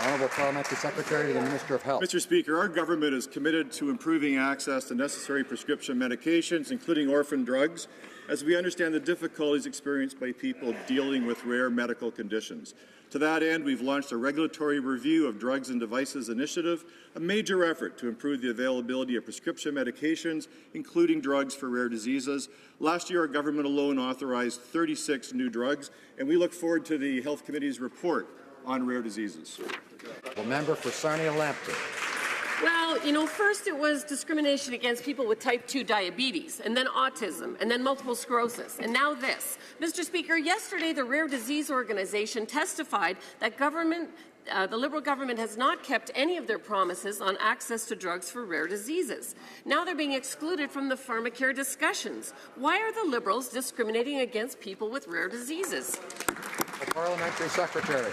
Honourable Parliamentary Secretary to the Minister of Health. Mr. Speaker, our government is committed to improving access to necessary prescription medications, including orphan drugs, as we understand the difficulties experienced by people dealing with rare medical conditions. To that end, we've launched a regulatory review of Drugs and Devices Initiative, a major effort to improve the availability of prescription medications, including drugs for rare diseases. Last year, our government alone authorized 36 new drugs, and we look forward to the Health Committee's report on rare diseases. The member for Sarnia-Lambton. Well, you know, first it was discrimination against people with type 2 diabetes, and then autism, and then multiple sclerosis, and now this. Mr. Speaker, yesterday the Rare Disease Organization testified that the Liberal government has not kept any of their promises on access to drugs for rare diseases. Now they're being excluded from the pharmacare discussions. Why are the Liberals discriminating against people with rare diseases? The Parliamentary Secretary.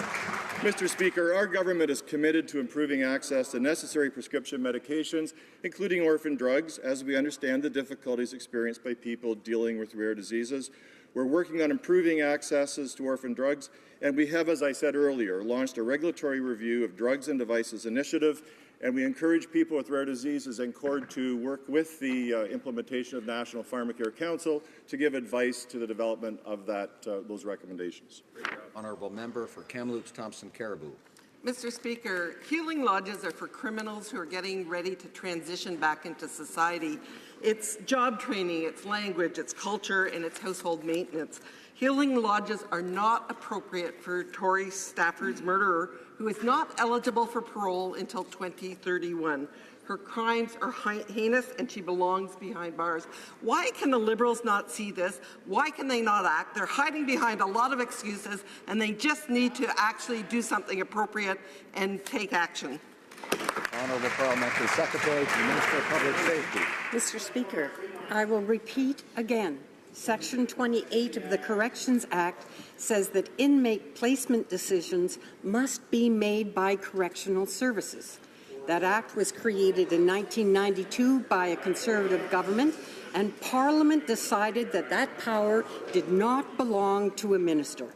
Mr. Speaker, our government is committed to improving access to necessary prescription medications, including orphan drugs, as we understand the difficulties experienced by people dealing with rare diseases. We're working on improving accesses to orphan drugs, and we have, as I said earlier, launched a regulatory review of Drugs and Devices Initiative, and we encourage people with rare diseases and CORD to work with the implementation of National Pharmacare Council to give advice to the development of those recommendations. Honourable Member for Kamloops Thompson Caribou. Mr. Speaker, healing lodges are for criminals who are getting ready to transition back into society. It's job training, it's language, it's culture, and it's household maintenance. Healing lodges are not appropriate for Tory Stafford's murderer, who is not eligible for parole until 2031. Her crimes are heinous and she belongs behind bars. Why can the Liberals not see this? Why can they not act? They're hiding behind a lot of excuses and they just need to actually do something appropriate and take action. Honourable Parliamentary Secretary to the Minister of Public Safety. Mr. Speaker, I will repeat again. Section 28 of the Corrections Act says that inmate placement decisions must be made by correctional services. That act was created in 1992 by a Conservative government, and Parliament decided that that power did not belong to a minister.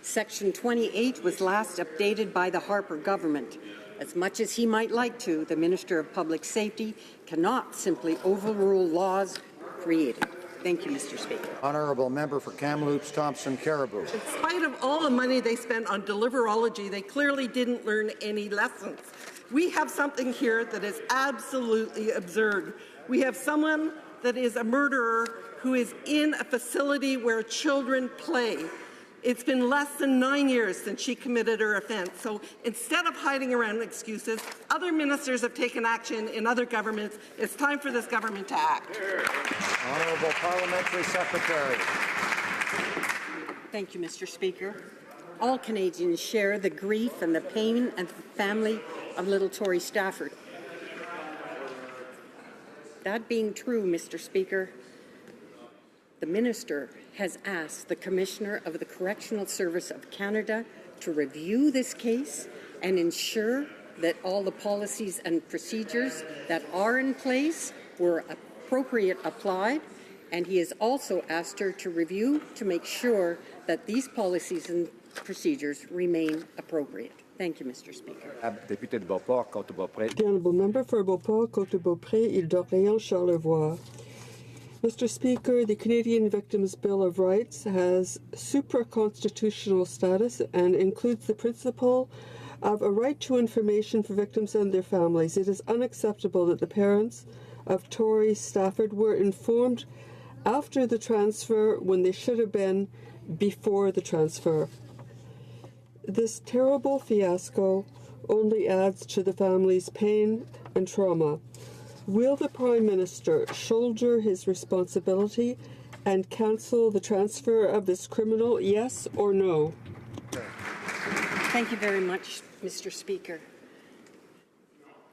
Section 28 was last updated by the Harper government. As much as he might like to, the Minister of Public Safety cannot simply overrule laws created. Thank you, Mr. Speaker. Honourable Member for Kamloops Thompson Caribou. In spite of all the money they spent on deliverology, they clearly didn't learn any lessons. We have something here that is absolutely absurd. We have someone that is a murderer who is in a facility where children play. It's been less than 9 years since she committed her offence. So instead of hiding around excuses, other ministers have taken action in other governments. It's time for this government to act. Honourable Parliamentary Secretary. Thank you, Mr. Speaker. All Canadians share the grief and the pain of the family of little Tory Stafford. That being true, Mr. Speaker, the Minister has asked the Commissioner of the Correctional Service of Canada to review this case and ensure that all the policies and procedures that are in place were appropriate applied, and he has also asked her to review to make sure that these policies and procedures remain appropriate. Thank you, Mr. Speaker. Député de Beauport, Côte-de-Beaupré. The Honourable Member for Beauport, Côte-de-Beaupré, Île-d'Orléans, Charlevoix. Mr. Speaker, the Canadian Victims' Bill of Rights has supra-constitutional status and includes the principle of a right to information for victims and their families. It is unacceptable that the parents of Tory Stafford were informed after the transfer when they should have been before the transfer. This terrible fiasco only adds to the family's pain and trauma. Will the Prime Minister shoulder his responsibility and cancel the transfer of this criminal, yes or no? Thank you very much, Mr. Speaker.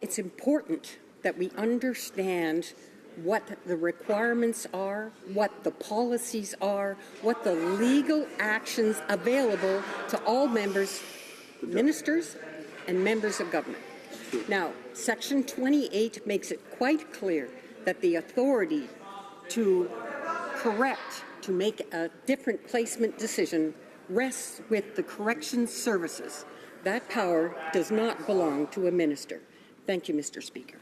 It's important that we understand what the requirements are, what the policies are, what the legal actions available to all members, ministers, and members of government. Now, Section 28 makes it quite clear that the authority to correct, to make a different placement decision rests with the corrections services. That power does not belong to a minister. Thank you, Mr. Speaker.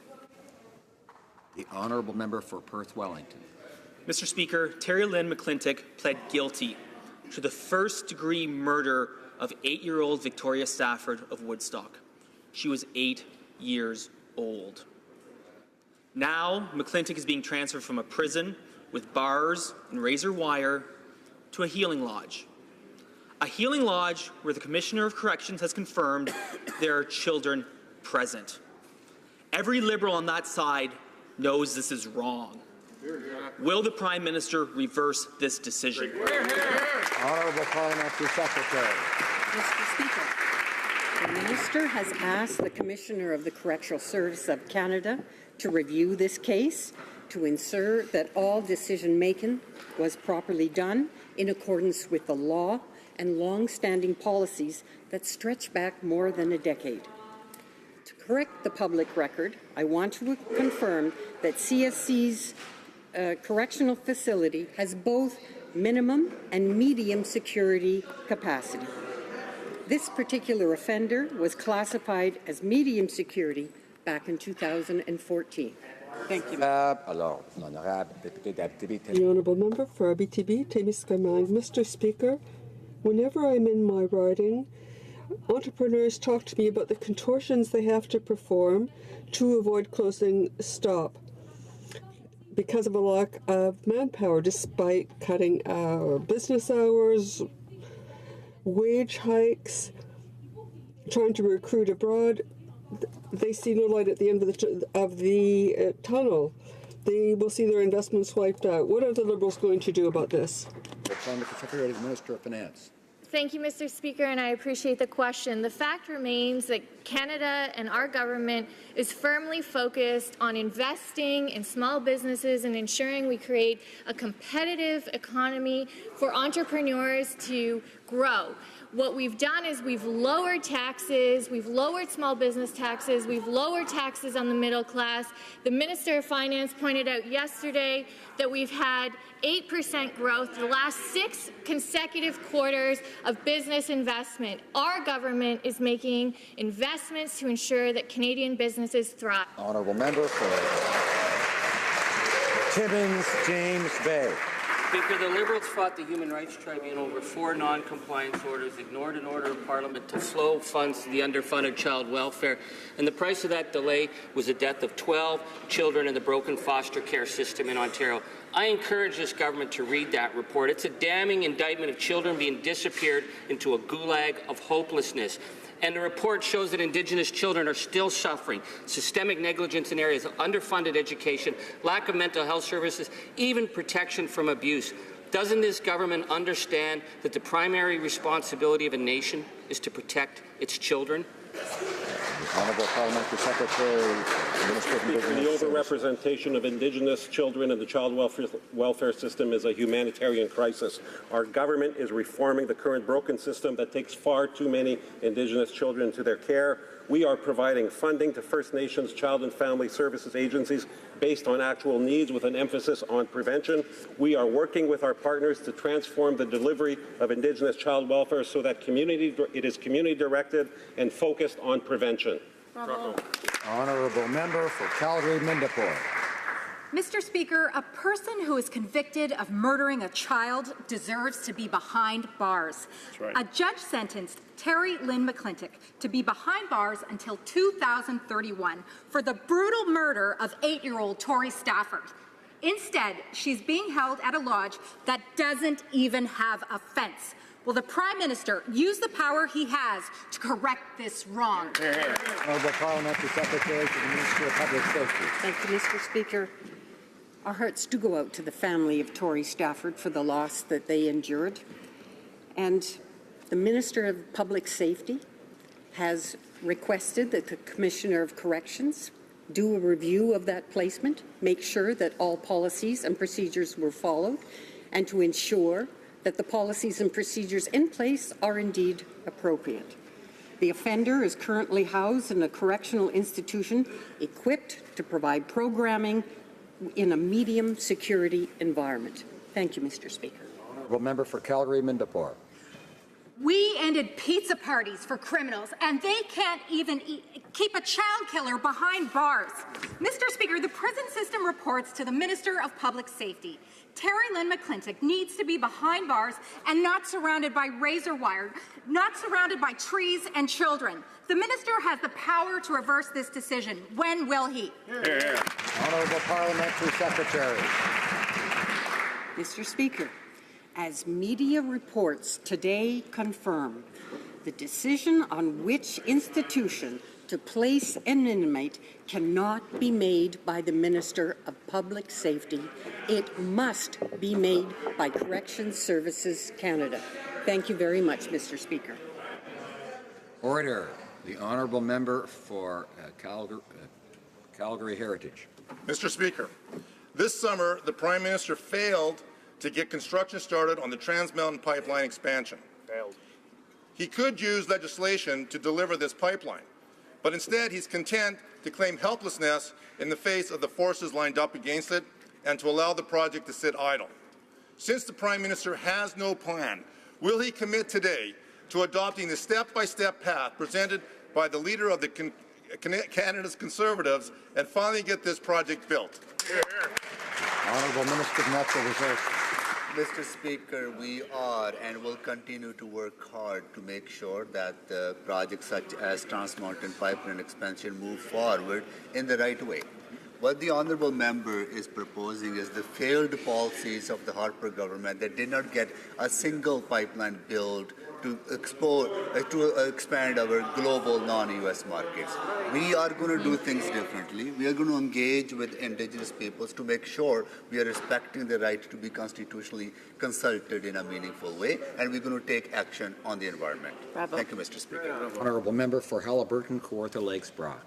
The Honourable Member for Perth Wellington. Mr. Speaker, Terry Lynn McClintock pled guilty to the first-degree murder of 8-year-old Victoria Stafford of Woodstock. She was 8 years old. Now, McClintock is being transferred from a prison with bars and razor wire to a healing lodge. A healing lodge where the Commissioner of Corrections has confirmed there are children present. Every Liberal on that side knows this is wrong. Will the Prime Minister reverse this decision? Honourable Parliamentary Secretary. Mr. Speaker, the Minister has asked the Commissioner of the Correctional Service of Canada to review this case to ensure that all decision-making was properly done in accordance with the law and long-standing policies that stretch back more than a decade. To correct the public record, I want to confirm that CSC's correctional facility has both minimum and medium security capacity. This particular offender was classified as medium security back in 2014. Thank you. The Honourable Member for Abitibi, Témiscamingue. Mr. Speaker, whenever I'm in my riding, entrepreneurs talk to me about the contortions they have to perform to avoid closing stop because of a lack of manpower, despite cutting our business hours, wage hikes, trying to recruit abroad. They see no light at the end of the tunnel. They will see their investments wiped out. What are the Liberals going to do about this? Mr. Secretary to the Minister of Finance. Thank you, Mr. Speaker, and I appreciate the question. The fact remains that Canada and our government is firmly focused on investing in small businesses and ensuring we create a competitive economy for entrepreneurs to grow. What we've done is we've lowered taxes, we've lowered small business taxes, we've lowered taxes on the middle class. The Minister of Finance pointed out yesterday that we've had 8% growth the last 6 consecutive quarters of business investment. Our government is making investments to ensure that Canadian businesses thrive. Honourable Member for Timmins, James Bay. Speaker, the Liberals fought the Human Rights Tribunal over 4 non-compliance orders, ignored an order of Parliament to flow funds to the underfunded child welfare, and the price of that delay was the death of 12 children in the broken foster care system in Ontario. I encourage this government to read that report. It's a damning indictment of children being disappeared into a gulag of hopelessness. And the report shows that Indigenous children are still suffering systemic negligence in areas of underfunded education, lack of mental health services, even protection from abuse. Doesn't this government understand that the primary responsibility of a nation is to protect its children? Honourable Parliamentary Secretary, Minister of Speaker, the overrepresentation of Indigenous children in the child welfare system is a humanitarian crisis. Our government is reforming the current broken system that takes far too many Indigenous children into their care. We are providing funding to First Nations child and family services agencies based on actual needs with an emphasis on prevention. We are working with our partners to transform the delivery of Indigenous child welfare so that it is community-directed and focused on prevention. Bravo. Honourable Member for Calgary-Mindapore. Mr. Speaker, a person who is convicted of murdering a child deserves to be behind bars. That's right. A judge sentenced Terry Lynn McClintock to be behind bars until 2031 for the brutal murder of 8-year-old Tori Stafford. Instead, she's being held at a lodge that doesn't even have a fence. Will the Prime Minister use the power he has to correct this wrong? Honourable Parliamentary Secretary to the Minister of Public Safety. Thank you, Mr. Speaker. Our hearts do go out to the family of Tori Stafford for the loss that they endured. And the Minister of Public Safety has requested that the Commissioner of Corrections do a review of that placement, make sure that all policies and procedures were followed, and to ensure that the policies and procedures in place are indeed appropriate. The offender is currently housed in a correctional institution equipped to provide programming in a medium security environment. Thank you, Mr. Speaker. Honourable Member for Calgary-Mindapore. We ended pizza parties for criminals, and they can't even keep a child killer behind bars. Mr. Speaker, the prison system reports to the Minister of Public Safety. Terry Lynn McClintock needs to be behind bars and not surrounded by razor wire, not surrounded by trees and children. The minister has the power to reverse this decision. When will he? Honourable Parliamentary Secretary. Mr. Speaker, as media reports today confirm, the decision on which institution to place an inmate cannot be made by the Minister of Public Safety. It must be made by Corrections Services Canada. Thank you very much, Mr. Speaker. Order. The Honourable Member for Calgary Heritage. Mr. Speaker, this summer the Prime Minister failed to get construction started on the Trans Mountain Pipeline expansion. Failed. He could use legislation to deliver this pipeline, but instead he's content to claim helplessness in the face of the forces lined up against it and to allow the project to sit idle. Since the Prime Minister has no plan, will he commit today to adopting the step-by-step path presented by the leader of the Canada's Conservatives and finally get this project built? Honourable Minister of Natural Resources. Mr. Speaker, we are and will continue to work hard to make sure that projects such as Trans Mountain Pipeline expansion move forward in the right way. What the honourable member is proposing is the failed policies of the Harper government that did not get a single pipeline built to expand our global non-U.S. markets. We are going to do things differently. We are going to engage with Indigenous peoples to make sure we are respecting the right to be constitutionally consulted in a meaningful way, and we're going to take action on the environment. Bravo. Thank you, Mr. Speaker. Honourable member for Haliburton, Kawartha Lakes, Brock.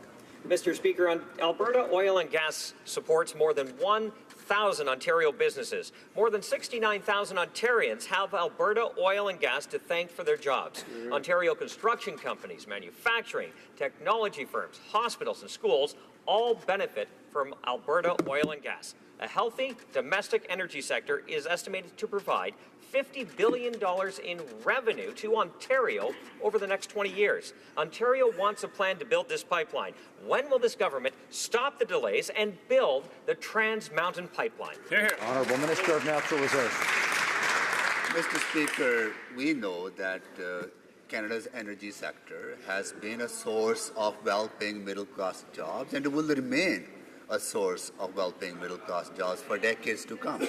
Mr. Speaker, Alberta Oil and Gas supports more than 1,000 Ontario businesses. More than 69,000 Ontarians have Alberta Oil and Gas to thank for their jobs. Ontario construction companies, manufacturing, technology firms, hospitals and schools all benefit from Alberta Oil and Gas. A healthy domestic energy sector is estimated to provide $50 billion in revenue to Ontario over the next 20 years. Ontario wants a plan to build this pipeline. When will this government stop the delays and build the Trans Mountain Pipeline? Honourable Minister of Natural Resources. Mr. Speaker, we know that Canada's energy sector has been a source of well-paying middle-class jobs and will remain a source of well-paying middle-class jobs for decades to come.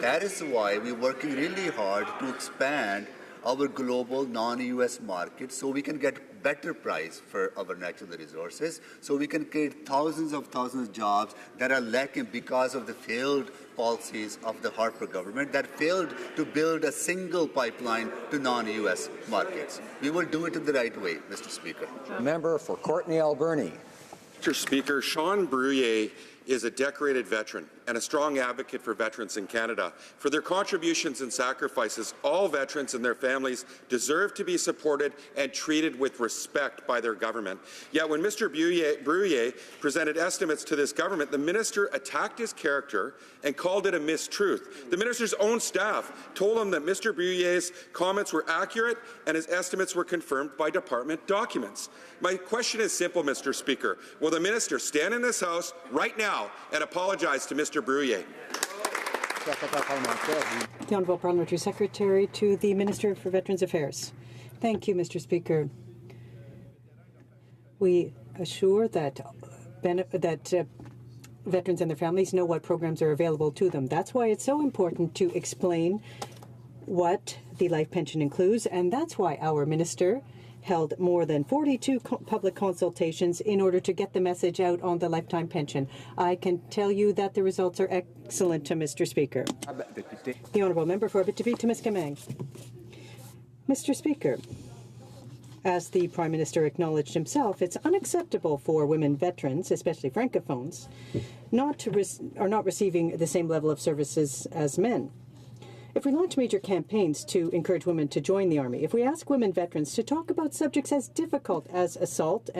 That is why we're working really hard to expand our global non-U.S. market so we can get better price for our natural resources, so we can create thousands of jobs that are lacking because of the failed policies of the Harper government that failed to build a single pipeline to non-U.S. markets. We will do it in the right way, Mr. Speaker. Member for Courtenay Alberni. Mr. Speaker, Sean Bruyere is a decorated veteran and a strong advocate for veterans in Canada. For their contributions and sacrifices, all veterans and their families deserve to be supported and treated with respect by their government. Yet when Mr. Bruyere presented estimates to this government, the minister attacked his character and called it a mistruth. The minister's own staff told him that Mr. Bruyere's comments were accurate and his estimates were confirmed by department documents. My question is simple, Mr. Speaker. Will the minister stand in this House right now and apologize to Mr. Bruyere? The Honourable Parliamentary Secretary to the Minister for Veterans Affairs. Thank you, Mr. Speaker. We assure that veterans and their families know what programs are available to them. That's why it's so important to explain what the life pension includes, and that's why our minister held more than 42 public consultations in order to get the message out on the lifetime pension. I can tell you that the results are excellent, Mr. Speaker. The Honourable Member for Abitibi-Témiscamingue. Mr. Speaker, as the Prime Minister acknowledged himself, it's unacceptable for women veterans, especially francophones, are not receiving the same level of services as men. If we launch major campaigns to encourage women to join the Army, if we ask women veterans to talk about subjects as difficult as assault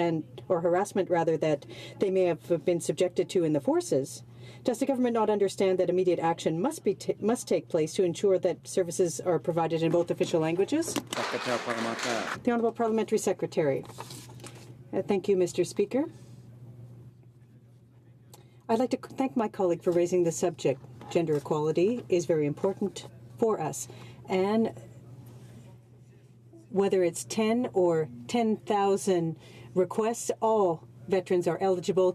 or harassment that they may have been subjected to in the forces, does the government not understand that immediate action must take place to ensure that services are provided in both official languages? The Honourable Parliamentary Secretary. Thank you, Mr. Speaker. I'd like to thank my colleague for raising the subject. Gender equality is very important for us, and whether it's 10 or 10,000 requests, all veterans are eligible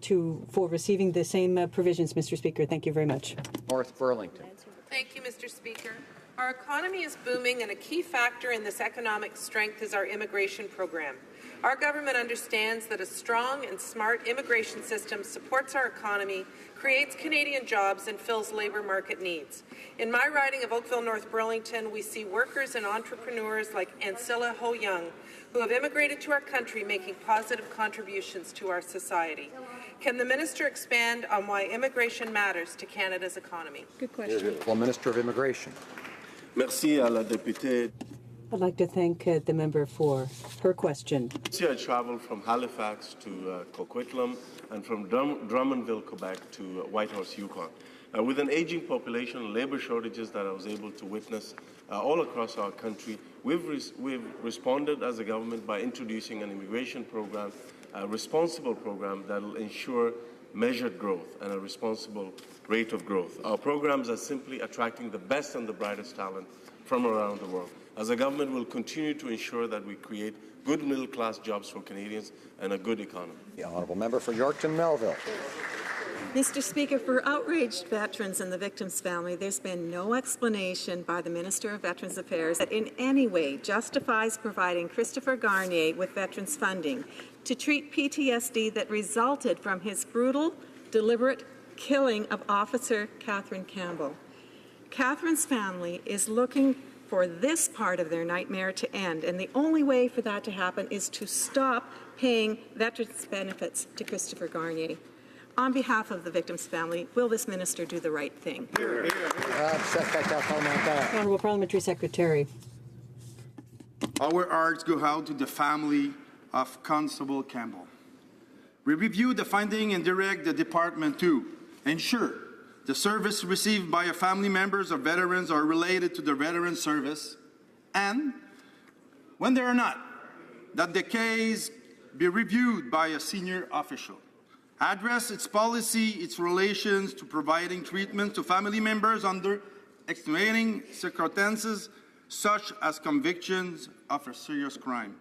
for receiving the same provisions, Mr. Speaker. Thank you very much. North Burlington. Thank you, Mr. Speaker. Our economy is booming, and a key factor in this economic strength is our immigration program. Our government understands that a strong and smart immigration system supports our economy, creates Canadian jobs, and fills labour market needs. In my riding of Oakville, North Burlington, we see workers and entrepreneurs like Ancilla Ho Young, who have immigrated to our country, making positive contributions to our society. Can the minister expand on why immigration matters to Canada's economy? Good question. Well, Minister of Immigration. Merci à la députée. I'd like to thank the member for her question. I traveled from Halifax to Coquitlam and from Drummondville, Quebec to Whitehorse, Yukon. With an aging population, labor shortages that I was able to witness all across our country, we've responded as a government by introducing an immigration program, a responsible program that will ensure measured growth and a responsible rate of growth. Our programs are simply attracting the best and the brightest talent from around the world. As a government, we'll continue to ensure that we create good middle-class jobs for Canadians and a good economy. The honourable member for Yorkton Melville. Mr. Speaker, for outraged veterans and the victims' family, there's been no explanation by the Minister of Veterans Affairs that in any way justifies providing Christopher Garnier with veterans funding to treat PTSD that resulted from his brutal, deliberate killing of Officer Catherine Campbell. Catherine's family is looking for this part of their nightmare to end, and the only way for that to happen is to stop paying veterans' benefits to Christopher Garnier. On behalf of the victim's family, will this minister do the right thing? Honourable Parliamentary Secretary. Our hearts go out to the family of Constable Campbell. We review the finding and direct the department to ensure the service received by family members of veterans are related to the veteran service, and when they are not, that the case be reviewed by a senior official. Address its policy, its relations to providing treatment to family members under extenuating circumstances, such as convictions of a serious crime.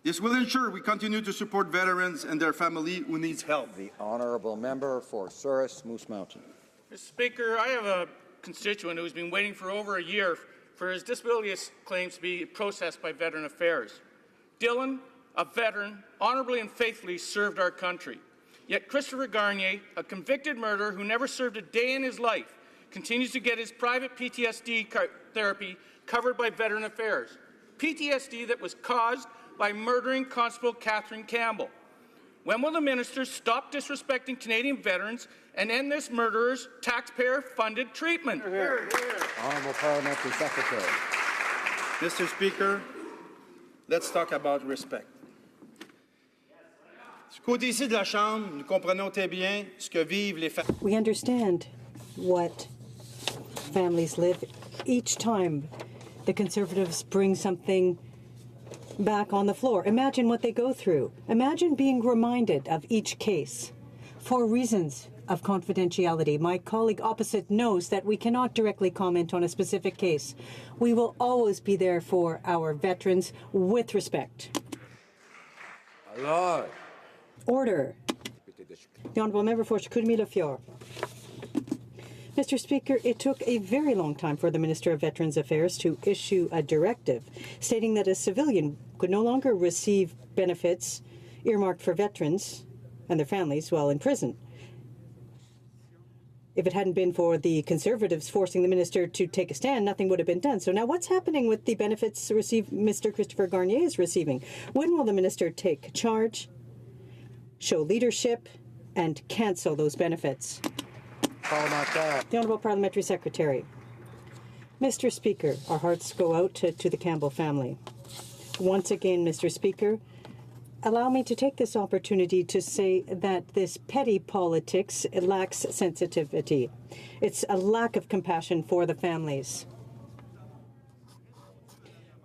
This will ensure we continue to support veterans and their family who needs help. The honourable member for Souris Moose Mountain. Mr. Speaker, I have a constituent who's been waiting for over a year for his disability claims to be processed by Veteran Affairs. Dylan, a veteran, honourably and faithfully served our country. Yet Christopher Garnier, a convicted murderer who never served a day in his life, continues to get his private PTSD therapy covered by Veteran Affairs. PTSD that was caused by murdering Constable Catherine Campbell. When will the minister stop disrespecting Canadian veterans and end this murderer's taxpayer-funded treatment? Honourable Parliamentary Secretary. Mr. Speaker, let's talk about respect. Du côté-ci de la Chambre, nous comprenons très bien ce que vivent les familles. We understand what families live each time the Conservatives bring something back on the floor. Imagine what they go through. Imagine being reminded of each case. For reasons of confidentiality, my colleague opposite knows that we cannot directly comment on a specific case. We will always be there for our veterans with respect. Lord. Order. The Honourable Member for Chicoutimi-Le-Fjord. Mr. Speaker, it took a very long time for the Minister of Veterans Affairs to issue a directive stating that a civilian could no longer receive benefits earmarked for veterans and their families while in prison. If it hadn't been for the Conservatives forcing the minister to take a stand, nothing would have been done. So now what's happening with the benefits received Mr. Christopher Garnier is receiving? When will the minister take charge, show leadership, and cancel those benefits? The Honourable Parliamentary Secretary. Mr. Speaker, our hearts go out to the Campbell family. Once again, Mr. Speaker, allow me to take this opportunity to say that this petty politics lacks sensitivity. It's a lack of compassion for the families.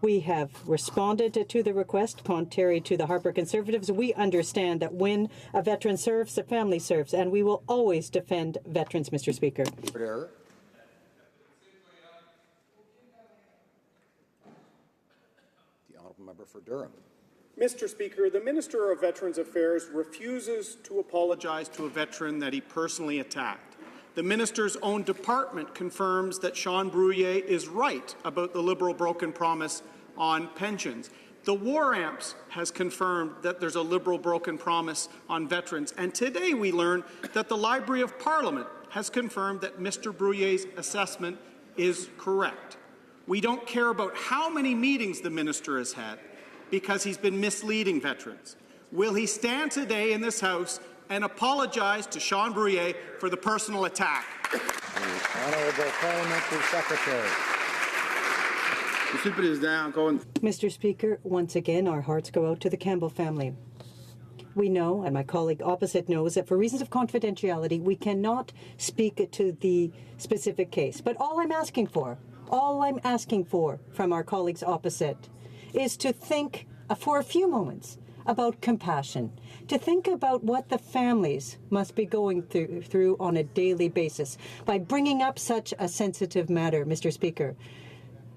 We have responded to the request. Contrary to the Harper Conservatives, we understand that when a veteran serves, the family serves, and we will always defend veterans, Mr. Speaker. Order. The honourable member for Durham. Mr. Speaker, the Minister of Veterans Affairs refuses to apologize to a veteran that he personally attacked. The minister's own department confirms that Sean Brouillet is right about the Liberal broken promise on pensions. The War Amps has confirmed that there's a Liberal broken promise on veterans. And today we learn that the Library of Parliament has confirmed that Mr. Brouillet's assessment is correct. We don't care about how many meetings the minister has had because he's been misleading veterans. Will he stand today in this House and apologize to Sean Brouillet for the personal attack? The Honourable Parliamentary Secretary. Mr. Speaker, once again, our hearts go out to the Campbell family. We know, and my colleague opposite knows, that for reasons of confidentiality, we cannot speak to the specific case. But all I'm asking for from our colleagues opposite is to think for a few moments about compassion, to think about what the families must be going through on a daily basis by bringing up such a sensitive matter, Mr. Speaker.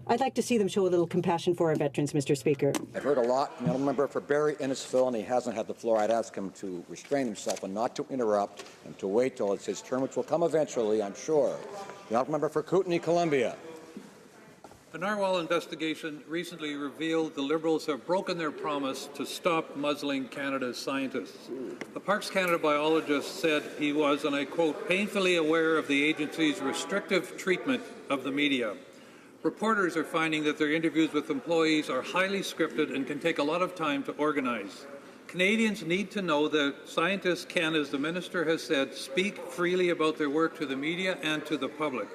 I'd like to see them show a little compassion for our veterans, Mr. Speaker. I've heard a lot from the member for Barrie Innisfil, and he hasn't had the floor. I'd ask him to restrain himself and not to interrupt and to wait till it's his turn, which will come eventually, I'm sure. The member for Kootenay, Columbia. A Narwhal investigation recently revealed the Liberals have broken their promise to stop muzzling Canada's scientists. A Parks Canada biologist said he was, and I quote, painfully aware of the agency's restrictive treatment of the media. Reporters are finding that their interviews with employees are highly scripted and can take a lot of time to organize. Canadians need to know that scientists can, as the Minister has said, speak freely about their work to the media and to the public.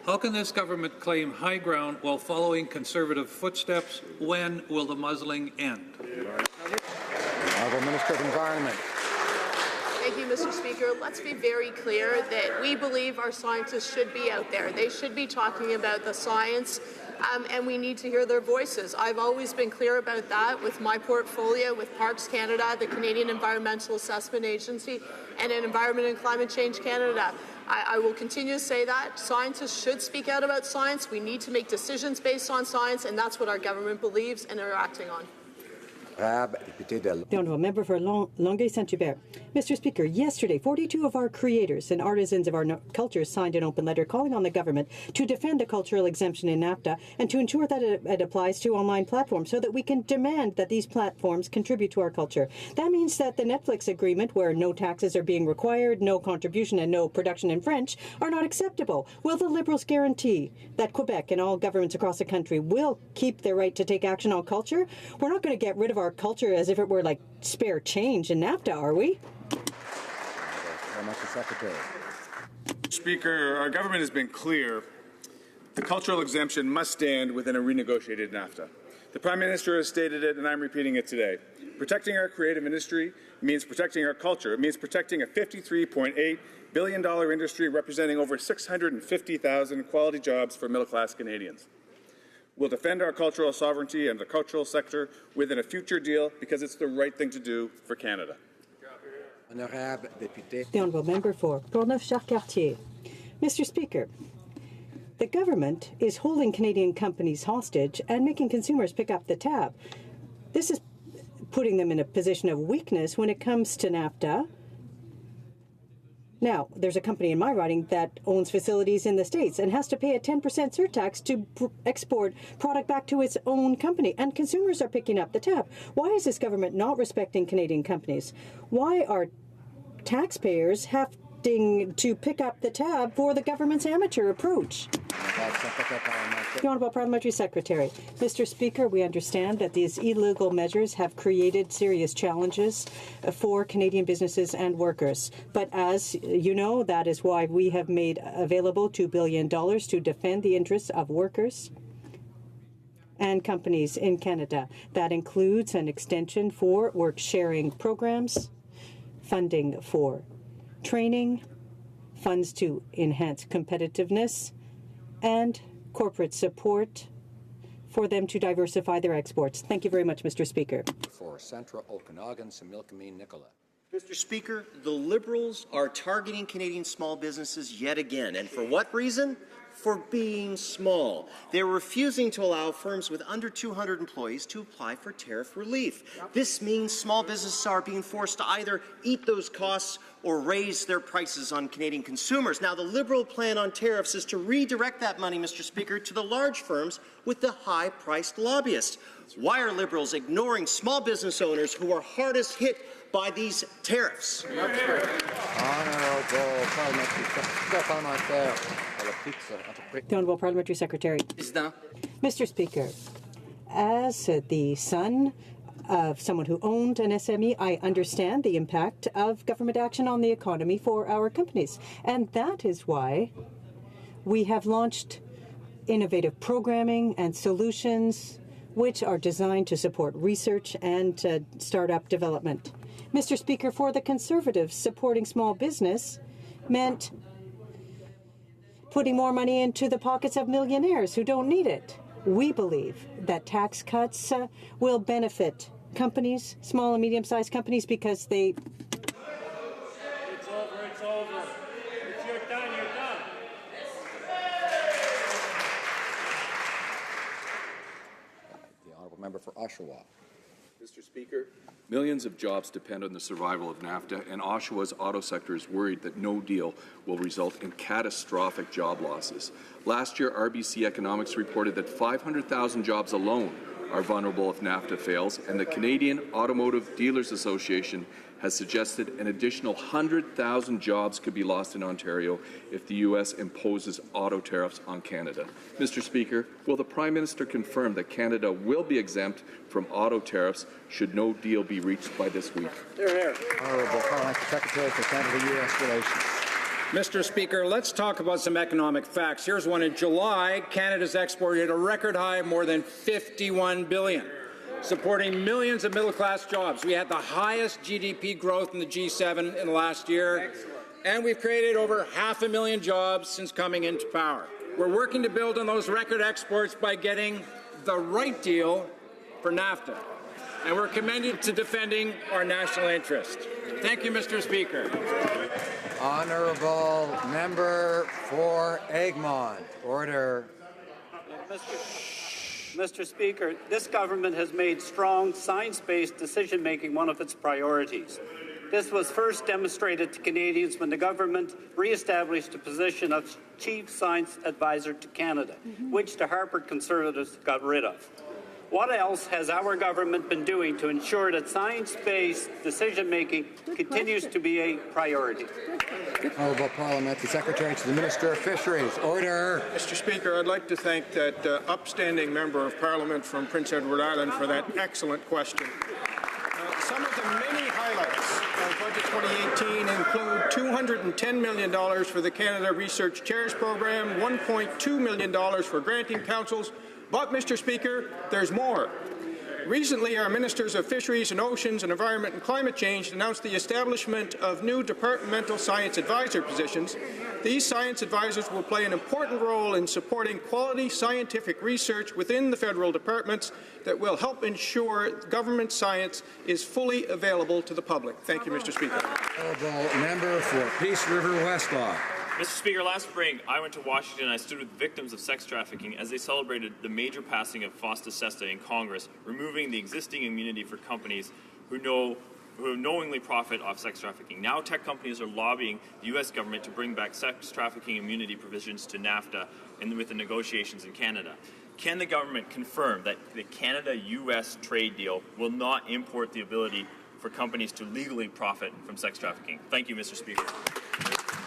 How can this government claim high ground while following Conservative footsteps? When will the muzzling end? Honourable Minister of Environment. Thank you, Mr. Speaker. Let's be very clear that we believe our scientists should be out there. They should be talking about the science, and we need to hear their voices. I've always been clear about that with my portfolio, with Parks Canada, the Canadian Environmental Assessment Agency, and in Environment and Climate Change Canada. I will continue to say that. Scientists should speak out about science. We need to make decisions based on science, and that's what our government believes and are acting on. The Honourable Member for Longueuil Saint-Hubert. Mr. Speaker, yesterday, 42 of our creators and artisans of our culture signed an open letter calling on the government to defend the cultural exemption in NAFTA and to ensure that it applies to online platforms so that we can demand that these platforms contribute to our culture. That means that the Netflix agreement, where no taxes are being required, no contribution and no production in French, are not acceptable. Will the Liberals guarantee that Quebec and all governments across the country will keep their right to take action on culture? We're not going to get rid of our culture as if it were like spare change in NAFTA, are we? Speaker, our government has been clear. The cultural exemption must stand within a renegotiated NAFTA. The Prime Minister has stated it, and I'm repeating it today. Protecting our creative industry means protecting our culture. It means protecting a $53.8 billion industry representing over 650,000 quality jobs for middle-class Canadians. We'll defend our cultural sovereignty and the cultural sector within a future deal because it's the right thing to do for Canada. The Honourable Member for Portneuf-Jacques-Cartier. Mr. Speaker, the government is holding Canadian companies hostage and making consumers pick up the tab. This is putting them in a position of weakness when it comes to NAFTA. Now, there's a company in my riding that owns facilities in the States and has to pay a 10% surtax to export product back to its own company, and consumers are picking up the tab. Why is this government not respecting Canadian companies? Why are taxpayers having to pick up the tab for the government's amateur approach? The Honourable Parliamentary Secretary. Mr. Speaker, we understand that these illegal measures have created serious challenges for Canadian businesses and workers. But as you know, that is why we have made available $2 billion to defend the interests of workers and companies in Canada. That includes an extension for work-sharing programs, funding for training, funds to enhance competitiveness, and corporate support for them to diversify their exports. Thank you very much, Mr. Speaker. For Central Okanagan, Similkameen Nicola. Mr. Speaker, the Liberals are targeting Canadian small businesses yet again. And for what reason? For being small. They're refusing to allow firms with under 200 employees to apply for tariff relief. This means small businesses are being forced to either eat those costs or raise their prices on Canadian consumers. Now, the Liberal plan on tariffs is to redirect that money, Mr. Speaker, to the large firms with the high-priced lobbyists. Why are Liberals ignoring small business owners who are hardest hit by these tariffs? The Honourable Parliamentary Secretary. Mr. Speaker, as the son of someone who owned an SME, I understand the impact of government action on the economy for our companies. And that is why we have launched innovative programming and solutions which are designed to support research and startup development. Mr. Speaker, for the Conservatives, supporting small business meant putting more money into the pockets of millionaires who don't need it. We believe that tax cuts will benefit companies, small and medium-sized companies, because they... It's over, it's over. You're done, you're done. The honourable member for Oshawa. Mr. Speaker, millions of jobs depend on the survival of NAFTA, and Oshawa's auto sector is worried that no deal will result in catastrophic job losses. Last year, RBC Economics reported that 500,000 jobs alone are vulnerable if NAFTA fails, and the Canadian Automotive Dealers Association has suggested an additional 100,000 jobs could be lost in Ontario if the U.S. imposes auto tariffs on Canada. Mr. Speaker, will the Prime Minister confirm that Canada will be exempt from auto tariffs should no deal be reached by this week? Honourable Parliamentary Secretary for Canada-U.S. Relations. Mr. Speaker, let's talk about some economic facts. Here's one. In July, Canada's exported a record high of more than $51 billion, supporting millions of middle-class jobs. We had the highest GDP growth in the G7 in the last year, and we've created over 500,000 jobs since coming into power. We're working to build on those record exports by getting the right deal for NAFTA, and we're committed to defending our national interest. Thank you, Mr. Speaker. Honourable member for Egmont. Order. Mr. Speaker, this government has made strong science-based decision-making one of its priorities. This was first demonstrated to Canadians when the government re-established the position of Chief Science Advisor to Canada, which the Harper Conservatives got rid of. What else has our government been doing to ensure that science-based decision-making continues to be a priority? Honourable Parliamentary Secretary to the Minister of Fisheries. Order. Mr. Speaker, I'd like to thank that upstanding member of Parliament from Prince Edward Island for that excellent question. Some of the many highlights of Budget 2018 include $210 million for the Canada Research Chairs Program, $1.2 million for granting councils. But, Mr. Speaker, there's more. Recently, our Ministers of Fisheries and Oceans and Environment and Climate Change announced the establishment of new departmental science advisor positions. These science advisors will play an important role in supporting quality scientific research within the federal departments that will help ensure government science is fully available to the public. Thank you, Mr. Speaker. Honourable member for Peace River Westlaw. Mr. Speaker, last spring, I went to Washington and I stood with victims of sex trafficking as they celebrated the major passing of FOSTA SESTA in Congress, removing the existing immunity for companies who knowingly profit off sex trafficking. Now tech companies are lobbying the U.S. government to bring back sex trafficking immunity provisions to NAFTA and with the negotiations in Canada. Can the government confirm that the Canada-U.S. trade deal will not import the ability for companies to legally profit from sex trafficking? Thank you, Mr. Speaker.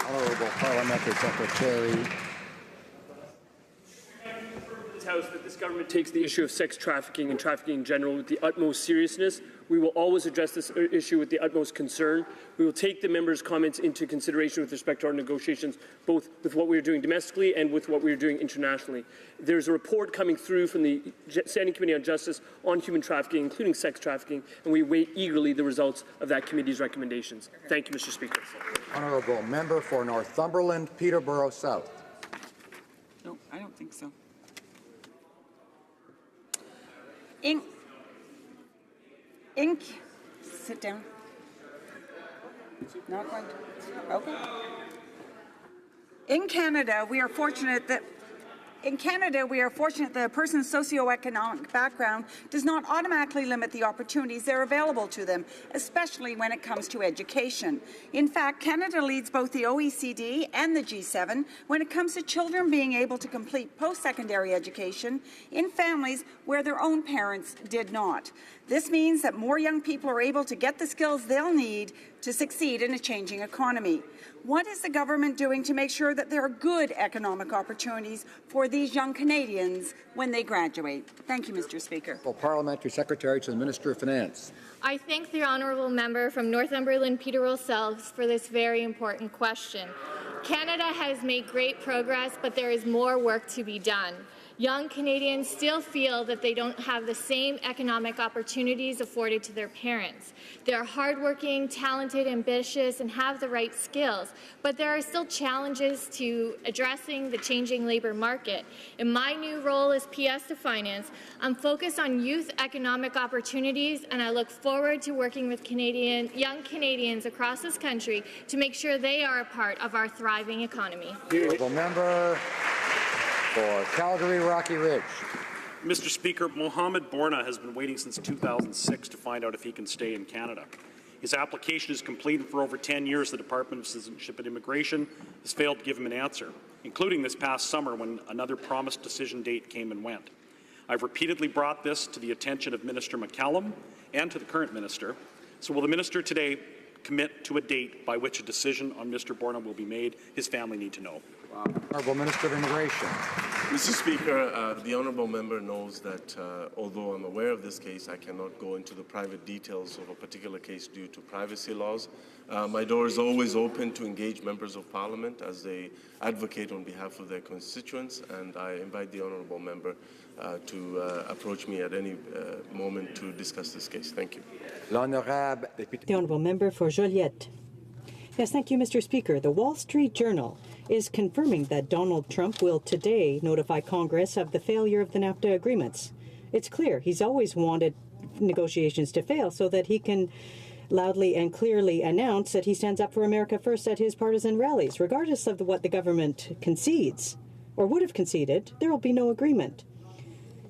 Honourable Parliamentary Secretary. This House that this government takes the issue of sex trafficking and trafficking in general with the utmost seriousness. We will always address this issue with the utmost concern. We will take the members' comments into consideration with respect to our negotiations, both with what we are doing domestically and with what we are doing internationally. There's a report coming through from the Standing Committee on Justice on human trafficking, including sex trafficking, and we await eagerly the results of that committee's recommendations. Thank you, Mr. Speaker. Honourable member for Northumberland, Peterborough South. No, I don't think so. Sit down. Not going to. Okay. In Canada, we are fortunate that a person's socioeconomic background does not automatically limit the opportunities that are available to them, especially when it comes to education. In fact, Canada leads both the OECD and the G7 when it comes to children being able to complete post-secondary education in families where their own parents did not. This means that more young people are able to get the skills they'll need to succeed in a changing economy. What is the government doing to make sure that there are good economic opportunities for these young Canadians when they graduate? Thank you, Mr. Speaker. Parliamentary Secretary to the Minister of Finance. I thank the honourable member from Northumberland, Peterborough South, for this very important question. Canada has made great progress, but there is more work to be done. Young Canadians still feel that they don't have the same economic opportunities afforded to their parents. They're hardworking, talented, ambitious, and have the right skills, but there are still challenges to addressing the changing labour market. In my new role as PS to Finance, I'm focused on youth economic opportunities, and I look forward to working with young Canadians across this country to make sure they are a part of our thriving economy. Honourable member for Calgary Rocky Ridge. Mr. Speaker, Mohamed Borna has been waiting since 2006 to find out if he can stay in Canada. His application is complete, and for over 10 years, the Department of Citizenship and Immigration has failed to give him an answer, including this past summer when another promised decision date came and went. I've repeatedly brought this to the attention of Minister McCallum and to the current minister. So will the minister today commit to a date by which a decision on Mr. Borna will be made? His family need to know. Honourable Minister of Immigration. Mr. Speaker, the honourable member knows that although I'm aware of this case, I cannot go into the private details of a particular case due to privacy laws. My door is always open to engage members of Parliament as they advocate on behalf of their constituents, and I invite the honourable member to approach me at any moment to discuss this case. Thank you. The honourable member for Joliette. Yes, thank you, Mr. Speaker. The Wall Street Journal is confirming that Donald Trump will today notify Congress of the failure of the NAFTA agreements. It's clear he's always wanted negotiations to fail so that he can loudly and clearly announce that he stands up for America first at his partisan rallies. Regardless of what the government concedes or would have conceded, there will be no agreement.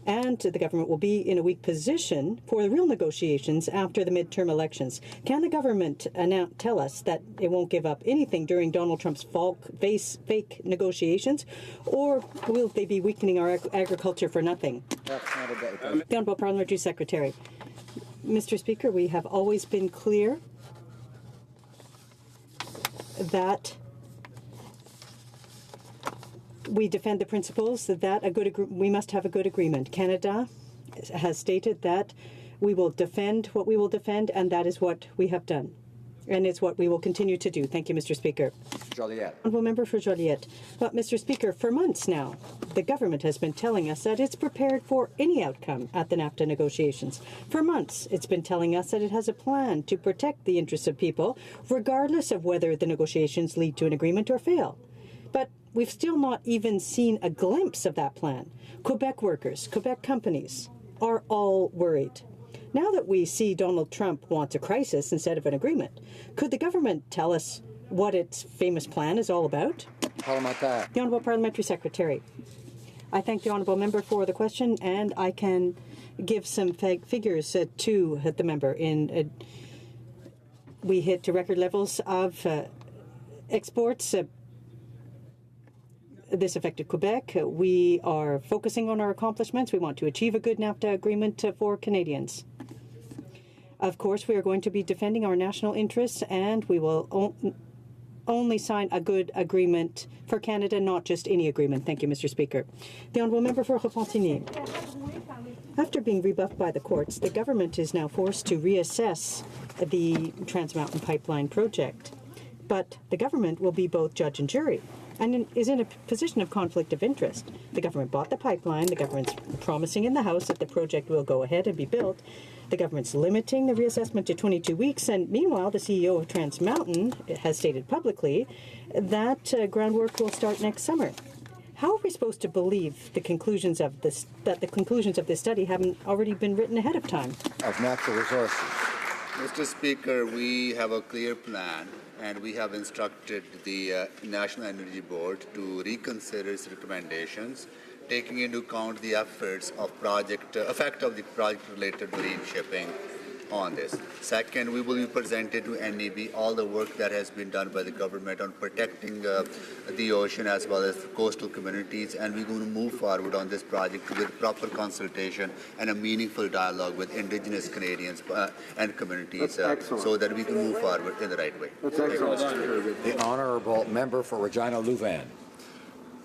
And the government will be in a weak position for the real negotiations after the midterm elections. Can the government tell us that it won't give up anything during Donald Trump's fake negotiations, or will they be weakening our agriculture for nothing? The Honourable Parliamentary Secretary. Mr. Speaker, we have always been clear that we defend the principles that we must have a good agreement. Canada has stated that we will defend what we will defend, and that is what we have done. And it's what we will continue to do. Thank you, Mr. Speaker. Joliette. Honourable member for Joliette. Well, Mr. Speaker, for months now, the government has been telling us that it's prepared for any outcome at the NAFTA negotiations. For months, it's been telling us that it has a plan to protect the interests of people, regardless of whether the negotiations lead to an agreement or fail. But we've still not even seen a glimpse of that plan. Quebec workers, Quebec companies are all worried. Now that we see Donald Trump wants a crisis instead of an agreement, could the government tell us what its famous plan is all about? The Honourable Parliamentary Secretary. I thank the honourable member for the question, and I can give some figures to the member. We hit record levels of exports. This affected Quebec. We are focusing on our accomplishments. We want to achieve a good NAFTA agreement for Canadians. Of course, we are going to be defending our national interests, and we will only sign a good agreement for Canada, not just any agreement. Thank you, Mr. Speaker. The honourable member for Repentigny. After being rebuffed by the courts, the government is now forced to reassess the Trans Mountain Pipeline project. But the government will be both judge and jury, and is in a position of conflict of interest. The government bought the pipeline. The government's promising in the House that the project will go ahead and be built. The government's limiting the reassessment to 22 weeks, and meanwhile, the CEO of Trans Mountain has stated publicly that groundwork will start next summer. How are we supposed to believe the conclusions of this study haven't already been written ahead of time? Of natural resources. Mr. Speaker, we have a clear plan, and we have instructed the National Energy Board to reconsider its recommendations, taking into account the effect of the project-related marine shipping on this. Second, we will be presented to NEB all the work that has been done by the government on protecting the ocean as well as coastal communities, and we're going to move forward on this project with proper consultation and a meaningful dialogue with Indigenous Canadians and communities so that we can move forward in the right way. The honourable member for Regina Louvain.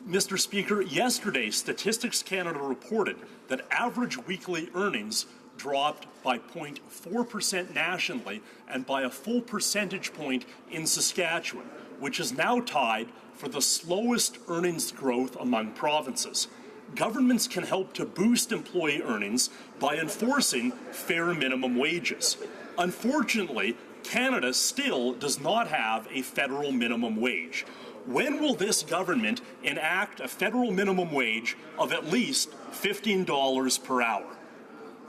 Mr. Speaker, yesterday Statistics Canada reported that average weekly earnings dropped by 0.4% nationally and by a full percentage point in Saskatchewan, which is now tied for the slowest earnings growth among provinces. governments can help to boost employee earnings by enforcing fair minimum wages. Unfortunately, Canada still does not have a federal minimum wage. When will this government enact a federal minimum wage of at least $15 per hour?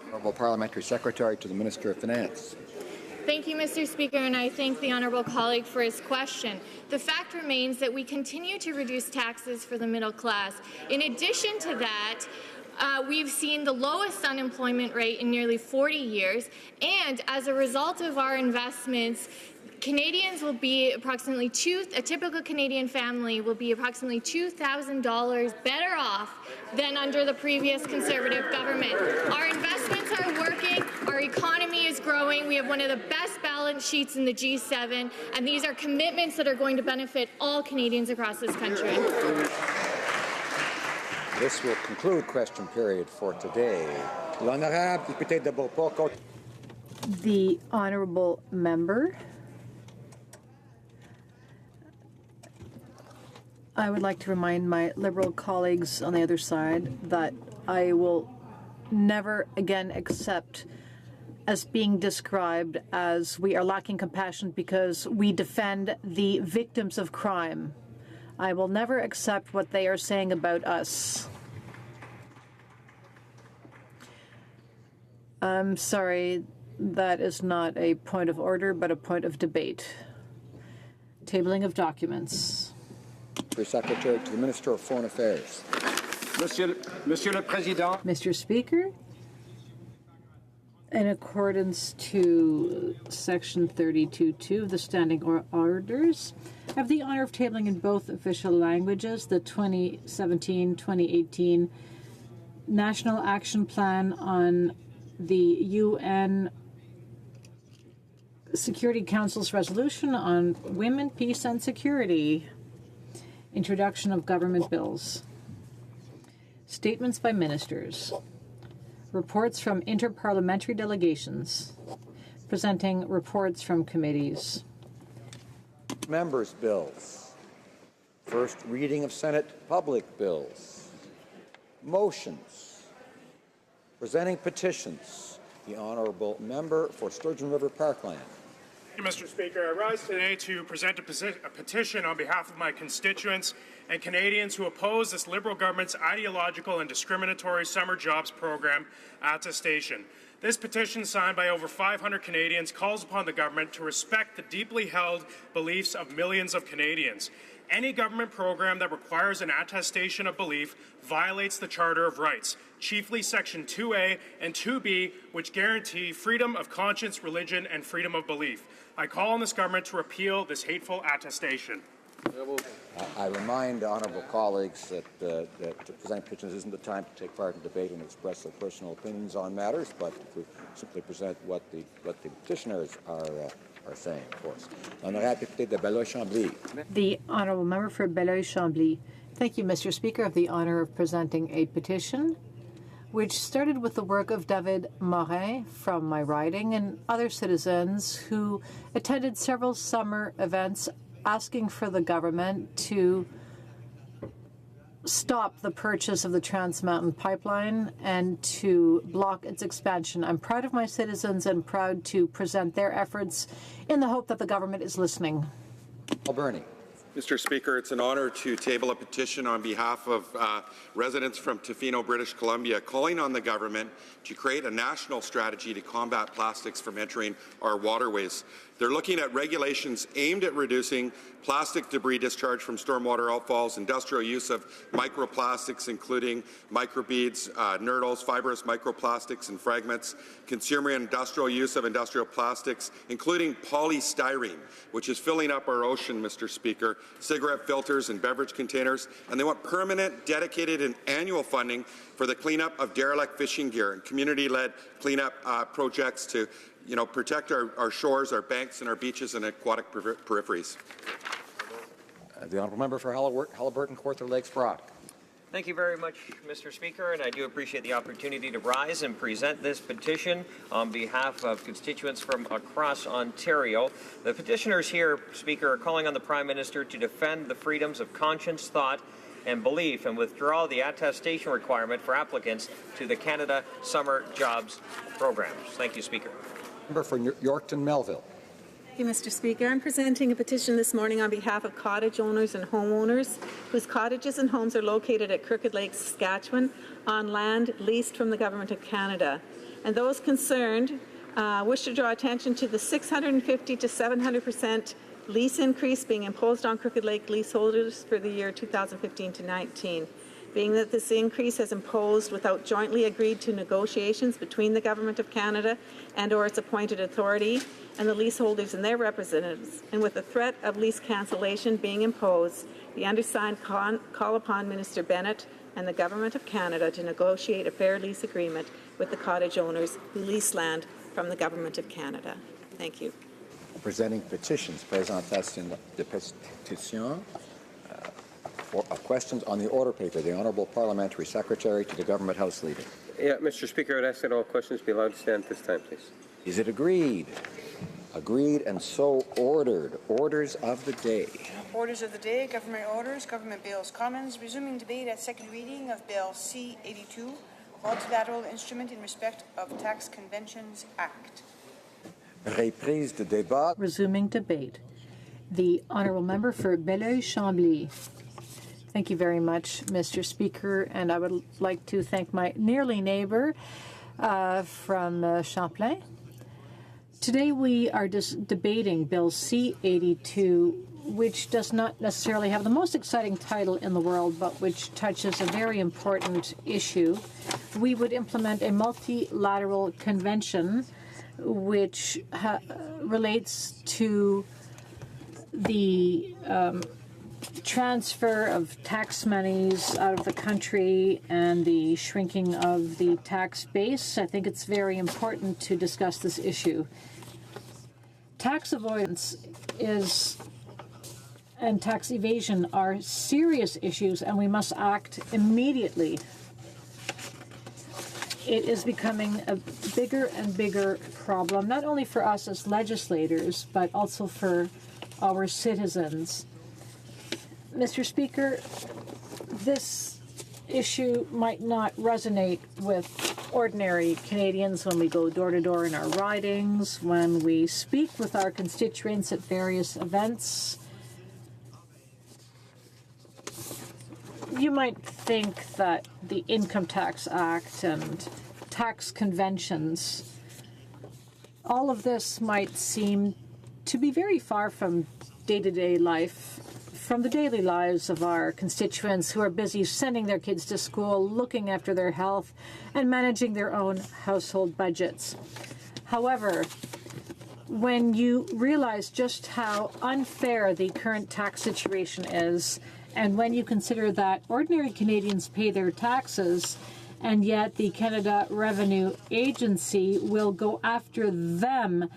Honourable Parliamentary Secretary to the Minister of Finance. Thank you, Mr. Speaker, and I thank the honourable colleague for his question. The fact remains that we continue to reduce taxes for the middle class. In addition to that, we've seen the lowest unemployment rate in nearly 40 years, and as a result of our investments, Canadians will be approximately a typical Canadian family will be approximately $2,000 better off than under the previous Conservative government. Our investments are working, our economy is growing, we have one of the best balance sheets in the G7, and these are commitments that are going to benefit all Canadians across this country. This will conclude question period for today. L'honorable député de Beauport. The honourable member. I would like to remind my Liberal colleagues on the other side that I will never again accept as being described as we are lacking compassion because we defend the victims of crime. I will never accept what they are saying about us. I'm sorry, that is not a point of order, but a point of debate. Tabling of documents. Secretary to the Minister of Foreign Affairs. Monsieur le Président. Mr. Speaker, in accordance to Section 32.2 of the Standing Orders, I have the honour of tabling in both official languages the 2017-2018 National Action Plan on the UN Security Council's resolution on women, peace and security. Introduction of government bills. Statements by ministers. Reports from interparliamentary delegations. Presenting reports from committees. Members' bills. First reading of Senate public bills. Motions. Presenting petitions. The Honourable Member for Sturgeon River Parkland. Thank you, Mr. Speaker. I rise today to present a petition on behalf of my constituents and Canadians who oppose this Liberal government's ideological and discriminatory summer jobs program attestation. This petition, signed by over 500 Canadians, calls upon the government to respect the deeply held beliefs of millions of Canadians. Any government program that requires an attestation of belief violates the Charter of Rights, chiefly Section 2A and 2B, which guarantee freedom of conscience, religion, and freedom of belief. I call on this government to repeal this hateful attestation. I remind honourable colleagues that to present petitions isn't the time to take part in debate and express their personal opinions on matters, but to simply present what the petitioners are saying, of course. The honourable member for Beloeil-Chambly. Thank you, Mr. Speaker. I have the honour of presenting a petition which started with the work of David Morin from my riding and other citizens who attended several summer events asking for the government to stop the purchase of the Trans Mountain Pipeline and to block its expansion. I'm proud of my citizens and proud to present their efforts in the hope that the government is listening. Alberni. Mr. Speaker, it's an honour to table a petition on behalf of residents from Tofino, British Columbia, calling on the government to create a national strategy to combat plastics from entering our waterways. They're looking at regulations aimed at reducing plastic debris discharge from stormwater outfalls, industrial use of microplastics, including microbeads, nurdles, fibrous microplastics and fragments, consumer and industrial use of industrial plastics, including polystyrene, which is filling up our ocean, Mr. Speaker, cigarette filters and beverage containers, and they want permanent, dedicated and annual funding for the cleanup of derelict fishing gear and community-led cleanup projects to protect our shores, our banks, and our beaches and aquatic peripheries. The honourable member for Halliburton, Kawartha Lakes Brock. Thank you very much, Mr. Speaker, and I do appreciate the opportunity to rise and present this petition on behalf of constituents from across Ontario. The petitioners here, Speaker, are calling on the Prime Minister to defend the freedoms of conscience, thought, and belief and withdraw the attestation requirement for applicants to the Canada Summer Jobs programs. Thank you, Speaker. Member for Yorkton Melville. Thank you, Mr. Speaker. I'm presenting a petition this morning on behalf of cottage owners and homeowners whose cottages and homes are located at Crooked Lake, Saskatchewan, on land leased from the Government of Canada. And those concerned wish to draw attention to the 650 to 700% lease increase being imposed on Crooked Lake leaseholders for the year 2015 to 19. Being that this increase has imposed without jointly agreed to negotiations between the Government of Canada and/or its appointed authority and the leaseholders and their representatives, and with the threat of lease cancellation being imposed, the undersigned call upon Minister Bennett and the Government of Canada to negotiate a fair lease agreement with the cottage owners who lease land from the Government of Canada. Thank you. Presenting petitions, présentation de pétitions. Questions on the order paper. The Honourable Parliamentary Secretary to the Government House Leader. Yeah, Mr. Speaker, I'd ask that all questions be allowed to stand at this time, please. Is it agreed? Agreed and so ordered. Orders of the day. Orders of the day, government orders, government bills, commons, resuming debate at second reading of Bill C-82, Multilateral Instrument in Respect of Tax Conventions Act. Reprise de débat. Resuming debate. The Honourable Member for Belleuil-Chambly. Thank you very much, Mr. Speaker, and I would like to thank my nearly neighbour from Champlain. Today we are debating Bill C-82, which does not necessarily have the most exciting title in the world, but which touches a very important issue. We would implement a multilateral convention which relates to the transfer of tax monies out of the country and the shrinking of the tax base. I think it's very important to discuss this issue. Tax avoidance and tax evasion are serious issues, and we must act immediately. It is becoming a bigger and bigger problem, not only for us as legislators, but also for our citizens. Mr. Speaker, this issue might not resonate with ordinary Canadians when we go door to door in our ridings, when we speak with our constituents at various events. You might think that the Income Tax Act and tax conventions, all of this might seem to be very far from day-to-day life, from the daily lives of our constituents who are busy sending their kids to school, looking after their health, and managing their own household budgets. However, when you realize just how unfair the current tax situation is, and when you consider that ordinary Canadians pay their taxes, and yet the Canada Revenue Agency will go after them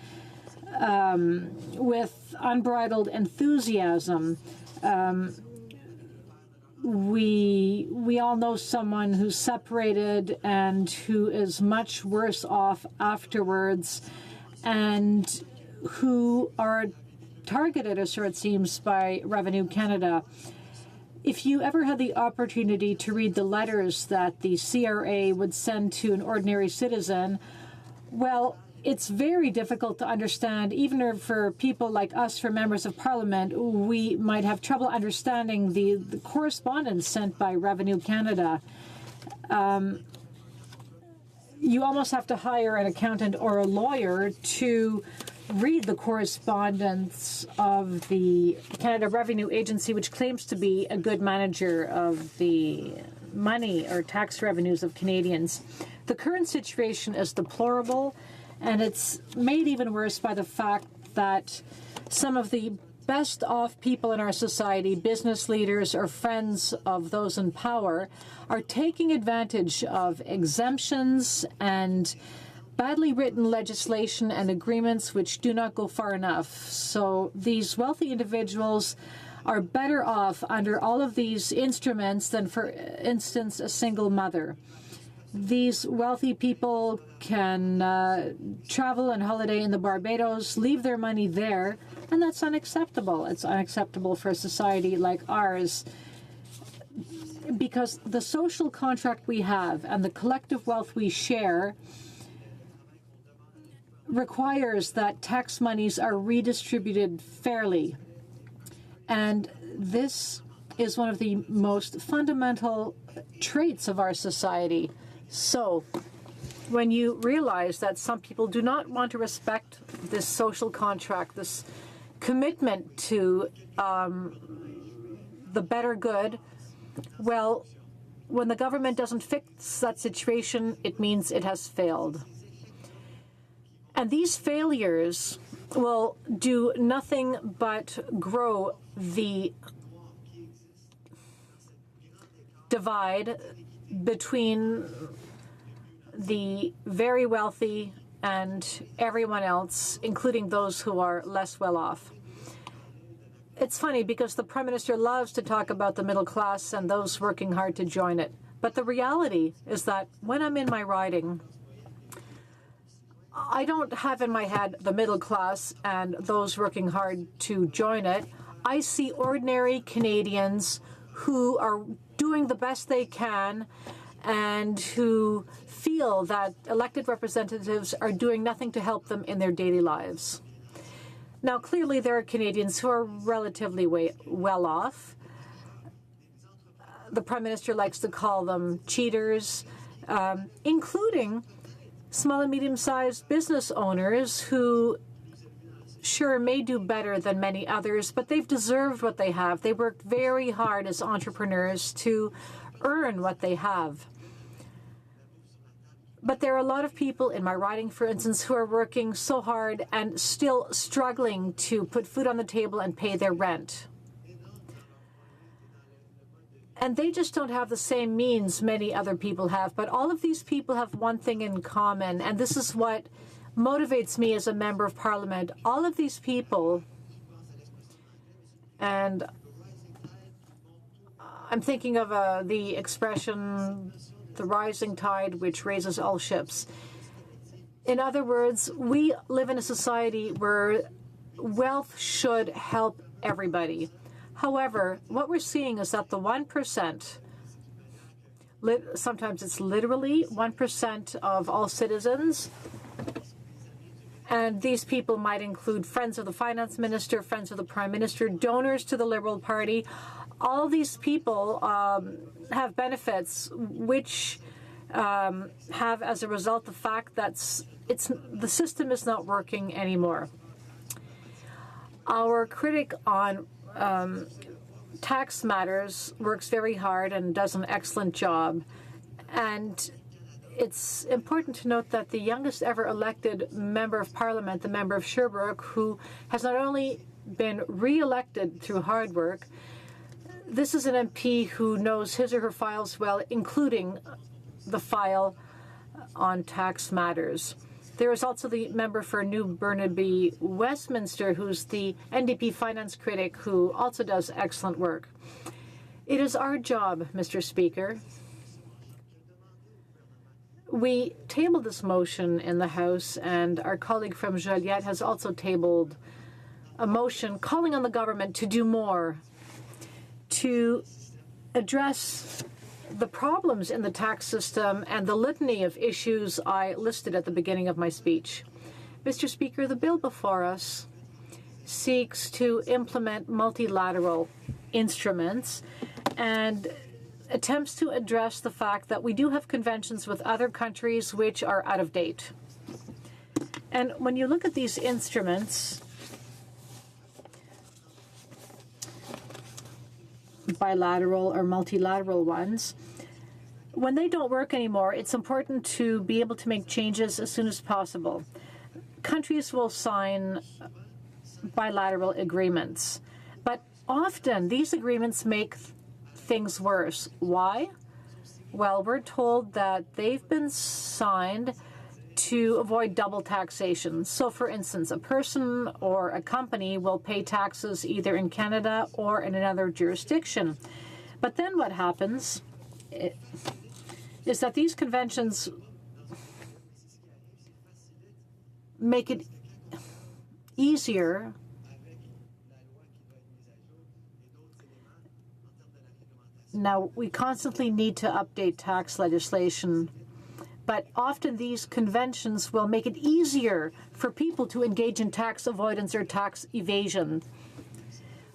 with unbridled enthusiasm. We all know someone who's separated and who is much worse off afterwards, and who are targeted, or so it seems, by Revenue Canada. If you ever had the opportunity to read the letters that the CRA would send to an ordinary citizen, well, it's very difficult to understand, even for people like us, for members of Parliament. We might have trouble understanding the correspondence sent by Revenue Canada. You almost have to hire an accountant or a lawyer to read the correspondence of the Canada Revenue Agency, which claims to be a good manager of the money or tax revenues of Canadians. The current situation is deplorable, and it's made even worse by the fact that some of the best off people in our society, business leaders or friends of those in power, are taking advantage of exemptions and badly written legislation and agreements which do not go far enough. So these wealthy individuals are better off under all of these instruments than, for instance, a single mother. These wealthy people can travel and holiday in the Barbados, leave their money there, and that's unacceptable. It's unacceptable for a society like ours. because the social contract we have and the collective wealth we share requires that tax monies are redistributed fairly. And this is one of the most fundamental traits of our society. So, when you realize that some people do not want to respect this social contract, this commitment to the better good, well, when the government doesn't fix that situation, it means it has failed. And these failures will do nothing but grow the divide between the very wealthy and everyone else, including those who are less well off. It's funny because the Prime Minister loves to talk about the middle class and those working hard to join it. But the reality is that when I'm in my riding, I don't have in my head the middle class and those working hard to join it. I see ordinary Canadians who are doing the best they can and who feel that elected representatives are doing nothing to help them in their daily lives. Now, clearly, there are Canadians who are relatively well off. The Prime Minister likes to call them cheaters, including small and medium-sized business owners who sure may do better than many others, but they've deserved what they have. They worked very hard as entrepreneurs to earn what they have. But there are a lot of people in my riding, for instance, who are working so hard and still struggling to put food on the table and pay their rent. And they just don't have the same means many other people have. But all of these people have one thing in common, and this is what motivates me as a member of Parliament. All of these people, and I'm thinking of the expression, the rising tide which raises all ships. In other words, we live in a society where wealth should help everybody. However, what we're seeing is that the 1%, sometimes it's literally 1% of all citizens, and these people might include friends of the finance minister, friends of the prime minister, donors to the Liberal Party. All these people have benefits which have as a result the fact that the system is not working anymore. Our critic on tax matters works very hard and does an excellent job. And it's important to note that the youngest ever elected member of Parliament, the member of Sherbrooke, who has not only been re-elected through hard work, this is an MP who knows his or her files well, including the file on tax matters. There is also the member for New Burnaby Westminster, who's the NDP finance critic, who also does excellent work. It is our job, Mr. Speaker. We tabled this motion in the House, and our colleague from Joliette has also tabled a motion calling on the government to do more to address the problems in the tax system and the litany of issues I listed at the beginning of my speech. Mr. Speaker, the bill before us seeks to implement multilateral instruments and attempts to address the fact that we do have conventions with other countries which are out of date. And when you look at these instruments, bilateral or multilateral ones, when they don't work anymore, it's important to be able to make changes as soon as possible. Countries will sign bilateral agreements, but often these agreements make things worse. Why? Well, we're told that they've been signed to avoid double taxation. So, for instance, a person or a company will pay taxes either in Canada or in another jurisdiction. But then what happens is that these conventions make it easier Now, we constantly need to update tax legislation, but often these conventions will make it easier for people to engage in tax avoidance or tax evasion.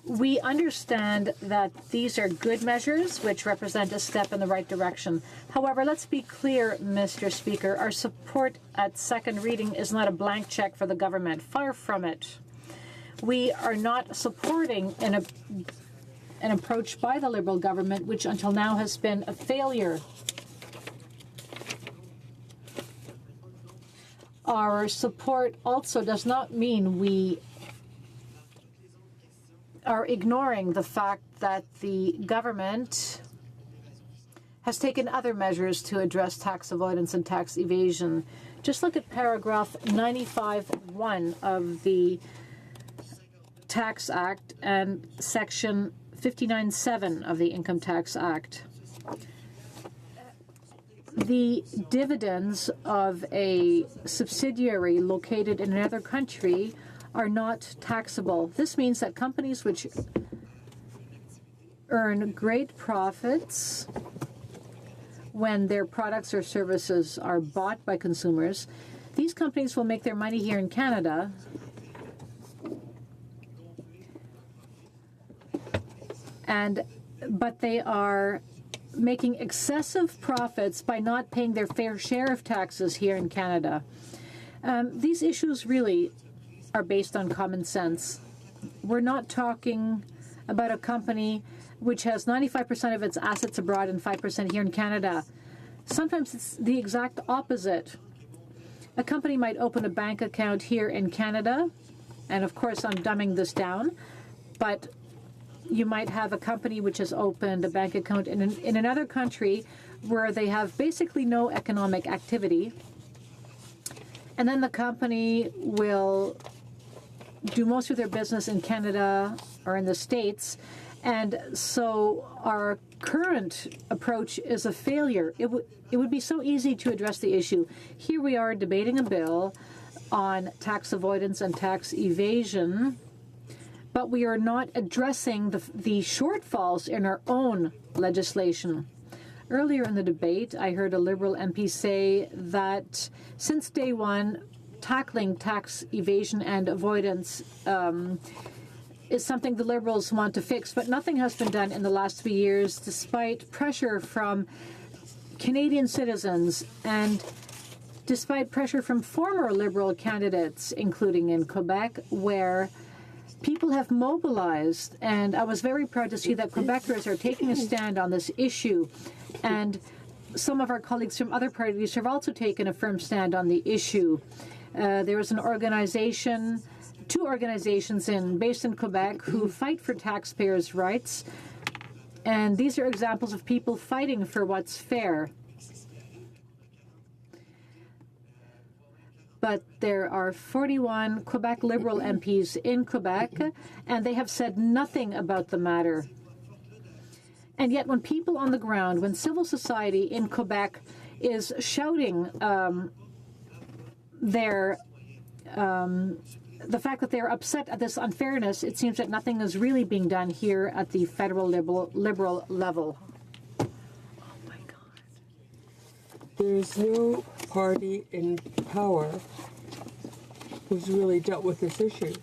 We understand that these are good measures which represent a step in the right direction. However, let's be clear, Mr. Speaker, our support at second reading is not a blank check for the government. Far from it. We are not supporting an approach by the Liberal government which until now has been a failure. Our support also does not mean we are ignoring the fact that the government has taken other measures to address tax avoidance and tax evasion. Just look at paragraph 95(1) of the Tax Act and section 59(7) of the Income Tax Act. The dividends of a subsidiary located in another country are not taxable. This means that companies which earn great profits when their products or services are bought by consumers, these companies will make their money here in Canada but they are making excessive profits by not paying their fair share of taxes here in Canada. These issues really are based on common sense. We're not talking about a company which has 95% of its assets abroad and 5% here in Canada. Sometimes it's the exact opposite. A company might open a bank account here in Canada, and of course I'm dumbing this down, but you might have a company which has opened a bank account in another country where they have basically no economic activity, and then the company will do most of their business in Canada or in the States, and so our current approach is a failure. It would be so easy to address the issue. Here we are debating a bill on tax avoidance and tax evasion, but we are not addressing the shortfalls in our own legislation. Earlier in the debate, I heard a Liberal MP say that since day one, tackling tax evasion and avoidance is something the Liberals want to fix, but nothing has been done in the last 3 years, despite pressure from Canadian citizens and despite pressure from former Liberal candidates, including in Quebec, where people have mobilized. And I was very proud to see that Quebecers are taking a stand on this issue. And some of our colleagues from other parties have also taken a firm stand on the issue. There is an organization, two organizations based in Quebec who fight for taxpayers' rights. And these are examples of people fighting for what's fair. But there are 41 Quebec Liberal MPs in Quebec, and they have said nothing about the matter. And yet when people on the ground, when civil society in Quebec is shouting the fact that they're upset at this unfairness, it seems that nothing is really being done here at the federal liberal level. There's no party in power who's really dealt with this issue.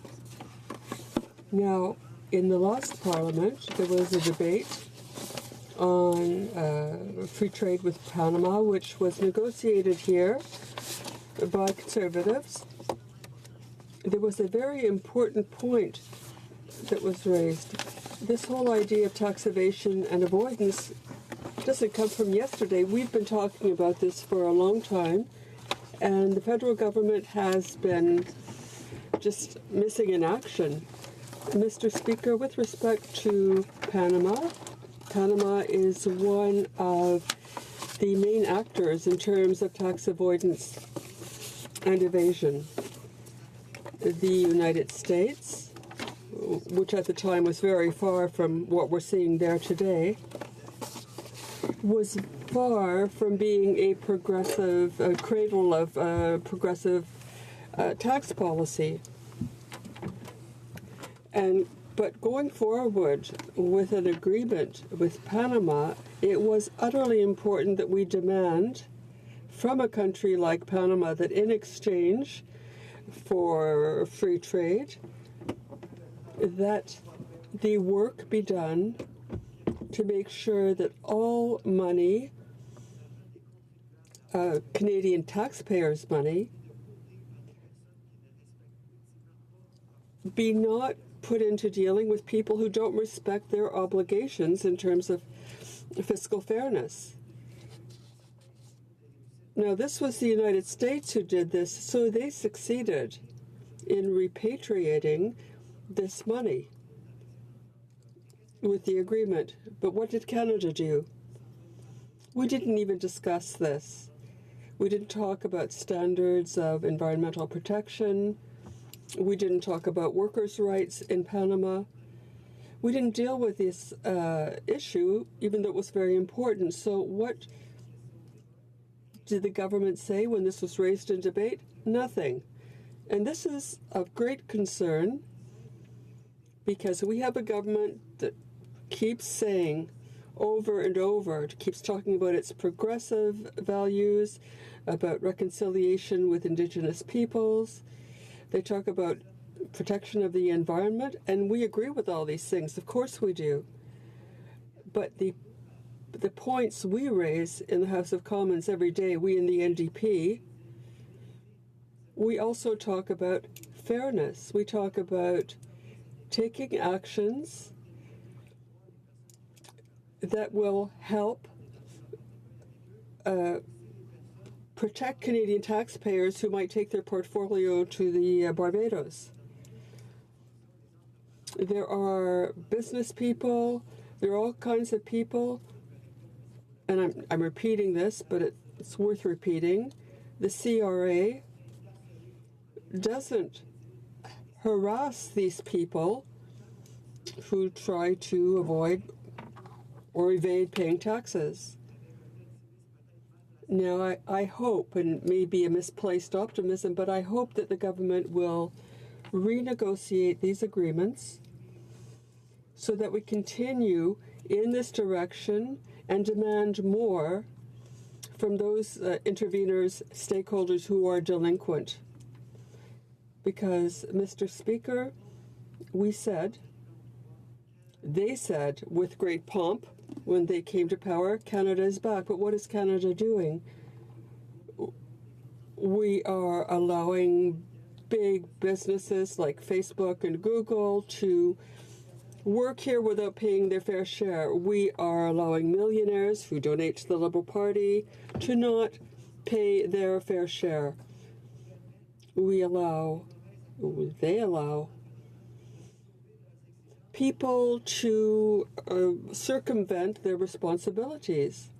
Now, in the last Parliament, there was a debate on free trade with Panama, which was negotiated here by Conservatives. There was a very important point that was raised. This whole idea of tax evasion and avoidance doesn't come from yesterday. We've been talking about this for a long time, and the federal government has been just missing in action. Mr. Speaker, with respect to Panama, Panama is one of the main actors in terms of tax avoidance and evasion. The United States, which at the time was very far from what we're seeing there today, was far from being a progressive cradle of progressive tax policy. But going forward with an agreement with Panama, it was utterly important that we demand from a country like Panama that in exchange for free trade, that the work be done to make sure that all money, Canadian taxpayers' money, be not put into dealing with people who don't respect their obligations in terms of fiscal fairness. Now, this was the United States who did this, so they succeeded in repatriating this money with the agreement. But what did Canada do? We didn't even discuss this. We didn't talk about standards of environmental protection. We didn't talk about workers' rights in Panama. We didn't deal with this issue, even though it was very important. So what did the government say when this was raised in debate? Nothing. And this is of great concern because we have a government that keeps saying over and over, keeps talking about its progressive values, about reconciliation with Indigenous peoples. They talk about protection of the environment, and we agree with all these things. Of course we do. But the points we raise in the House of Commons every day, we in the NDP, we also talk about fairness. We talk about taking actions that will help protect Canadian taxpayers who might take their portfolio to the Barbados. There are business people, there are all kinds of people, and I'm repeating this, but it's worth repeating. The CRA doesn't harass these people who try to avoid or evade paying taxes. Now, I hope, and maybe a misplaced optimism, but I hope that the government will renegotiate these agreements so that we continue in this direction and demand more from those interveners, stakeholders who are delinquent. Because, Mr. Speaker, they said with great pomp when they came to power, Canada is back. But what is Canada doing? We are allowing big businesses like Facebook and Google to work here without paying their fair share. We are allowing millionaires who donate to the Liberal Party to not pay their fair share. They allow people to circumvent their responsibilities.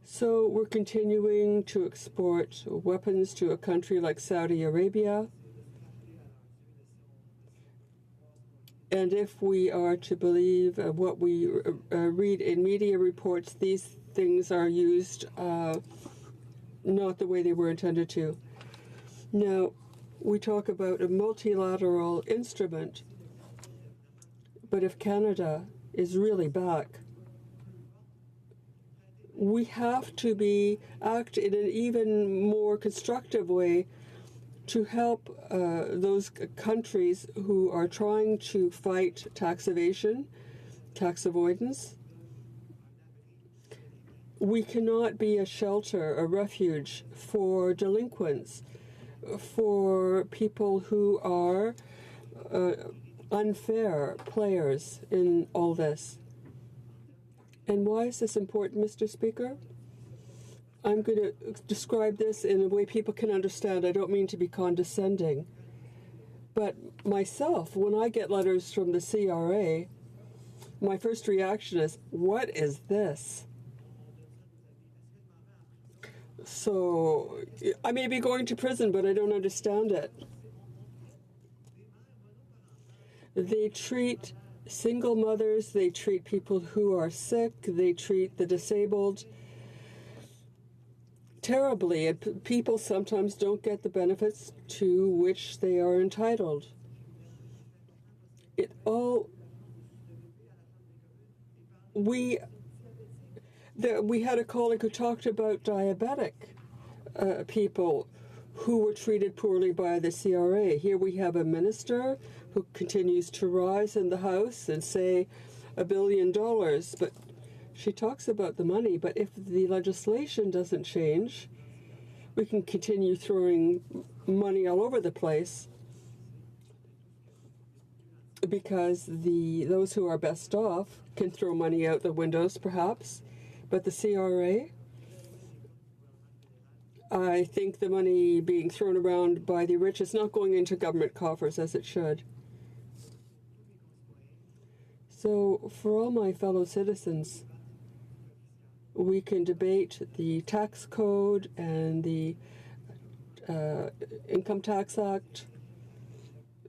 So we're continuing to export weapons to a country like Saudi Arabia. And if we are to believe what we read in media reports, these things are used not the way they were intended to. Now, we talk about a multilateral instrument, but if Canada is really back, we have to act in an even more constructive way to help those countries who are trying to fight tax evasion, tax avoidance. We cannot be a shelter, a refuge for delinquents, for people who are unfair players in all this. And why is this important, Mr. Speaker? I'm going to describe this in a way people can understand. I don't mean to be condescending. But myself, when I get letters from the CRA, my first reaction is, what is this? So I may be going to prison, but I don't understand it. They treat single mothers, they treat people who are sick, they treat the disabled terribly, and people sometimes don't get the benefits to which they are entitled. it all, we had a colleague who talked about diabetic people who were treated poorly by the CRA. Here we have a minister who continues to rise in the House and say $1 billion, but she talks about the money. But if the legislation doesn't change, we can continue throwing money all over the place because those who are best off can throw money out the windows, perhaps. But the CRA, I think the money being thrown around by the rich is not going into government coffers as it should. So for all my fellow citizens, we can debate the tax code and the Income Tax Act,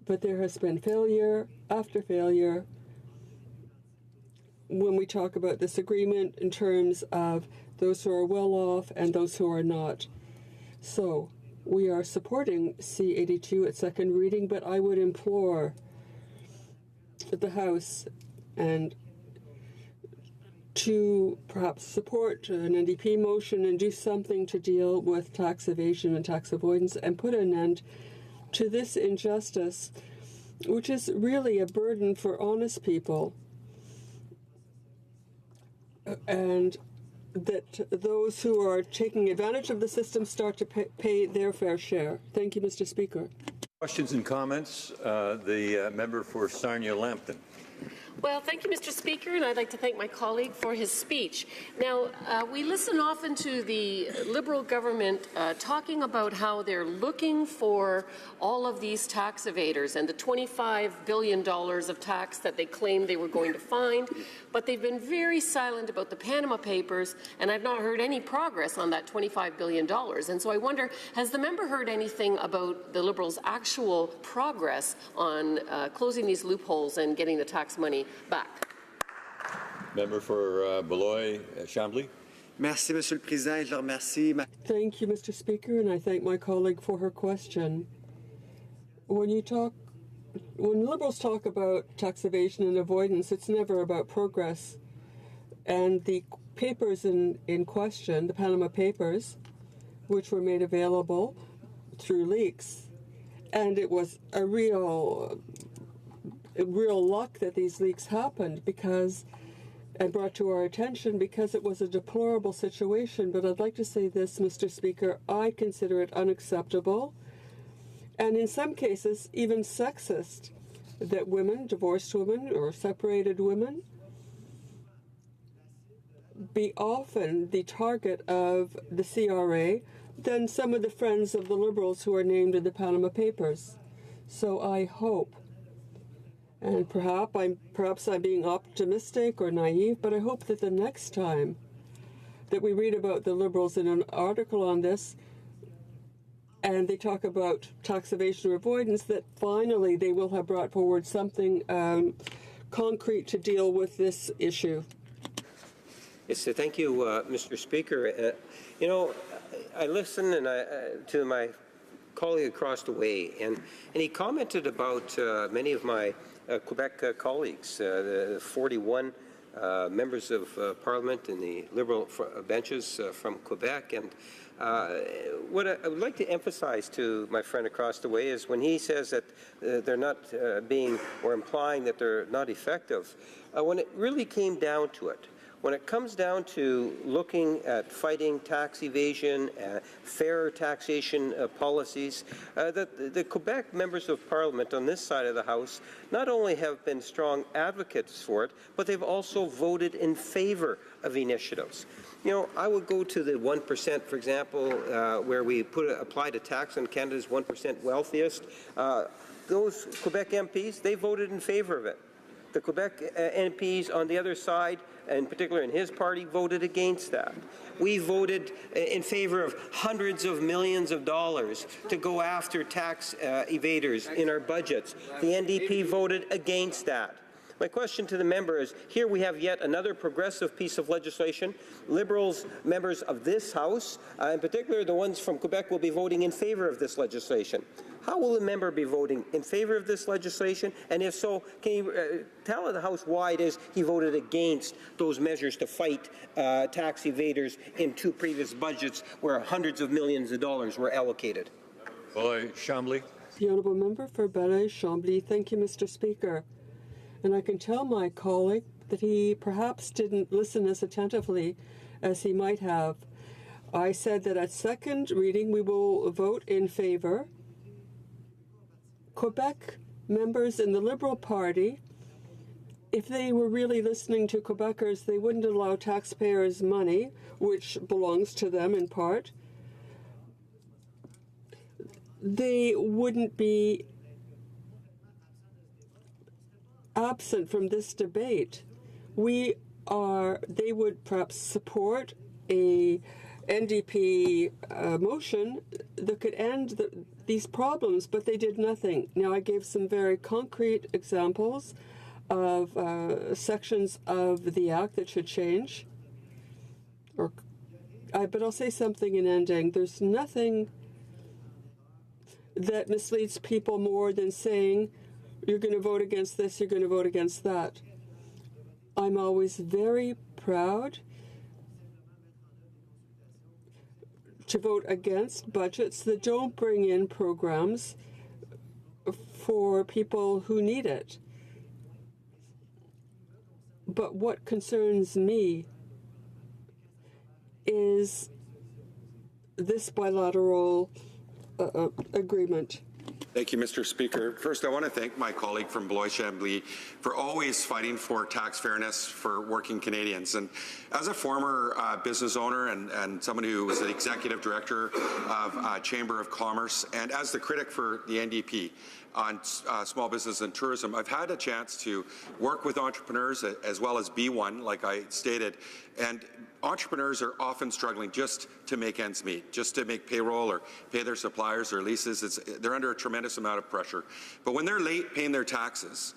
but there has been failure after failure when we talk about this agreement in terms of those who are well off and those who are not. So we are supporting C-82 at second reading, but I would implore the House and to perhaps support an NDP motion and do something to deal with tax evasion and tax avoidance and put an end to this injustice, which is really a burden for honest people, and that those who are taking advantage of the system start to pay their fair share. Thank you, Mr. Speaker. Questions and comments? The member for Sarnia-Lambton. Well, thank you, Mr. Speaker, and I'd like to thank my colleague for his speech. Now, we listen often to the Liberal government talking about how they're looking for all of these tax evaders and the $25 billion of tax that they claimed they were going to find, but they've been very silent about the Panama Papers, and I've not heard any progress on that $25 billion. And so I wonder, has the member heard anything about the Liberals' actual progress on closing these loopholes and getting the tax money back? Member for Beloit-Chambly. Merci, Monsieur le Président. Je remercie. Thank you, Mr. Speaker, and I thank my colleague for her question. When Liberals talk about tax evasion and avoidance, it's never about progress. And the papers in question, the Panama Papers, which were made available through leaks, and it was a real luck that these leaks happened and brought to our attention because it was a deplorable situation. But I'd like to say this, Mr. Speaker, I consider it unacceptable and in some cases even sexist that women, divorced women or separated women, be often the target of the CRA than some of the friends of the Liberals who are named in the Panama Papers. So I hope, and perhaps I'm being optimistic or naive, but I hope that the next time that we read about the Liberals in an article on this and they talk about tax evasion or avoidance, that finally they will have brought forward something concrete to deal with this issue. Yes, thank you, Mr. Speaker. I listened to my colleague across the way, and he commented about many of my Quebec colleagues, the 41 members of Parliament in the Liberal benches from Quebec. And what I would like to emphasize to my friend across the way is when he says that they're not implying that they're not effective, when it really came down to it, when it comes down to looking at fighting tax evasion, fair taxation policies, the Quebec members of Parliament on this side of the House not only have been strong advocates for it, but they've also voted in favor of initiatives. I would go to the 1%, for example, where we applied a tax on Canada's 1% wealthiest. Those Quebec MPs, they voted in favor of it. The Quebec MPs on the other side, in particular in his party, voted against that. We voted in favor of hundreds of millions of dollars to go after tax evaders in our budgets. The NDP voted against that. My question to the member is, here we have yet another progressive piece of legislation. Liberals, members of this House, in particular the ones from Quebec, will be voting in favour of this legislation. How will the member be voting in favour of this legislation? And if so, can you tell the House why it is he voted against those measures to fight tax evaders in two previous budgets where hundreds of millions of dollars were allocated? Chambly. The Honourable Member for Belleuil-Chambly. Thank you, Mr. Speaker. And I can tell my colleague that he perhaps didn't listen as attentively as he might have. I said that at second reading we will vote in favour. Quebec members in the Liberal Party, if they were really listening to Quebecers, they wouldn't allow taxpayers' money, which belongs to them in part. They wouldn't be absent from this debate. They would perhaps support a NDP motion that could end these problems, but they did nothing. Now, I gave some very concrete examples of sections of the Act that should change. But I'll say something in ending. There's nothing that misleads people more than saying, you're going to vote against this, you're going to vote against that. I'm always very proud to vote against budgets that don't bring in programs for people who need it. But what concerns me is this bilateral agreement. Thank you, Mr. Speaker. First, I want to thank my colleague from Belleuil-Chambly for always fighting for tax fairness for working Canadians. And as a former business owner and someone who was the executive director of Chamber of Commerce, and as the critic for the NDP on small business and tourism, I've had a chance to work with entrepreneurs as well as be one, like I stated. And entrepreneurs are often struggling just to make ends meet, just to make payroll or pay their suppliers or leases. They're under a tremendous amount of pressure. But when they're late paying their taxes,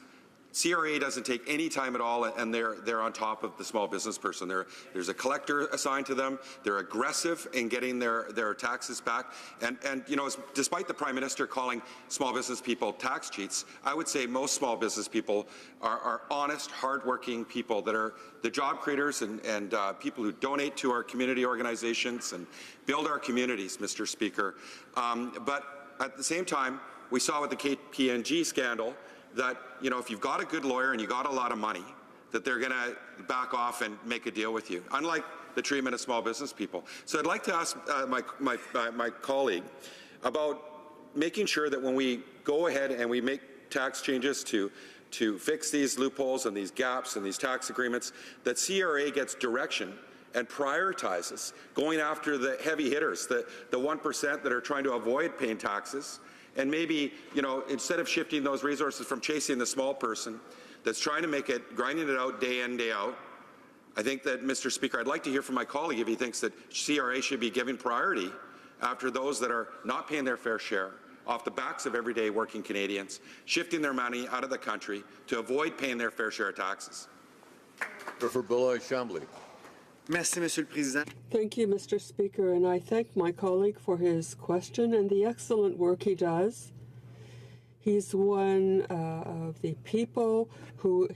CRA doesn't take any time at all, and they're on top of the small business person. There's a collector assigned to them. They're aggressive in getting their taxes back. And you know, despite the Prime Minister calling small business people tax cheats, I would say most small business people are honest, hardworking people that are the job creators and people who donate to our community organizations and build our communities, Mr. Speaker. But at the same time, we saw with the KPMG scandal that, you know, if you've got a good lawyer and you got a lot of money, that they're going to back off and make a deal with you, unlike the treatment of small business people. So I'd like to ask my colleague about making sure that when we go ahead and we make tax changes to fix these loopholes and these gaps and these tax agreements, that CRA gets direction and prioritizes going after the heavy hitters, the 1% that are trying to avoid paying taxes. And maybe, you know, instead of shifting those resources from chasing the small person that's trying to make it, grinding it out day in, day out, I think that, Mr. Speaker, I'd like to hear from my colleague if he thinks that CRA should be giving priority after those that are not paying their fair share off the backs of everyday working Canadians, shifting their money out of the country to avoid paying their fair share of taxes. For Belleuil-Chambly. Merci, Monsieur le Président. Thank you, Mr. Speaker, and I thank my colleague for his question and the excellent work he does. He's one of the people who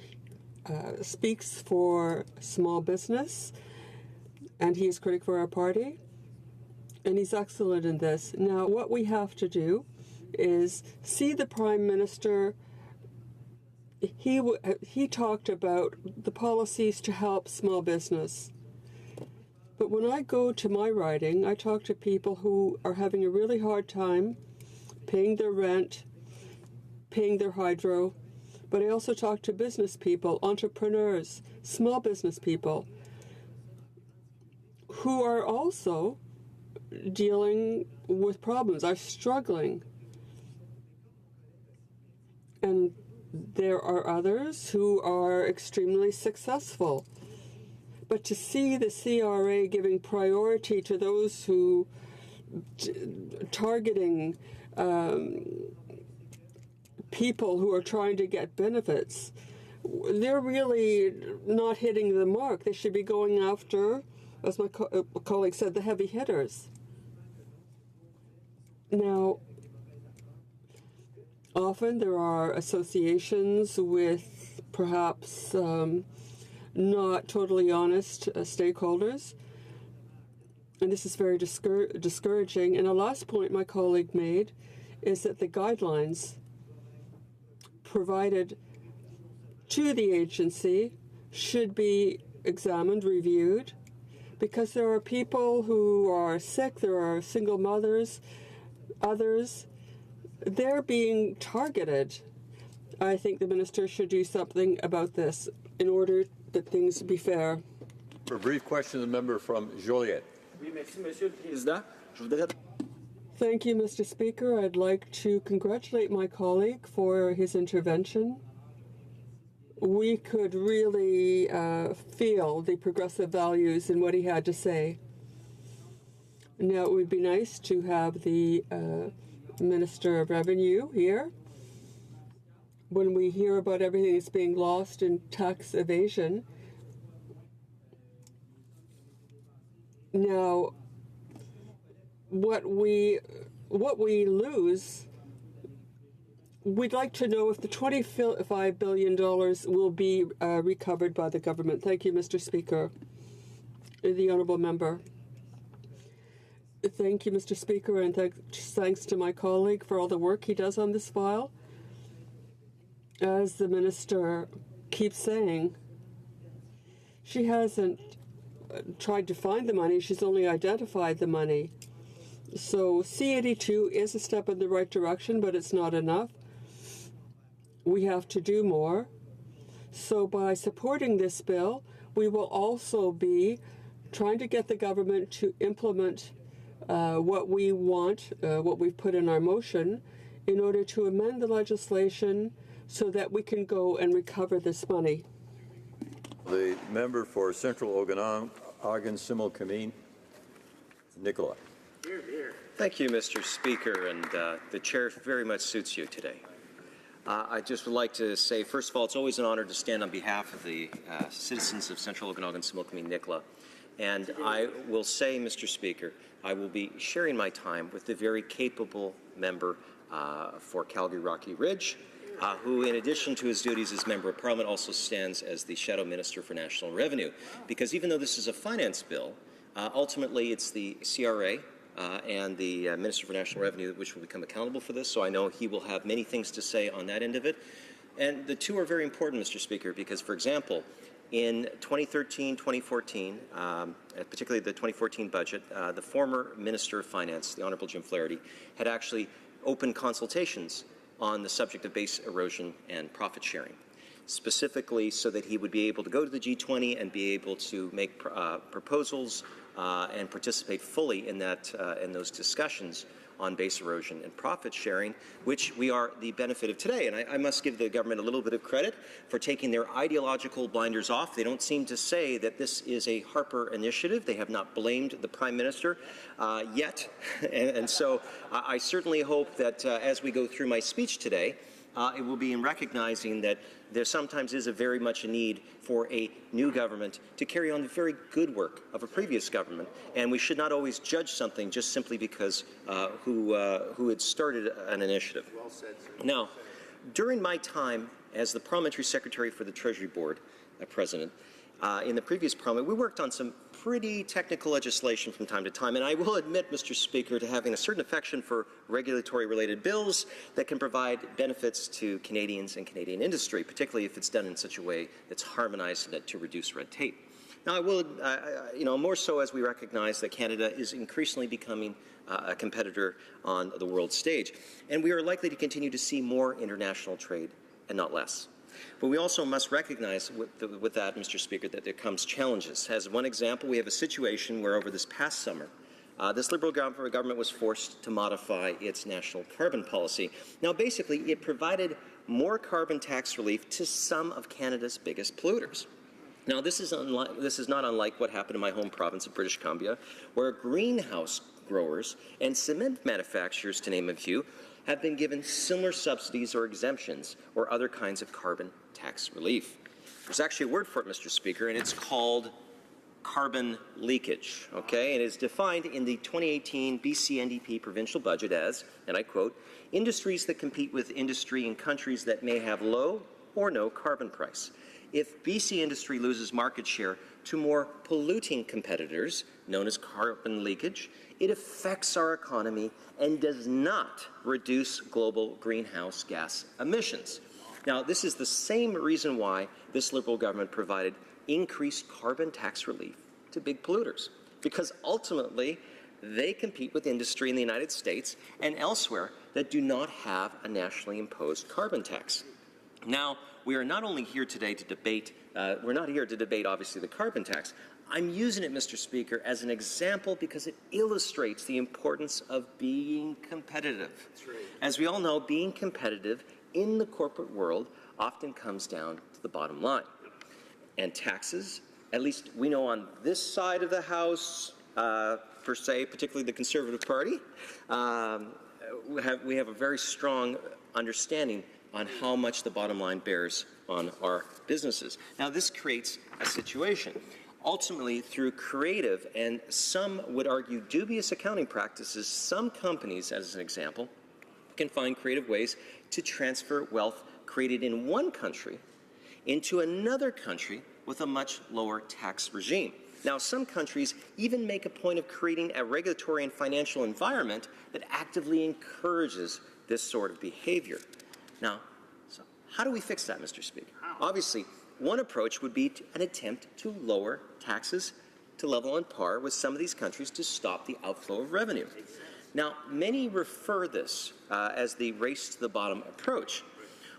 speaks for small business, and he's critic for our party, and he's excellent in this. Now, what we have to do is see the Prime Minister. He talked about the policies to help small business. But when I go to my riding, I talk to people who are having a really hard time paying their rent, paying their hydro, but I also talk to business people, entrepreneurs, small business people, who are also dealing with problems, are struggling. And there are others who are extremely successful. But to see the CRA giving priority to those who targeting people who are trying to get benefits, they're really not hitting the mark. They should be going after, as my colleague said, the heavy hitters. Now, often there are associations with perhaps not totally honest stakeholders, and this is very discouraging. And the last point my colleague made is that the guidelines provided to the agency should be examined, reviewed, because there are people who are sick, there are single mothers, others, they're being targeted. I think the minister should do something about this in order that things be fair. For a brief question, the member from Joliet. Thank you, Mr. Speaker. I'd like to congratulate my colleague for his intervention. We could really feel the progressive values in what he had to say. Now, it would be nice to have the Minister of Revenue here. When we hear about everything that's being lost in tax evasion, now, what we lose, we'd like to know if the $25 billion will be recovered by the government. Thank you, Mr. Speaker. The Honourable Member. Thank you, Mr. Speaker, and thanks to my colleague for all the work he does on this file. As the Minister keeps saying, she hasn't tried to find the money, she's only identified the money. So C-82 is a step in the right direction, but it's not enough. We have to do more. So by supporting this bill, we will also be trying to get the government to implement what we want, what we've put in our motion, in order to amend the legislation so that we can go and recover this money. The member for Central Okanagan-Similkameen, Nicola. Thank you, Mr. Speaker, and the chair very much suits you today. I just would like to say, first of all, it's always an honor to stand on behalf of the citizens of Central Okanagan-Similkameen, Nicola. And I will say, Mr. Speaker, I will be sharing my time with the very capable member for Calgary Rocky Ridge, who, in addition to his duties as Member of Parliament, also stands as the Shadow Minister for National Revenue. Because even though this is a finance bill, ultimately it's the CRA and the Minister for National Revenue which will become accountable for this, so I know he will have many things to say on that end of it. And the two are very important, Mr. Speaker, because, for example, in 2013-2014, particularly the 2014 budget, the former Minister of Finance, the Honourable Jim Flaherty, had actually opened consultations on the subject of base erosion and profit sharing, specifically so that he would be able to go to the G20 and be able to make proposals and participate fully in that in those discussions on base erosion and profit sharing, which we are the benefit of today. And I must give the government a little bit of credit for taking their ideological blinders off. They don't seem to say that this is a Harper initiative. They have not blamed the Prime Minister yet. And so I certainly hope that as we go through my speech today, it will be in recognizing that there sometimes is very much a need for a new government to carry on the very good work of a previous government, and we should not always judge something just simply because who had started an initiative. Well said, sir. Now, during my time as the Parliamentary Secretary for the Treasury Board, President, in the previous Parliament, we worked on some pretty technical legislation from time to time, and I will admit, Mr. Speaker, to having a certain affection for regulatory-related bills that can provide benefits to Canadians and Canadian industry, particularly if it's done in such a way that's harmonized to reduce red tape. Now, I will, more so as we recognize that Canada is increasingly becoming a competitor on the world stage, and we are likely to continue to see more international trade and not less. But we also must recognize with that, Mr. Speaker, that there comes challenges. As one example, we have a situation where over this past summer, this Liberal government was forced to modify its national carbon policy. Now, basically, it provided more carbon tax relief to some of Canada's biggest polluters. Now, this is not unlike what happened in my home province of British Columbia, where greenhouse growers and cement manufacturers, to name a few, have been given similar subsidies or exemptions or other kinds of carbon tax relief. There's actually a word for it, Mr. Speaker, and it's called carbon leakage, okay? And it's defined in the 2018 BC NDP provincial budget as, and I quote, industries that compete with industry in countries that may have low or no carbon price. If BC industry loses market share to more polluting competitors, known as carbon leakage, it affects our economy and does not reduce global greenhouse gas emissions. Now, this is the same reason why this Liberal government provided increased carbon tax relief to big polluters, because ultimately they compete with industry in the United States and elsewhere that do not have a nationally imposed carbon tax. Now, we are not only here today to debate, we're not here to debate, obviously, the carbon tax. I'm using it, Mr. Speaker, as an example because it illustrates the importance of being competitive. That's right. As we all know, being competitive in the corporate world often comes down to the bottom line. And taxes, at least we know on this side of the House, per se, particularly the Conservative Party, we have a very strong understanding on how much the bottom line bears on our businesses. Now, this creates a situation. Ultimately, through creative and some would argue dubious accounting practices, some companies, as an example, can find creative ways to transfer wealth created in one country into another country with a much lower tax regime. Now, some countries even make a point of creating a regulatory and financial environment that actively encourages this sort of behavior. Now, so how do we fix that, Mr. Speaker? Obviously, one approach would be an attempt to lower taxes to level on par with some of these countries to stop the outflow of revenue. Now, many refer this as the race to the bottom approach.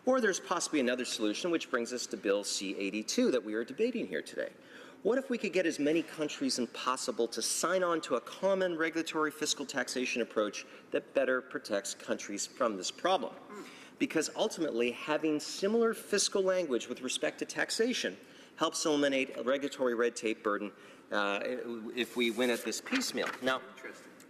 Or there's possibly another solution, which brings us to Bill C-82 that we are debating here today. What if we could get as many countries as possible to sign on to a common regulatory fiscal taxation approach that better protects countries from this problem? Because ultimately, having similar fiscal language with respect to taxation helps eliminate a regulatory red tape burden if we win at this piecemeal. Now,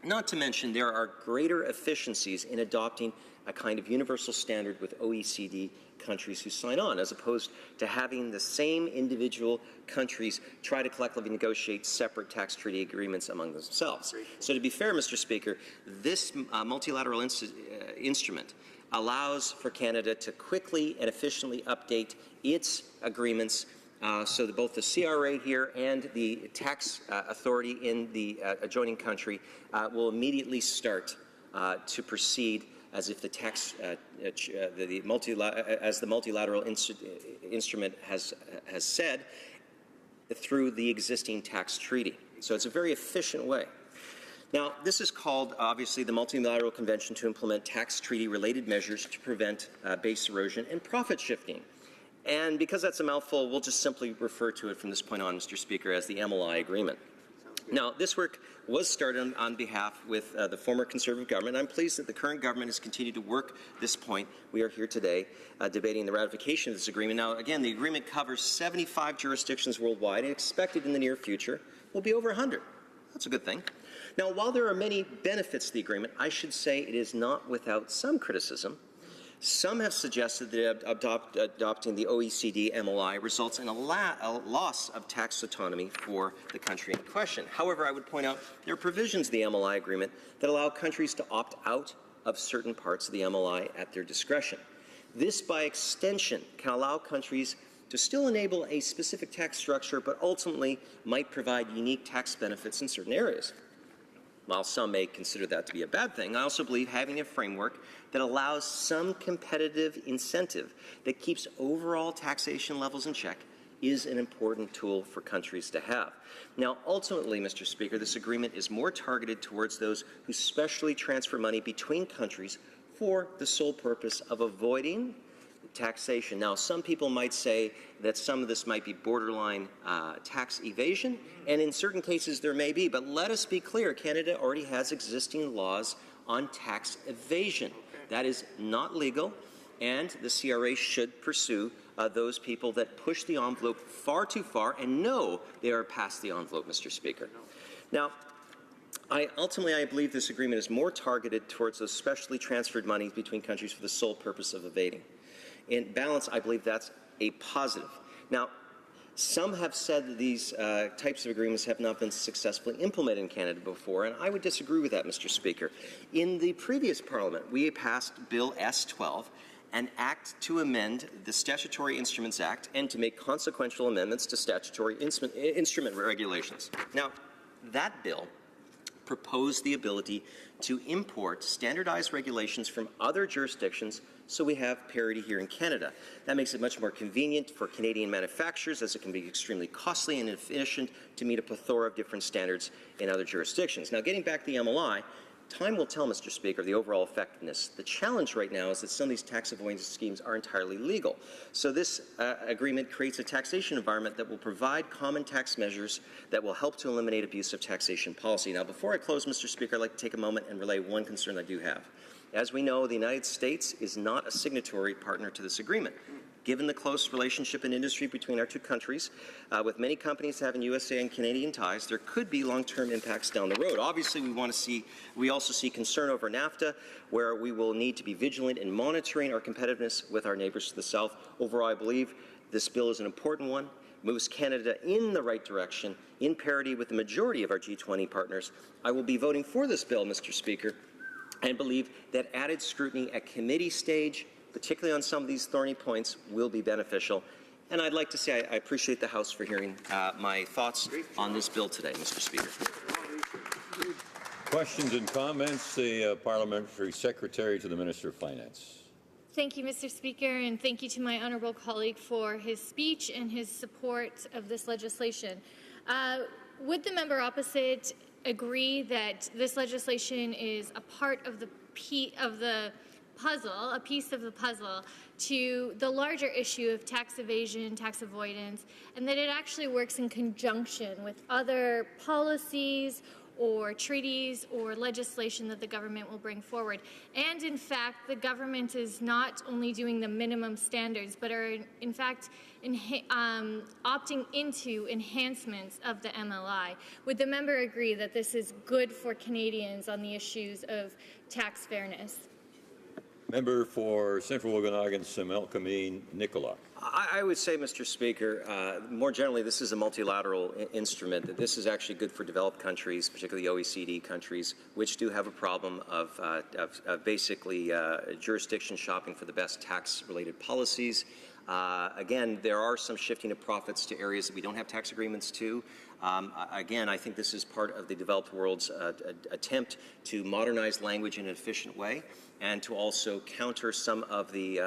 not to mention there are greater efficiencies in adopting a kind of universal standard with OECD countries who sign on, as opposed to having the same individual countries try to collectively negotiate separate tax treaty agreements among themselves. So to be fair, Mr. Speaker, this multilateral instrument allows for Canada to quickly and efficiently update its agreements so that both the CRA here and the tax authority in the adjoining country will immediately start to proceed as if the tax, as the multilateral instrument has said, through the existing tax treaty. So it's a very efficient way. Now, this is called, obviously, the Multilateral Convention to implement tax treaty-related measures to prevent base erosion and profit shifting. And because that's a mouthful, we'll just simply refer to it from this point on, Mr. Speaker, as the MLI agreement. Now, this work was started on behalf with the former Conservative government. I'm pleased that the current government has continued to work this point. We are here today debating the ratification of this agreement. Now, again, the agreement covers 75 jurisdictions worldwide, and expected in the near future will be over 100. That's a good thing. Now, while there are many benefits to the agreement, I should say it is not without some criticism. Some have suggested that adopting the OECD MLI results in a loss of tax autonomy for the country in question. However, I would point out there are provisions of the MLI agreement that allow countries to opt out of certain parts of the MLI at their discretion. This, by extension, can allow countries to still enable a specific tax structure, but ultimately might provide unique tax benefits in certain areas. While some may consider that to be a bad thing, I also believe having a framework that allows some competitive incentive that keeps overall taxation levels in check is an important tool for countries to have. Now, ultimately, Mr. Speaker, this agreement is more targeted towards those who specially transfer money between countries for the sole purpose of avoiding taxation. Now, some people might say that some of this might be borderline tax evasion, and in certain cases there may be, but let us be clear, Canada already has existing laws on tax evasion. That is not legal, and the CRA should pursue those people that push the envelope far too far and know they are past the envelope, Mr. Speaker. Now, Ultimately, I believe this agreement is more targeted towards those specially transferred monies between countries for the sole purpose of evading. In balance, I believe that's a positive. Now, some have said that these types of agreements have not been successfully implemented in Canada before, and I would disagree with that, Mr. Speaker. In the previous Parliament, we passed Bill S-12, an act to amend the Statutory Instruments Act and to make consequential amendments to statutory instrument regulations. Now, that bill proposed the ability to import standardized regulations from other jurisdictions so we have parity here in Canada. That makes it much more convenient for Canadian manufacturers, as it can be extremely costly and inefficient to meet a plethora of different standards in other jurisdictions. Now, getting back to the MLI, time will tell, Mr. Speaker, the overall effectiveness. The challenge right now is that some of these tax avoidance schemes are entirely legal. So this agreement creates a taxation environment that will provide common tax measures that will help to eliminate abusive taxation policy. Now, before I close, Mr. Speaker, I'd like to take a moment and relay one concern I do have. As we know, the United States is not a signatory partner to this agreement. Given the close relationship in industry between our two countries, with many companies having USA and Canadian ties, there could be long-term impacts down the road. Obviously, we also see concern over NAFTA, where we will need to be vigilant in monitoring our competitiveness with our neighbors to the south. Overall, I believe this bill is an important one, moves Canada in the right direction, in parity with the majority of our G20 partners. I will be voting for this bill, Mr. Speaker, and believe that added scrutiny at committee stage, particularly on some of these thorny points, will be beneficial. And I'd like to say I appreciate the House for hearing my thoughts on this bill today, Mr. Speaker. Questions and comments? The Parliamentary Secretary to the Minister of Finance. Thank you, Mr. Speaker, and thank you to my honourable colleague for his speech and his support of this legislation. Would the member opposite agree that this legislation is a part of the piece of the puzzle to the larger issue of tax evasion, tax avoidance, and that it actually works in conjunction with other policies or treaties or legislation that the government will bring forward? And in fact, the government is not only doing the minimum standards, but are in fact opting into enhancements of the MLI. Would the member agree that this is good for Canadians on the issues of tax fairness? Member for Central Okanagan, Similkameen, Nicola. I would say, Mr. Speaker, more generally, this is a multilateral instrument. That this is actually good for developed countries, particularly OECD countries, which do have a problem of basically jurisdiction shopping for the best tax-related policies. Again, there are some shifting of profits to areas that we don't have tax agreements to. Again, I think this is part of the developed world's attempt to modernize language in an efficient way, and to also counter some of the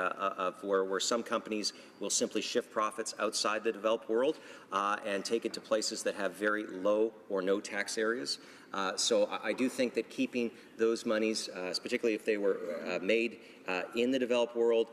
where some companies will simply shift profits outside the developed world and take it to places that have very low or no tax areas. So I do think that keeping those monies, particularly if they were made in the developed world,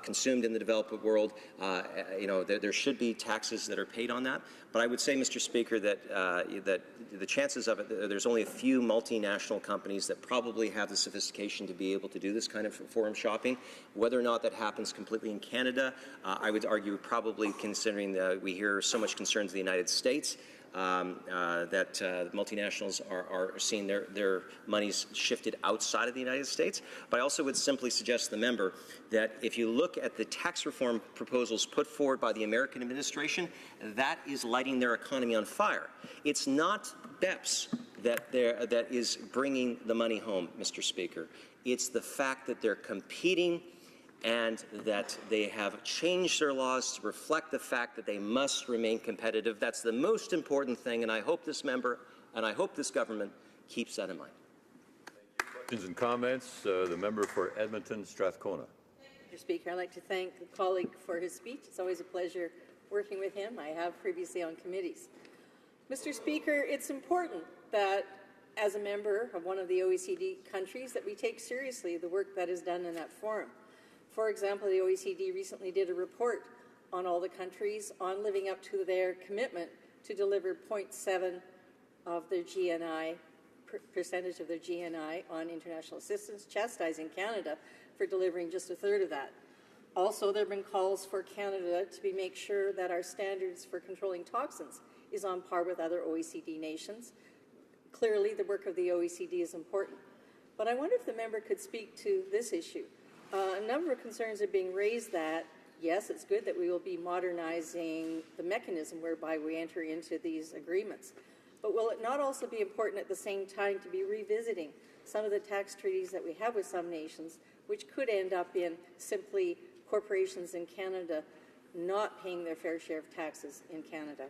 consumed in the developed world, there should be taxes that are paid on that. But I would say, Mr. Speaker, that the chances of it, there's only a few multinational companies that probably have the sophistication to be able to do this kind of forum shopping. Whether or not that happens completely in Canada, I would argue probably, considering that we hear so much concerns in the United States, that multinationals are seeing their monies shifted outside of the United States. But I also would simply suggest to the member that if you look at the tax reform proposals put forward by the American administration, that is lighting their economy on fire. It's not BEPS that is bringing the money home, Mr. Speaker. It's the fact that they're competing and that they have changed their laws to reflect the fact that they must remain competitive. That's the most important thing, and I hope this member and I hope this government keeps that in mind. Questions and comments? The member for Edmonton, Strathcona. Mr. Speaker, I'd like to thank the colleague for his speech. It's always a pleasure working with him. I have previously on committees. Mr. Speaker, it's important that as a member of one of the OECD countries that we take seriously the work that is done in that forum. For example, the OECD recently did a report on all the countries on living up to their commitment to deliver 0.7 of their GNI, percentage of their GNI on international assistance, chastising Canada for delivering just a third of that. Also, there have been calls for Canada to make sure that our standards for controlling toxins is on par with other OECD nations. Clearly, the work of the OECD is important. But I wonder if the member could speak to this issue. A number of concerns are being raised that, yes, it's good that we will be modernizing the mechanism whereby we enter into these agreements. But will it not also be important at the same time to be revisiting some of the tax treaties that we have with some nations, which could end up in simply corporations in Canada not paying their fair share of taxes in Canada?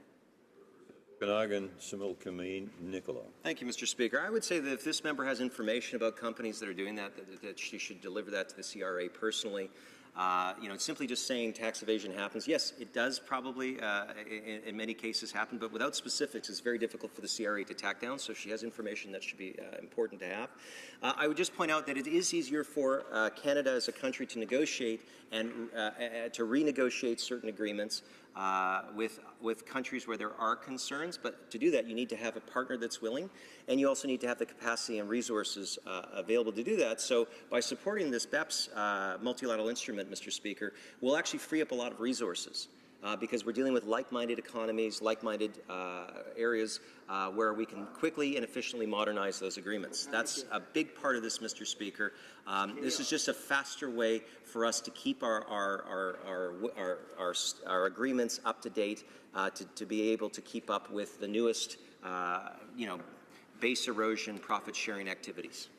Okanagan, Similkameen, Nicola. Thank you, Mr. Speaker. I would say that if this member has information about companies that are doing that, that she should deliver that to the CRA personally. Simply just saying tax evasion happens, yes, it does probably in many cases happen, but without specifics, it's very difficult for the CRA to tack down, so she has information that should be important to have. I would just point out that it is easier for Canada as a country to negotiate and to renegotiate certain agreements with countries where there are concerns, but to do that you need to have a partner that's willing, and you also need to have the capacity and resources available to do that. So by supporting this BEPS multilateral instrument, Mr. Speaker, we'll actually free up a lot of resources because we're dealing with like-minded economies, like-minded areas where we can quickly and efficiently modernize those agreements. That's a big part of this, Mr. Speaker. This is just a faster way for us to keep our agreements up to date, to be able to keep up with the newest, base erosion, profit-sharing activities.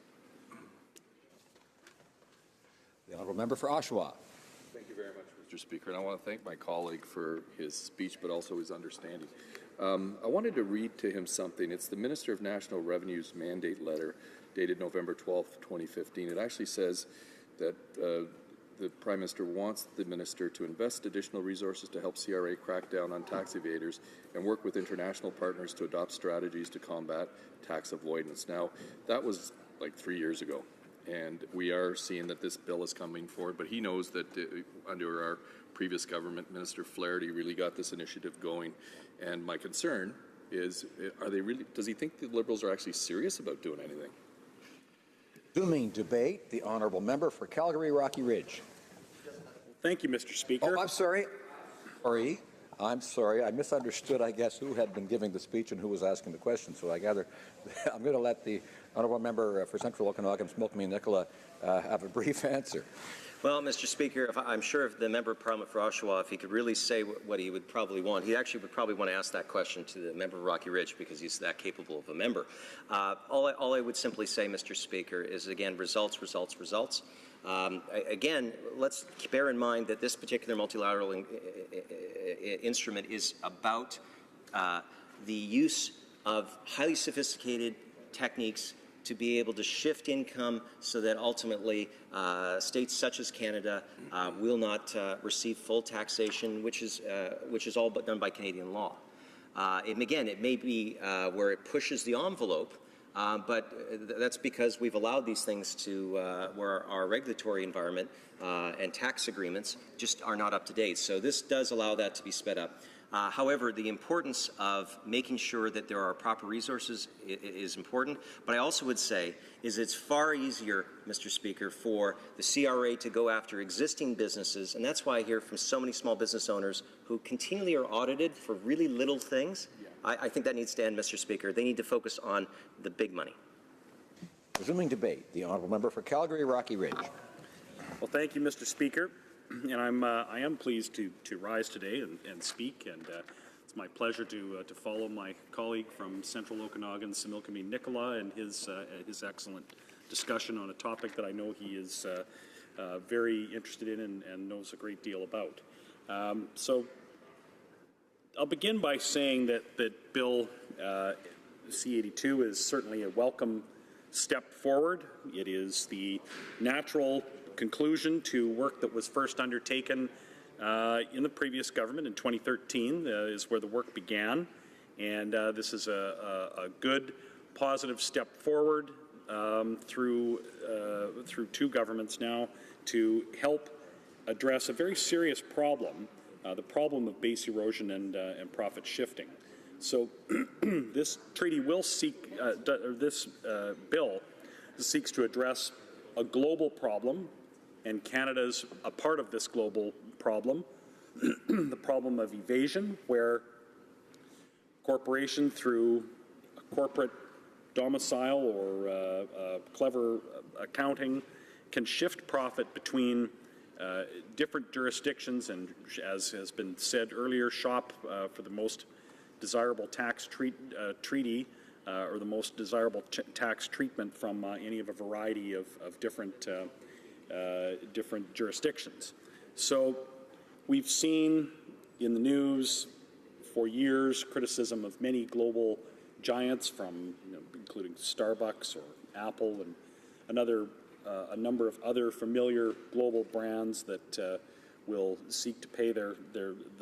The honourable member for Oshawa. Thank you very much, Mr. Speaker, and I want to thank my colleague for his speech, but also his understanding. I wanted to read to him something. It's the Minister of National Revenue's mandate letter dated November 12th, 2015. It actually says that the Prime Minister wants the Minister to invest additional resources to help CRA crack down on tax evaders and work with international partners to adopt strategies to combat tax avoidance. Now, that was like 3 years ago, and we are seeing that this bill is coming forward, but he knows that under our previous government, Minister Flaherty really got this initiative going, and my concern is, does he think the Liberals are actually serious about doing anything? Resuming debate, the honourable member for Calgary Rocky Ridge. Thank you, Mr. Speaker. Oh, I'm sorry. I'm sorry. I misunderstood, I guess, who had been giving the speech and who was asking the question. So I gather I'm going to let the honourable member for Central Okanagan, Similkameen Nicola, have a brief answer. Well, Mr. Speaker, I'm sure if the member of Parliament for Oshawa, if he could really say what he would probably want, he actually would probably want to ask that question to the member of Rocky Ridge because he's that capable of a member. All I would simply say, Mr. Speaker, is again, results, results, results. Again, let's bear in mind that this particular multilateral instrument is about the use of highly sophisticated techniques to be able to shift income so that ultimately states such as Canada will not receive full taxation, which is all but done by Canadian law. And again, it may be where it pushes the envelope, but that's because we've allowed these things to where our regulatory environment and tax agreements just are not up to date. So this does allow that to be sped up. However, the importance of making sure that there are proper resources is important. But I also would say is it's far easier, Mr. Speaker, for the CRA to go after existing businesses. And that's why I hear from so many small business owners who continually are audited for really little things. I think that needs to end, Mr. Speaker. They need to focus on the big money. Resuming debate, the honourable member for Calgary Rocky Ridge. Well, thank you, Mr. Speaker. And I am pleased to rise today and speak, and it's my pleasure to follow my colleague from Central Okanagan, Similkameen Nicola, and his excellent discussion on a topic that I know he is very interested in and knows a great deal about. So I'll begin by saying that Bill C-82 is certainly a welcome step forward. It is the natural conclusion to work that was first undertaken in the previous government in 2013 is where the work began, and this is a good, positive step forward through two governments now to help address a very serious problem, the problem of base erosion and profit shifting. So this treaty will seek, this bill seeks to address a global problem, and Canada's a part of this global problem, the problem of evasion, where corporation through a corporate domicile or clever accounting can shift profit between different jurisdictions and, as has been said earlier, shop for the most desirable tax treaty or the most desirable tax treatment from any of a variety of different jurisdictions. So we've seen in the news for years criticism of many global giants, from including Starbucks or Apple and a number of other familiar global brands that will seek to pay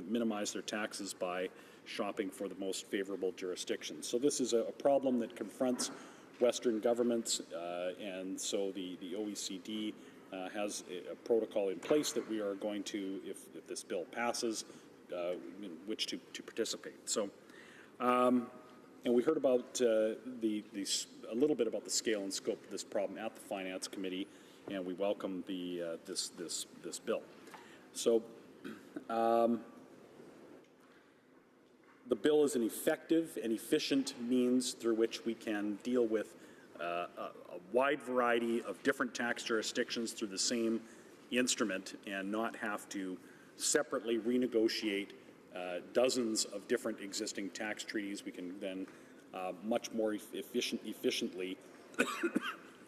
minimize their taxes by shopping for the most favorable jurisdictions. So this is a problem that confronts Western governments, and so the OECD has a protocol in place that we are going to, if this bill passes, in which to participate. So, and we heard about a little bit about the scale and scope of this problem at the Finance Committee, and we welcome this bill. So, the bill is an effective and efficient means through which we can deal with a wide variety of different tax jurisdictions through the same instrument and not have to separately renegotiate dozens of different existing tax treaties. We can then much more efficiently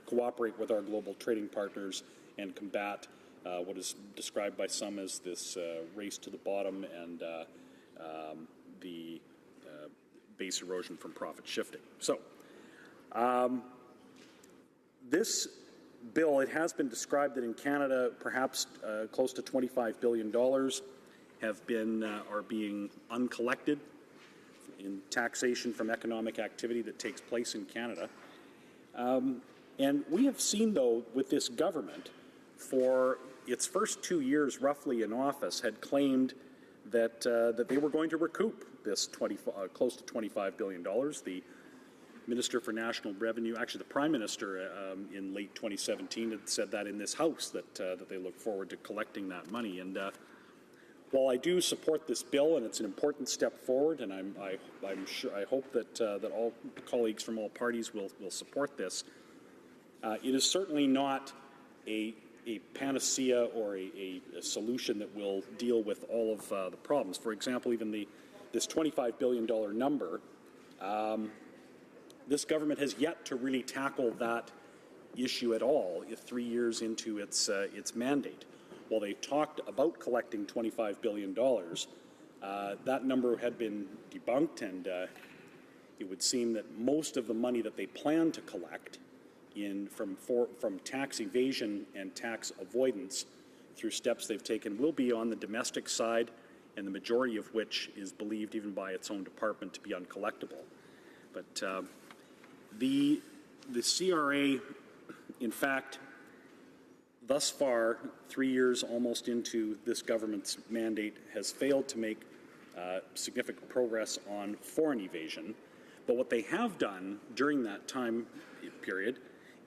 cooperate with our global trading partners and combat what is described by some as this race to the bottom and the base erosion from profit shifting. So this bill, it has been described that in Canada perhaps close to $25 billion are being uncollected in taxation from economic activity that takes place in Canada. And we have seen, though, with this government, for its first 2 years roughly in office, had claimed that they were going to recoup this close to $25 billion. The Minister for National Revenue, actually the Prime Minister in late 2017 had said that in this House, that they look forward to collecting that money. And while I do support this bill, and it's an important step forward, and I hope that all colleagues from all parties will support this, it is certainly not a panacea or a solution that will deal with all of the problems. For example, even this $25 billion number, this government has yet to really tackle that issue at all 3 years into its mandate. While they talked about collecting $25 billion, that number had been debunked, and it would seem that most of the money that they plan to collect from tax evasion and tax avoidance through steps they've taken will be on the domestic side, and the majority of which is believed even by its own department to be uncollectible. But the CRA, in fact, thus far, 3 years almost into this government's mandate, has failed to make significant progress on foreign evasion. But what they have done during that time period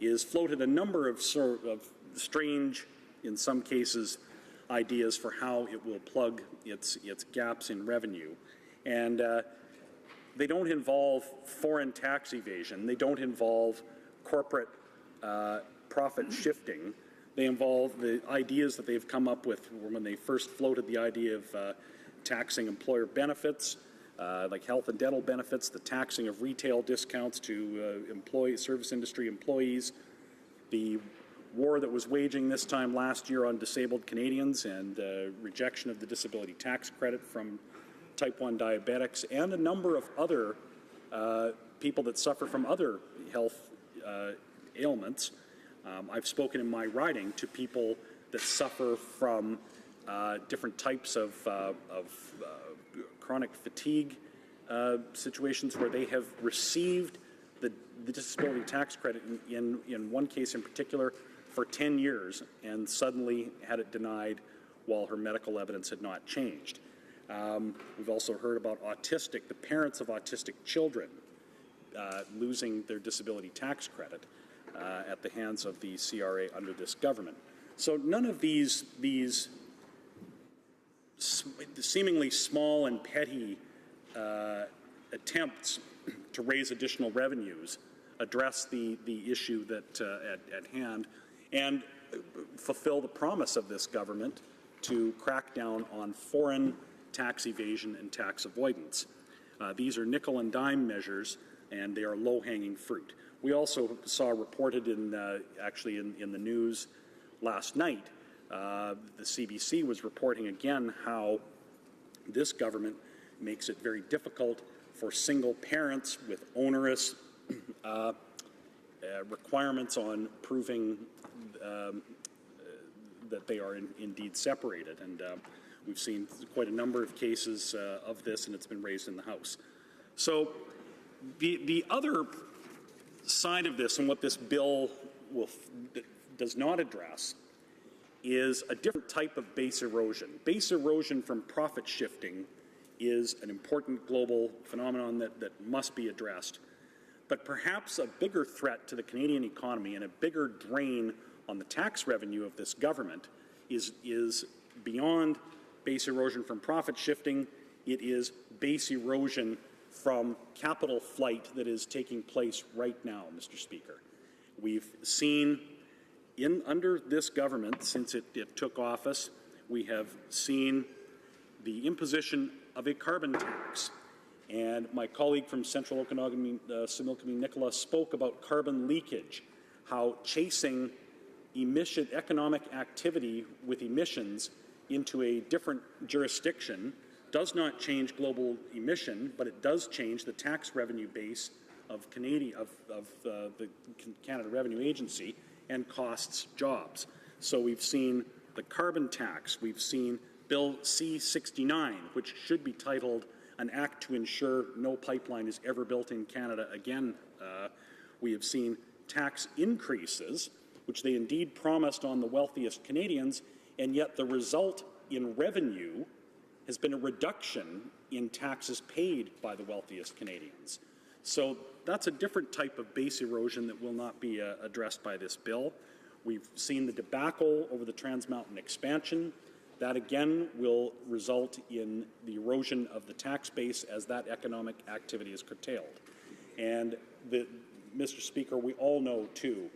is floated a number of strange, in some cases, ideas for how it will plug its gaps in revenue. And they don't involve foreign tax evasion. They don't involve corporate profit shifting. They involve the ideas that they've come up with when they first floated the idea of taxing employer benefits, like health and dental benefits, the taxing of retail discounts to service industry employees, the war that was waging this time last year on disabled Canadians and rejection of the disability tax credit from type 1 diabetics, and a number of other people that suffer from other health ailments. I've spoken in my writing to people that suffer from different types of chronic fatigue situations where they have received the disability tax credit in one case in particular for 10 years and suddenly had it denied while her medical evidence had not changed. We've also heard about the parents of autistic children losing their disability tax credit at the hands of the CRA under this government. So none of these seemingly small and petty attempts to raise additional revenues address the issue that at hand and fulfill the promise of this government to crack down on foreign tax evasion and tax avoidance. These are nickel and dime measures, and they are low-hanging fruit. We also saw reported actually in the news last night, the CBC was reporting again how this government makes it very difficult for single parents with onerous requirements on proving that they are indeed separated. And we've seen quite a number of cases of this, and it's been raised in the House. So the other side of this, and what this bill does not address, is a different type of base erosion. Base erosion from profit shifting is an important global phenomenon that must be addressed. But perhaps a bigger threat to the Canadian economy and a bigger drain on the tax revenue of this government is beyond base erosion from profit shifting. It is base erosion from capital flight that is taking place right now, Mr. Speaker. We've seen under this government, since it took office, we have seen the imposition of a carbon tax. And my colleague from Central Okanagan, Similkameen Nicola, spoke about carbon leakage, how chasing economic activity with emissions into a different jurisdiction does not change global emission, but it does change the tax revenue base of the Canada Revenue Agency and costs jobs. So we've seen the carbon tax, we've seen Bill C-69, which should be titled An Act to Ensure No Pipeline is Ever Built in Canada Again. We have seen tax increases, which they indeed promised on the wealthiest Canadians, and yet the result in revenue has been a reduction in taxes paid by the wealthiest Canadians. So that's a different type of base erosion that will not be addressed by this bill. We've seen the debacle over the Trans Mountain expansion. That again will result in the erosion of the tax base as that economic activity is curtailed. And Mr. Speaker, we all know too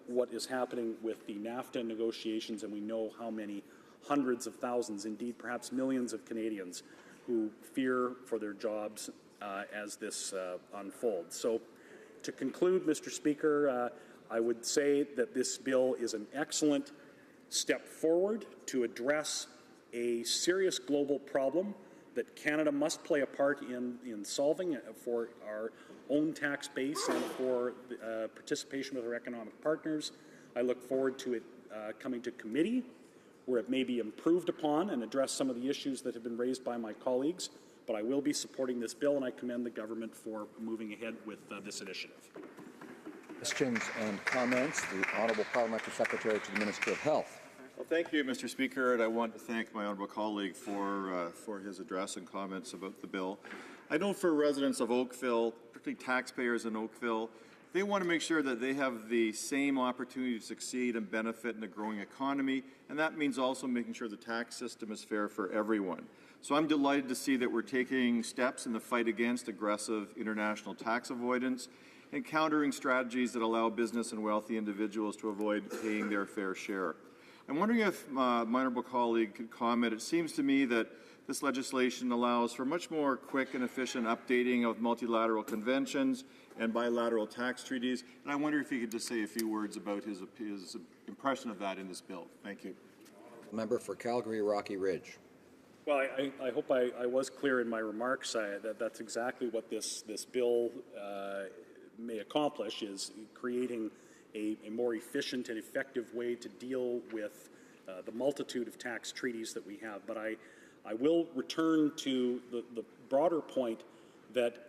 what is happening with the NAFTA negotiations, and we know how many hundreds of thousands, indeed perhaps millions of Canadians who fear for their jobs as this unfolds. So to conclude, Mr. Speaker, I would say that this bill is an excellent step forward to address a serious global problem that Canada must play a part in solving for our own tax base and for participation with our economic partners. I look forward to it coming to committee, where it may be improved upon and address some of the issues that have been raised by my colleagues. But I will be supporting this bill, and I commend the government for moving ahead with this initiative. Questions and comments. The Honourable Parliamentary Secretary to the Minister of Health. Well, thank you, Mr. Speaker, and I want to thank my honourable colleague for his address and comments about the bill. I know for residents of Oakville, particularly taxpayers in Oakville, they want to make sure that they have the same opportunity to succeed and benefit in a growing economy, and that means also making sure the tax system is fair for everyone. So I'm delighted to see that we're taking steps in the fight against aggressive international tax avoidance and countering strategies that allow business and wealthy individuals to avoid paying their fair share. I'm wondering if my honourable colleague could comment. It seems to me that this legislation allows for much more quick and efficient updating of multilateral conventions and bilateral tax treaties, and I wonder if he could just say a few words about his impression of that in this bill. Thank you. Member for Calgary Rocky Ridge. Well, I hope I was clear in my remarks. That's exactly what this bill may accomplish, is creating a more efficient and effective way to deal with the multitude of tax treaties that we have. But I will return to the broader point that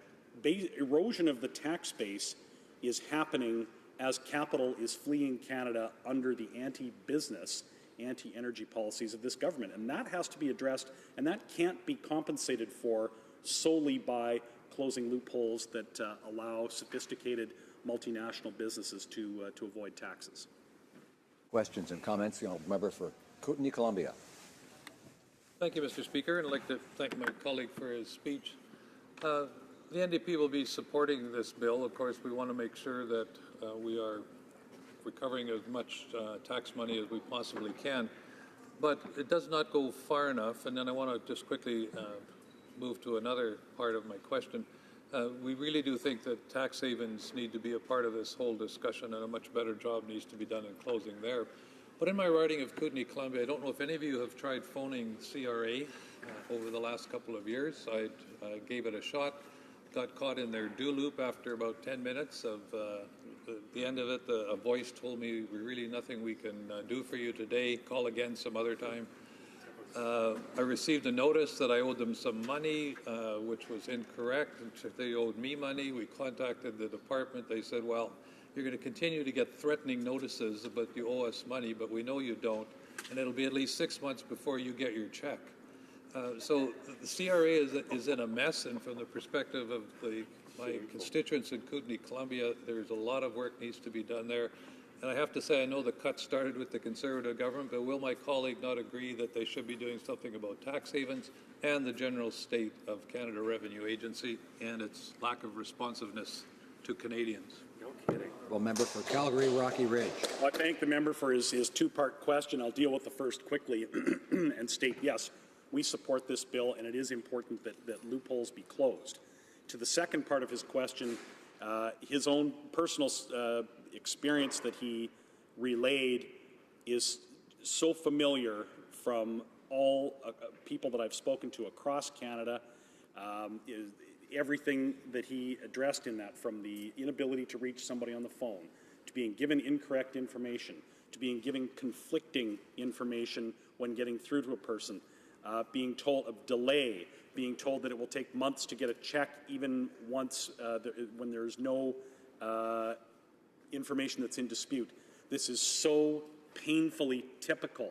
erosion of the tax base is happening as capital is fleeing Canada under the anti-business, anti-energy policies of this government. And that has to be addressed, and that can't be compensated for solely by closing loopholes that allow sophisticated multinational businesses to avoid taxes. Questions and comments? The honourable member for Kootenay, Columbia. Thank you, Mr. Speaker, and I'd like to thank my colleague for his speech. The NDP will be supporting this bill. Of course, we want to make sure that we are recovering as much tax money as we possibly can. But it does not go far enough. And then I want to just quickly move to another part of my question. We really do think that tax havens need to be a part of this whole discussion, and a much better job needs to be done in closing there. But in my riding of Kootenay, Columbia, I don't know if any of you have tried phoning CRA over the last couple of years. I gave it a shot, got caught in their do loop after about 10 minutes. At the end of it, a voice told me, really nothing we can do for you today. Call again some other time. I received a notice that I owed them some money, which was incorrect. They owed me money. We contacted the department. They said, well, you're going to continue to get threatening notices, but you owe us money, but we know you don't, and it'll be at least 6 months before you get your check. So the CRA is in a mess, and from the perspective of my constituents in Kootenay, Columbia, there's a lot of work needs to be done there. And I have to say, I know the cut started with the Conservative government, but will my colleague not agree that they should be doing something about tax havens and the general state of Canada Revenue Agency and its lack of responsiveness to Canadians? No kidding. Well, member for Calgary, Rocky Ridge. Well, I thank the member for his two-part question. I'll deal with the first quickly and state, yes, we support this bill, and it is important that loopholes be closed. To the second part of his question, his own personal experience that he relayed is so familiar from all people that I've spoken to across Canada. Everything that he addressed in that, from the inability to reach somebody on the phone, to being given incorrect information, to being given conflicting information when getting through to a person, being told of delay, being told that it will take months to get a check even once when there's no information that's in dispute. This is so painfully typical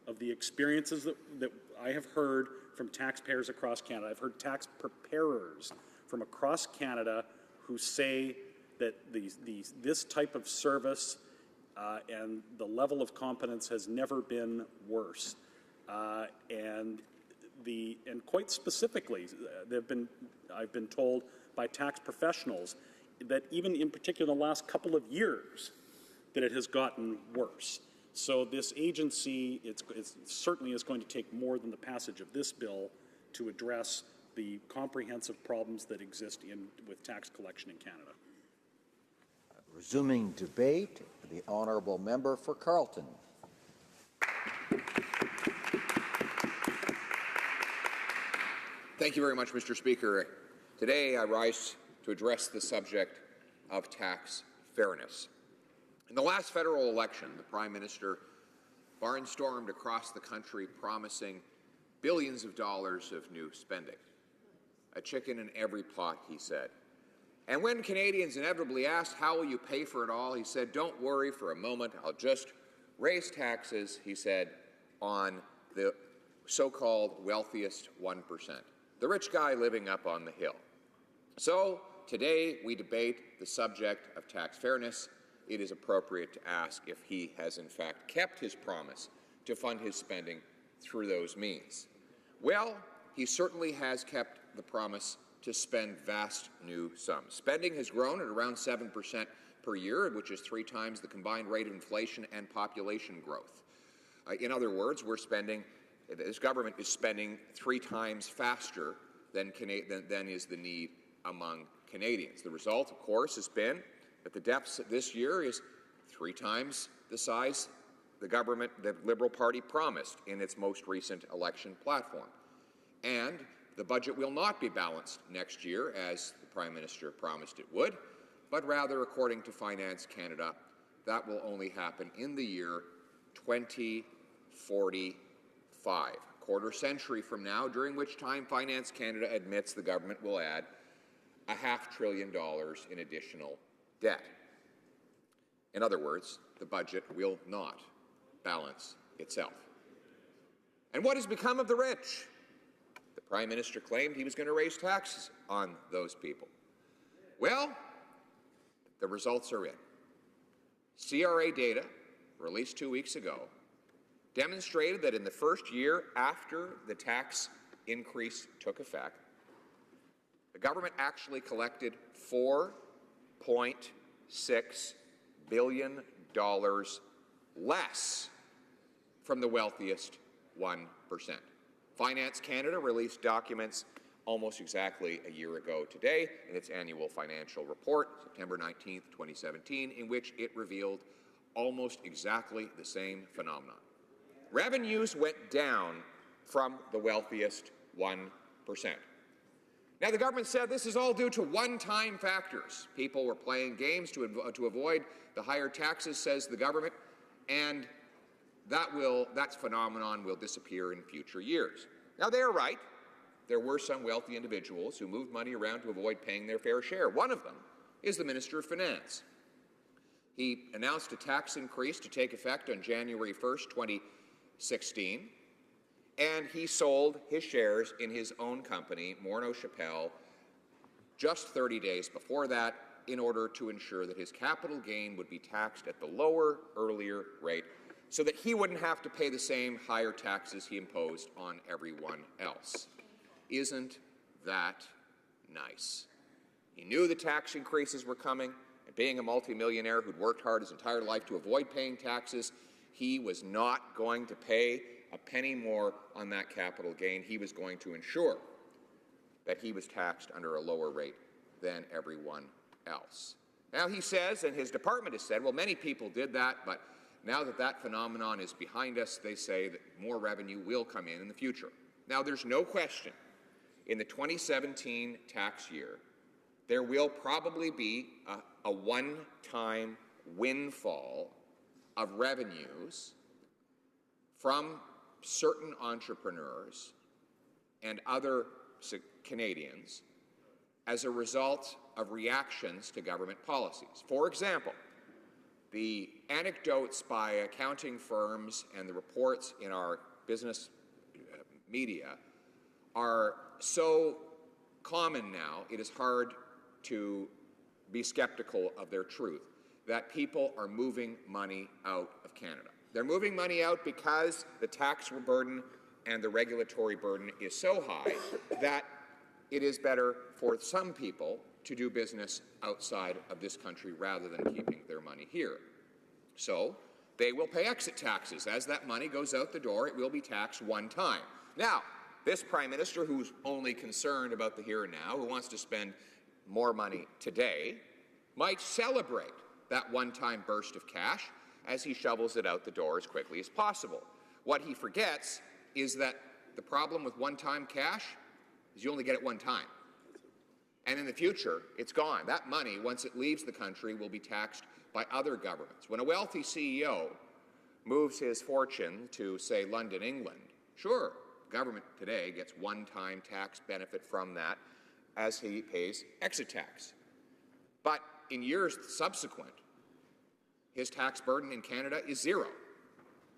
of the experiences that I have heard from taxpayers across Canada. I've heard tax preparers from across Canada who say that this type of service and the level of competence has never been worse. And quite specifically, I've been told by tax professionals that even in particular in the last couple of years, that it has gotten worse. So this agency, it certainly is going to take more than the passage of this bill to address the comprehensive problems that exist with tax collection in Canada. Resuming debate, the honourable member for Carleton. Thank you very much, Mr. Speaker. Today I rise to address the subject of tax fairness. In the last federal election, the Prime Minister barnstormed across the country promising billions of dollars of new spending. A chicken in every pot, he said. And when Canadians inevitably asked, how will you pay for it all, he said, don't worry for a moment, I'll just raise taxes, he said, on the so-called wealthiest 1%, the rich guy living up on the hill. So today we debate the subject of tax fairness. It is appropriate to ask if he has in fact kept his promise to fund his spending through those means. Well, he certainly has kept the promise to spend vast new sums. Spending has grown at around 7% per year, which is 3 times the combined rate of inflation and population growth. In other words, this government is spending 3 times faster than is the need among Canadians. The result, of course, has been that the deficit this year is 3 times the size the Liberal Party promised in its most recent election platform. And the budget will not be balanced next year, as the Prime Minister promised it would, but rather, according to Finance Canada, that will only happen in the year 2045, a quarter century from now, during which time Finance Canada admits the government will add $500 billion in additional debt. In other words, the budget will not balance itself. And what has become of the rich? The Prime Minister claimed he was going to raise taxes on those people. Well, the results are in. CRA data, released 2 weeks ago, demonstrated that in the first year after the tax increase took effect, The government actually collected $4.6 billion less from the wealthiest 1%. Finance Canada released documents almost exactly a year ago today in its annual financial report, September 19, 2017, in which it revealed almost exactly the same phenomenon. Revenues went down from the wealthiest 1%. Now, the government said this is all due to one-time factors. People were playing games to avoid the higher taxes, says the government, and that phenomenon will disappear in future years. Now, they are right. There were some wealthy individuals who moved money around to avoid paying their fair share. One of them is the Minister of Finance. He announced a tax increase to take effect on January 1st, 2016, and he sold his shares in his own company, Morneau Shepell, just 30 days before that in order to ensure that his capital gain would be taxed at the lower, earlier rate so that he wouldn't have to pay the same higher taxes he imposed on everyone else. Isn't that nice? He knew the tax increases were coming, and being a multimillionaire who'd worked hard his entire life to avoid paying taxes, he was not going to pay a penny more on that capital gain. He was going to ensure that he was taxed under a lower rate than everyone else. Now he says, and his department has said, well, many people did that, but now that that phenomenon is behind us, they say that more revenue will come in the future. Now, there's no question in the 2017 tax year, there will probably be a one-time windfall of revenues from certain entrepreneurs and other Canadians as a result of reactions to government policies. For example, the anecdotes by accounting firms and the reports in our business media are so common now, it is hard to be skeptical of their truth, that people are moving money out of Canada. They're moving money out because the tax burden and the regulatory burden is so high that it is better for some people to do business outside of this country rather than keeping their money here. So they will pay exit taxes. As that money goes out the door, it will be taxed one time. Now, this Prime Minister, who's only concerned about the here and now, who wants to spend more money today, might celebrate that one-time burst of cash as he shovels it out the door as quickly as possible. What he forgets is that the problem with one-time cash is you only get it one time. And in the future, it's gone. That money, once it leaves the country, will be taxed by other governments. When a wealthy CEO moves his fortune to, say, London, England, sure, government today gets one-time tax benefit from that as he pays exit tax. But in years subsequent, his tax burden in Canada is zero.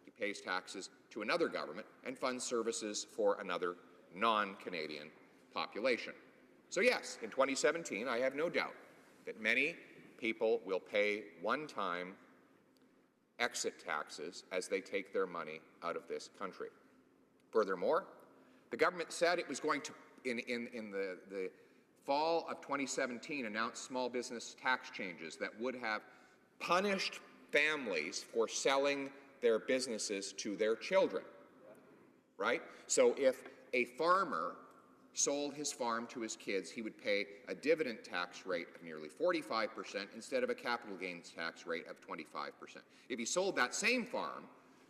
He pays taxes to another government and funds services for another non-Canadian population. So yes, in 2017, I have no doubt that many people will pay one-time exit taxes as they take their money out of this country. Furthermore, the government said it was going to, in the fall of 2017, announce small business tax changes that would have punished families for selling their businesses to their children, right? So if a farmer sold his farm to his kids, he would pay a dividend tax rate of nearly 45% instead of a capital gains tax rate of 25%. If he sold that same farm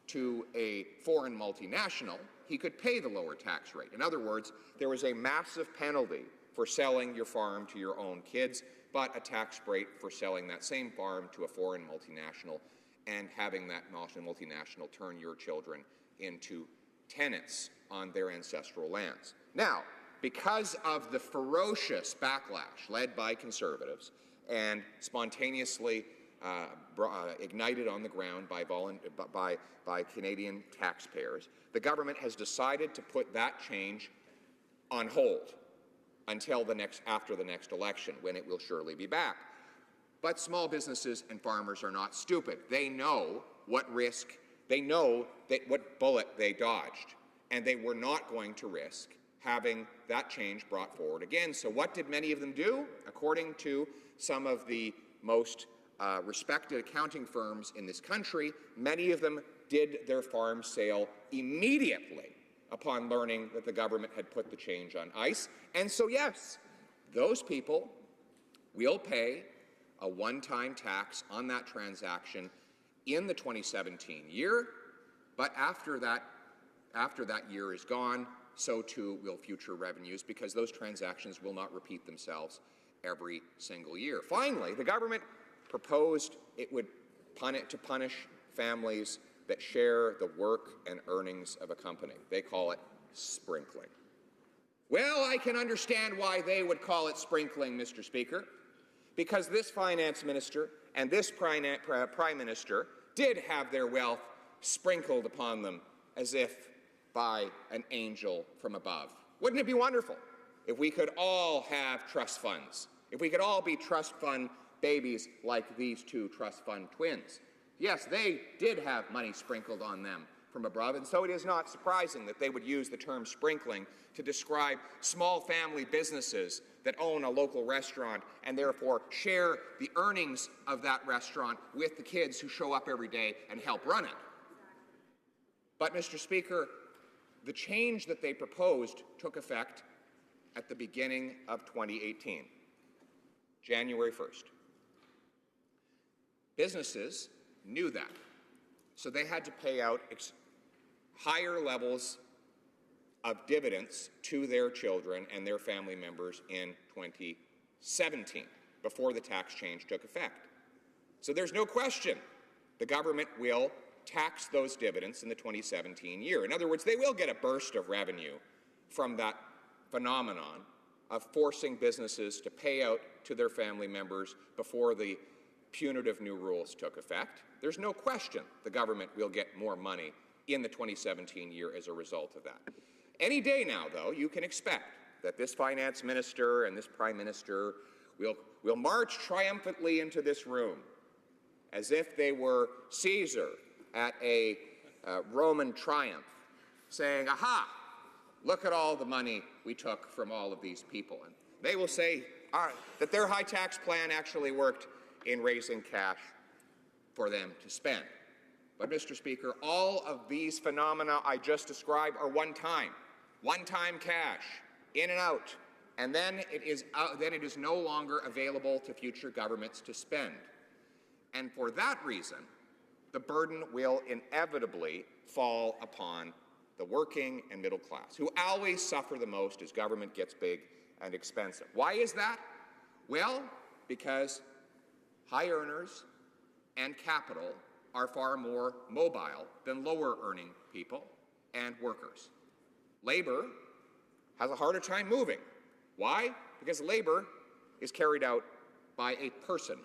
to a foreign multinational, he could pay the lower tax rate. In other words, there was a massive penalty for selling your farm to your own kids, but a tax rate for selling that same farm to a foreign multinational and having that multinational turn your children into tenants on their ancestral lands. Now, because of the ferocious backlash led by Conservatives and spontaneously ignited on the ground by Canadian taxpayers, the government has decided to put that change on hold until after the next election, when it will surely be back. But small businesses and farmers are not stupid. They know what risk, they know what bullet they dodged, and they were not going to risk having that change brought forward again. So what did many of them do? According to some of the most respected accounting firms in this country, many of them did their farm sale immediately upon learning that the government had put the change on ice. And so, yes, those people will pay a one-time tax on that transaction in the 2017 year, but after that year is gone, so too will future revenues, because those transactions will not repeat themselves every single year. Finally, the government proposed it would punish families that share the work and earnings of a company. They call it sprinkling. Well, I can understand why they would call it sprinkling, Mr. Speaker, because this finance minister and this prime minister did have their wealth sprinkled upon them as if by an angel from above. Wouldn't it be wonderful if we could all have trust funds, if we could all be trust fund babies like these two trust fund twins? Yes, they did have money sprinkled on them from above, and so it is not surprising that they would use the term sprinkling to describe small family businesses that own a local restaurant and therefore share the earnings of that restaurant with the kids who show up every day and help run it. But, Mr. Speaker, the change that they proposed took effect at the beginning of 2018, January 1st. Businesses knew that, so they had to pay out higher levels of dividends to their children and their family members in 2017, before the tax change took effect. So there's no question the government will tax those dividends in the 2017 year. In other words, they will get a burst of revenue from that phenomenon of forcing businesses to pay out to their family members before the punitive new rules took effect. There's no question the government will get more money in the 2017 year as a result of that. Any day now, though, you can expect that this finance minister and this prime minister will march triumphantly into this room as if they were Caesar at a Roman triumph, saying, "Aha, look at all the money we took from all of these people." And they will say that their high tax plan actually worked in raising cash for them to spend. But, Mr. Speaker, all of these phenomena I just described are one-time cash, in and out, and then it is no longer available to future governments to spend. And for that reason, the burden will inevitably fall upon the working and middle class, who always suffer the most as government gets big and expensive. Why is that? Well, because high earners and capital are far more mobile than lower earning people and workers. Labor has a harder time moving. Why? Because labor is carried out by a person,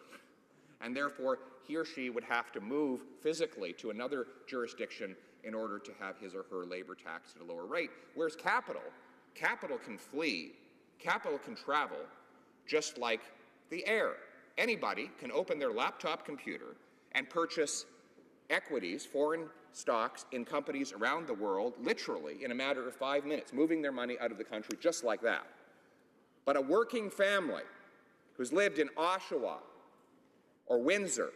and therefore he or she would have to move physically to another jurisdiction in order to have his or her labor taxed at a lower rate. Whereas capital can flee, capital can travel just like the air. Anybody can open their laptop computer and purchase equities, foreign stocks in companies around the world, literally in a matter of 5 minutes, moving their money out of the country just like that. But a working family who's lived in Oshawa or Windsor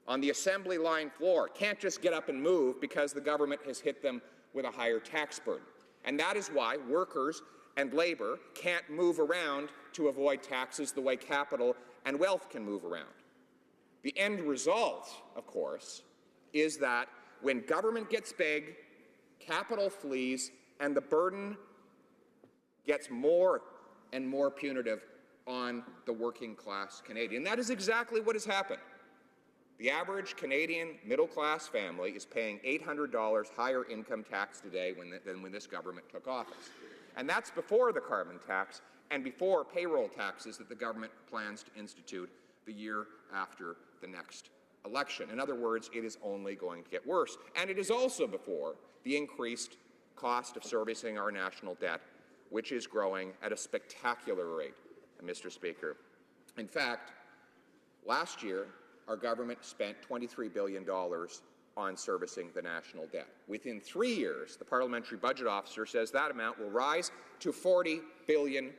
on the assembly line floor can't just get up and move because the government has hit them with a higher tax burden. And that is why workers and labor can't move around to avoid taxes the way capital and wealth can move around. The end result, of course, is that when government gets big, capital flees, and the burden gets more and more punitive on the working class Canadian. That is exactly what has happened. The average Canadian middle-class family is paying $800 higher income tax today than when this government took office. And that's before the carbon tax and before payroll taxes that the government plans to institute the year after the next election. In other words, it is only going to get worse. And it is also before the increased cost of servicing our national debt, which is growing at a spectacular rate, Mr. Speaker. In fact, last year, our government spent $23 billion on servicing the national debt. Within 3 years, the parliamentary budget officer says that amount will rise to $40 billion,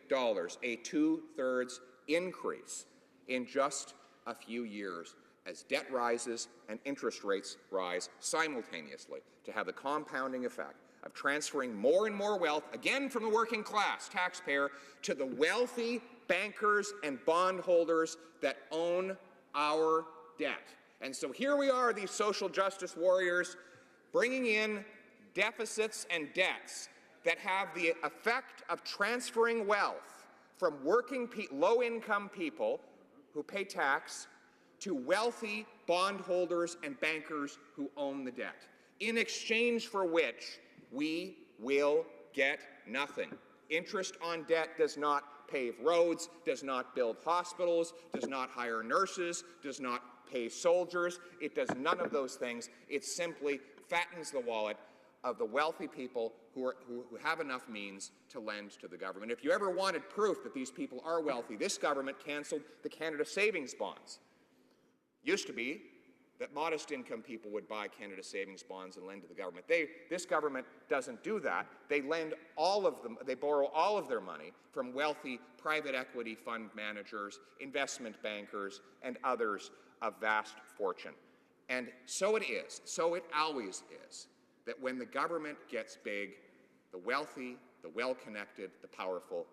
a two-thirds increase in just a few years as debt rises and interest rates rise simultaneously, to have the compounding effect of transferring more and more wealth, again from the working class taxpayer, to the wealthy bankers and bondholders that own our debt. And so here we are, these social justice warriors, bringing in deficits and debts that have the effect of transferring wealth from working, low-income people who pay tax to wealthy bondholders and bankers who own the debt, in exchange for which we will get nothing. Interest on debt does not pave roads, does not build hospitals, does not hire nurses, does not pay soldiers. It does none of those things. It simply fattens the wallet of the wealthy people who have enough means to lend to the government. If you ever wanted proof that these people are wealthy, this government cancelled the Canada Savings Bonds. Used to be that modest income people would buy Canada Savings Bonds and lend to the government. This government doesn't do that. They lend all of them, they borrow all of their money from wealthy private equity fund managers, investment bankers, and others of vast fortune. And so it is, so it always is, that when the government gets big, the wealthy, the well-connected, the powerful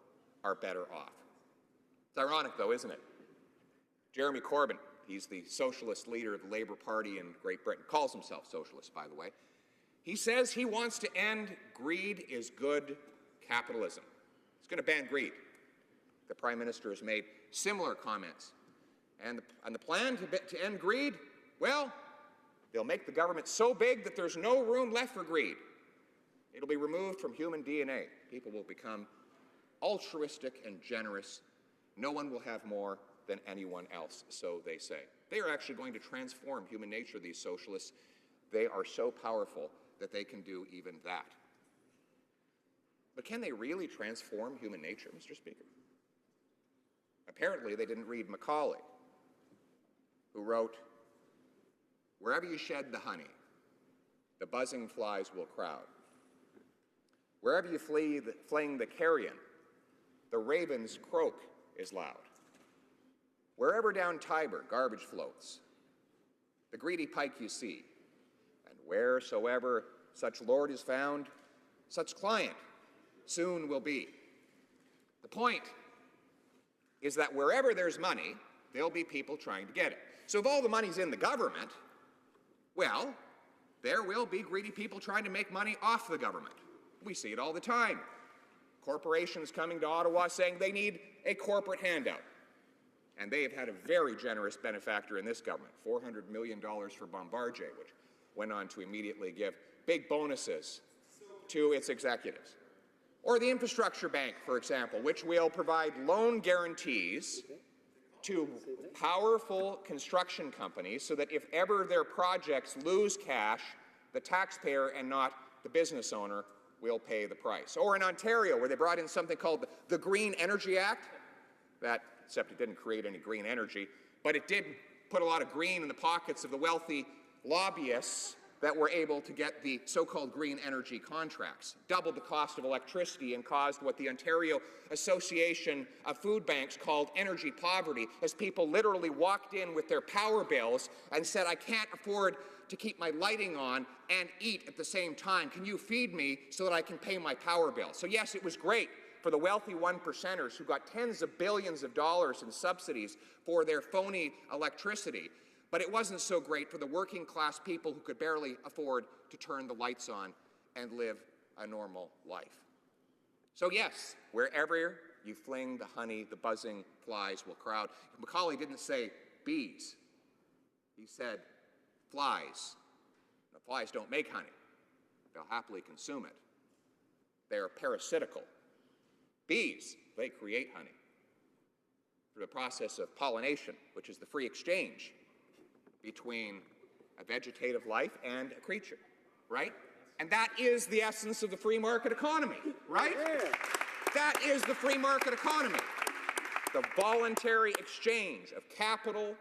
are better off. It's ironic, though, isn't it? Jeremy Corbyn, he's the socialist leader of the Labour Party in Great Britain, calls himself socialist, by the way. He says he wants to end greed is good capitalism. He's going to ban greed. The Prime Minister has made similar comments. And the plan to end greed, well, they'll make the government so big that there's no room left for greed. It'll be removed from human DNA. People will become altruistic and generous. No one will have more than anyone else, so they say. They are actually going to transform human nature, these socialists. They are so powerful that they can do even that. But can they really transform human nature, Mr. Speaker? Apparently, they didn't read Macaulay, who wrote, "Wherever you shed the honey, the buzzing flies will crowd. Wherever you fling the carrion, the raven's croak is loud. Wherever down Tiber garbage floats, the greedy pike you see, and wheresoever such lord is found, such client soon will be." The point is that wherever there's money, there'll be people trying to get it. So if all the money's in the government, well, there will be greedy people trying to make money off the government. We see it all the time. Corporations coming to Ottawa saying they need a corporate handout. And they have had a very generous benefactor in this government, $400 million for Bombardier, which went on to immediately give big bonuses to its executives. Or the Infrastructure Bank, for example, which will provide loan guarantees to powerful construction companies so that if ever their projects lose cash, the taxpayer and not the business owner will pay the price. Or in Ontario, where they brought in something called the Green Energy Act, except it didn't create any green energy, but it did put a lot of green in the pockets of the wealthy lobbyists that were able to get the so-called green energy contracts, doubled the cost of electricity and caused what the Ontario Association of Food Banks called energy poverty, as people literally walked in with their power bills and said, "I can't afford to keep my lighting on and eat at the same time. Can you feed me so that I can pay my power bill?" So yes, it was great for the wealthy one-percenters who got tens of billions of dollars in subsidies for their phony electricity. But it wasn't so great for the working-class people who could barely afford to turn the lights on and live a normal life. So yes, wherever you fling the honey, the buzzing flies will crowd. Macaulay didn't say bees. He said flies. The flies don't make honey. They'll happily consume it. They're parasitical. Bees, they create honey through the process of pollination, which is the free exchange between a vegetative life and a creature, right? And that is the essence of the free market economy, right? Yeah. That is the free market economy. The voluntary exchange of capital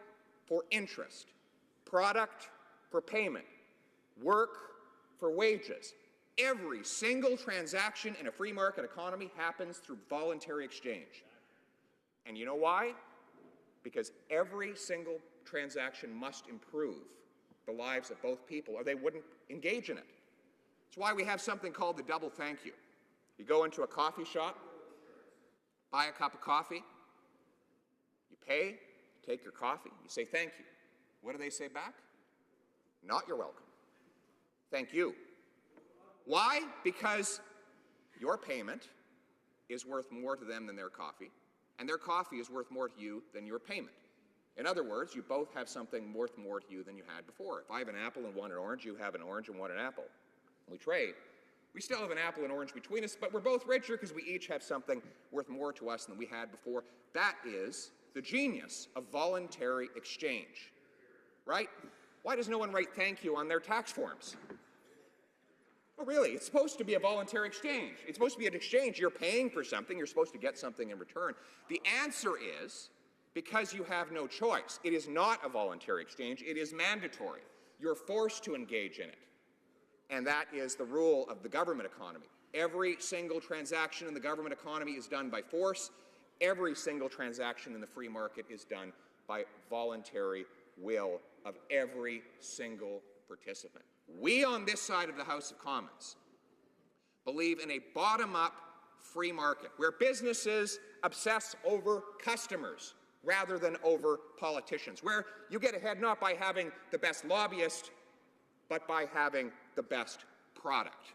for interest, product for payment, work for wages. Every single transaction in a free market economy happens through voluntary exchange. And you know why? Because every single transaction must improve the lives of both people, or they wouldn't engage in it. That's why we have something called the double thank you. You go into a coffee shop, buy a cup of coffee, you pay, you take your coffee, you say thank you. What do they say back? Not you're welcome. Thank you. Why? Because your payment is worth more to them than their coffee, and their coffee is worth more to you than your payment. In other words, you both have something worth more to you than you had before. If I have an apple and want an orange, you have an orange and want an apple. We trade. We still have an apple and orange between us, but we're both richer because we each have something worth more to us than we had before. That is the genius of voluntary exchange, right? Why does no one write thank you on their tax forms? Well, really, it's supposed to be a voluntary exchange. It's supposed to be an exchange. You're paying for something. You're supposed to get something in return. The answer is because you have no choice. It is not a voluntary exchange. It is mandatory. You're forced to engage in it. And that is the rule of the government economy. Every single transaction in the government economy is done by force. Every single transaction in the free market is done by voluntary will of every single participant. We on this side of the House of Commons believe in a bottom-up free market where businesses obsess over customers rather than over politicians, where you get ahead not by having the best lobbyist, but by having the best product.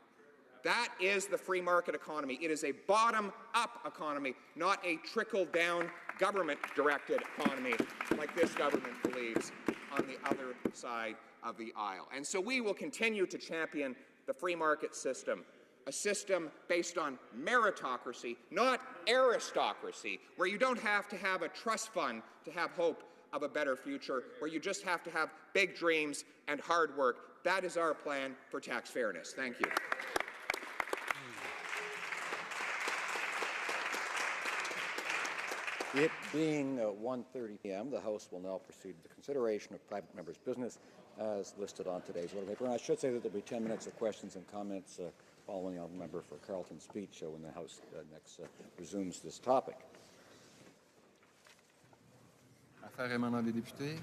That is the free market economy. It is a bottom-up economy, not a trickle-down government-directed economy like this government believes on the other side of the aisle. And so we will continue to champion the free market system, a system based on meritocracy, not aristocracy, where you don't have to have a trust fund to have hope of a better future, where you just have to have big dreams and hard work. That is our plan for tax fairness. Thank you. It being 1:30 p.m., the House will now proceed to the consideration of private members' business as listed on today's order paper. And I should say that there will be 10 minutes of questions and comments following the member for Carleton's speech when the House next resumes this topic. Affaires émanant des députés.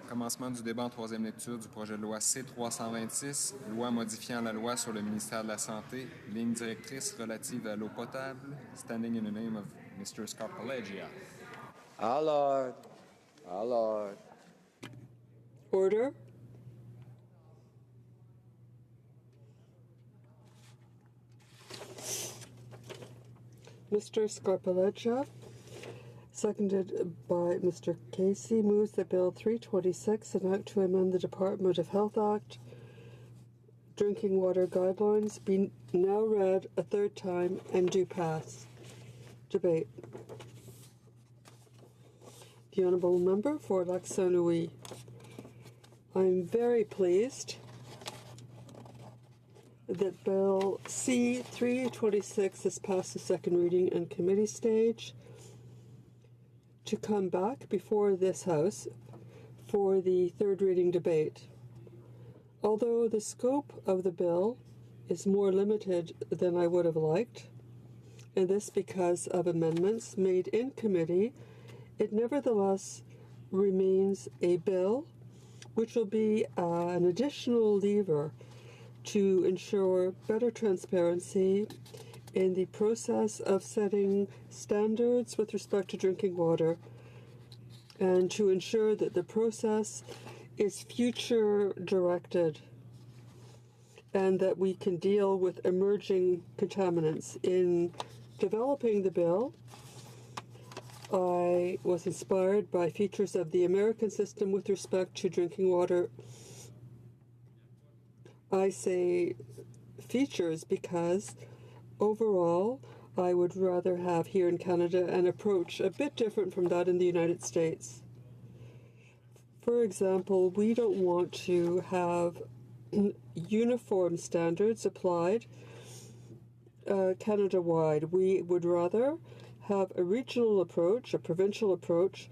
Commencement du débat en troisième lecture du projet de loi C-326, loi modifiant la loi sur le ministère de la Santé, ligne directrice relative à l'eau potable, standing in the name of Mr. Scarpaleggia. Alors. Order. Mr. Scarpaleggia, seconded by Mr. Casey, moves that Bill 326, an act to amend the Department of Health Act, drinking water guidelines, be now read a third time and do pass. Debate. The Honourable Member for Lac Saint-Louis. I'm very pleased that Bill C-326 has passed the second reading and committee stage to come back before this House for the third reading debate. Although the scope of the bill is more limited than I would have liked, and this because of amendments made in committee, it nevertheless remains a bill which will be an additional lever to ensure better transparency in the process of setting standards with respect to drinking water, and to ensure that the process is future directed and that we can deal with emerging contaminants. In developing the bill, I was inspired by features of the American system with respect to drinking water. I say features because overall, I would rather have here in Canada an approach a bit different from that in the United States. For example, we don't want to have uniform standards applied Canada-wide. We would rather have a regional approach, a provincial approach,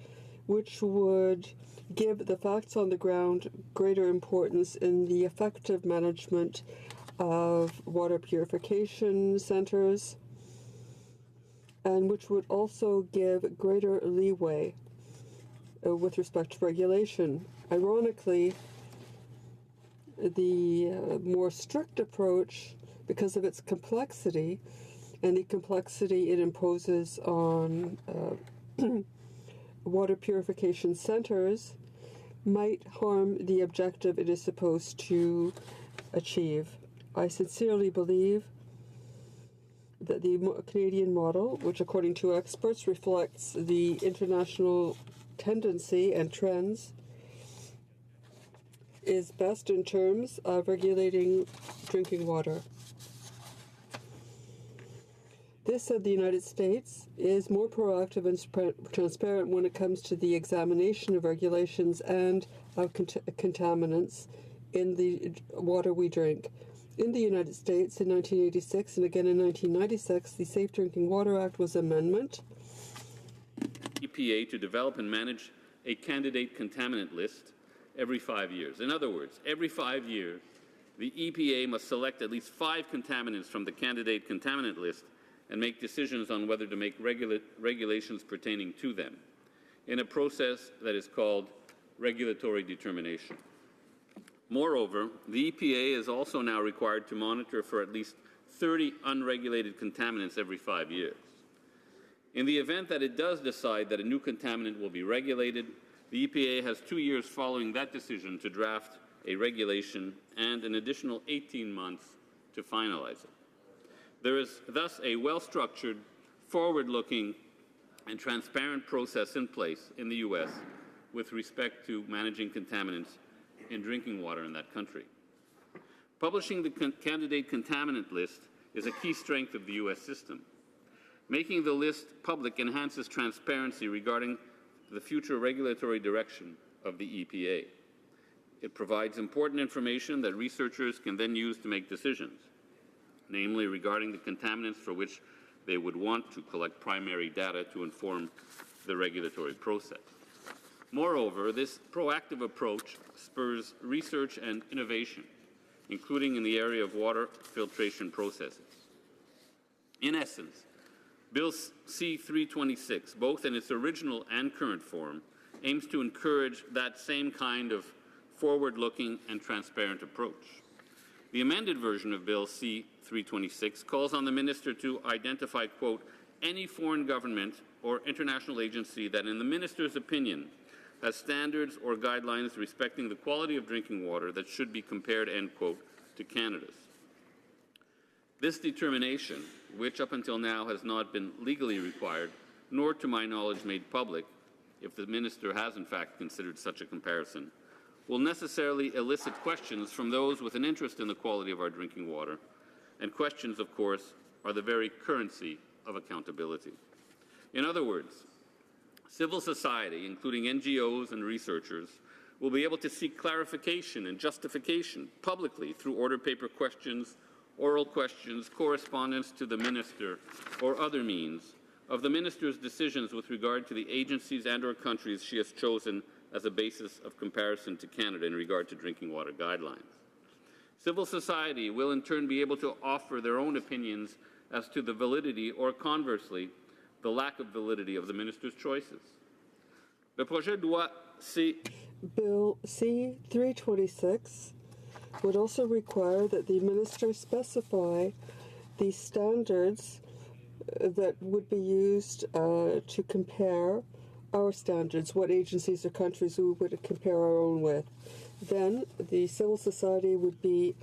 which would give the facts on the ground greater importance in the effective management of water purification centers, and which would also give greater leeway with respect to regulation. Ironically, the more strict approach, because of its complexity and the complexity it imposes on water purification centers, might harm the objective it is supposed to achieve. I sincerely believe that the Canadian model, which according to experts reflects the international tendency and trends, is best in terms of regulating drinking water. This, said the United States, is more proactive and transparent when it comes to the examination of regulations and of contaminants in the water we drink. In the United States in 1986 and again in 1996, the Safe Drinking Water Act was amendment. EPA to develop and manage a candidate contaminant list every 5 years. In other words, every 5 years, the EPA must select at least 5 contaminants from the candidate contaminant list and make decisions on whether to make regulations pertaining to them, in a process that is called regulatory determination. Moreover, the EPA is also now required to monitor for at least 30 unregulated contaminants every 5 years. In the event that it does decide that a new contaminant will be regulated, the EPA has 2 years following that decision to draft a regulation and an additional 18 months to finalize it. There is thus a well-structured, forward-looking, and transparent process in place in the U.S. with respect to managing contaminants in drinking water in that country. Publishing the candidate contaminant list is a key strength of the U.S. system. Making the list public enhances transparency regarding the future regulatory direction of the EPA. It provides important information that researchers can then use to make decisions, namely regarding the contaminants for which they would want to collect primary data to inform the regulatory process. Moreover, this proactive approach spurs research and innovation, including in the area of water filtration processes. In essence, Bill C-326, both in its original and current form, aims to encourage that same kind of forward-looking and transparent approach. The amended version of Bill C-326 calls on the minister to identify, quote, any foreign government or international agency that, in the minister's opinion, has standards or guidelines respecting the quality of drinking water that should be compared, end quote, to Canada's. This determination, which up until now has not been legally required, nor to my knowledge made public, if the minister has in fact considered such a comparison, will necessarily elicit questions from those with an interest in the quality of our drinking water, and questions, of course, are the very currency of accountability. In other words, civil society, including NGOs and researchers, will be able to seek clarification and justification publicly through order paper questions, oral questions, correspondence to the minister, or other means of the minister's decisions with regard to the agencies and/or countries she has chosen as a basis of comparison to Canada in regard to drinking water guidelines. Civil society will in turn be able to offer their own opinions as to the validity or, conversely, the lack of validity of the minister's choices. Le projet de loi Bill C-326 would also require that the minister specify the standards that would be used to compare our standards, what agencies or countries we would compare our own with. Then the civil society would be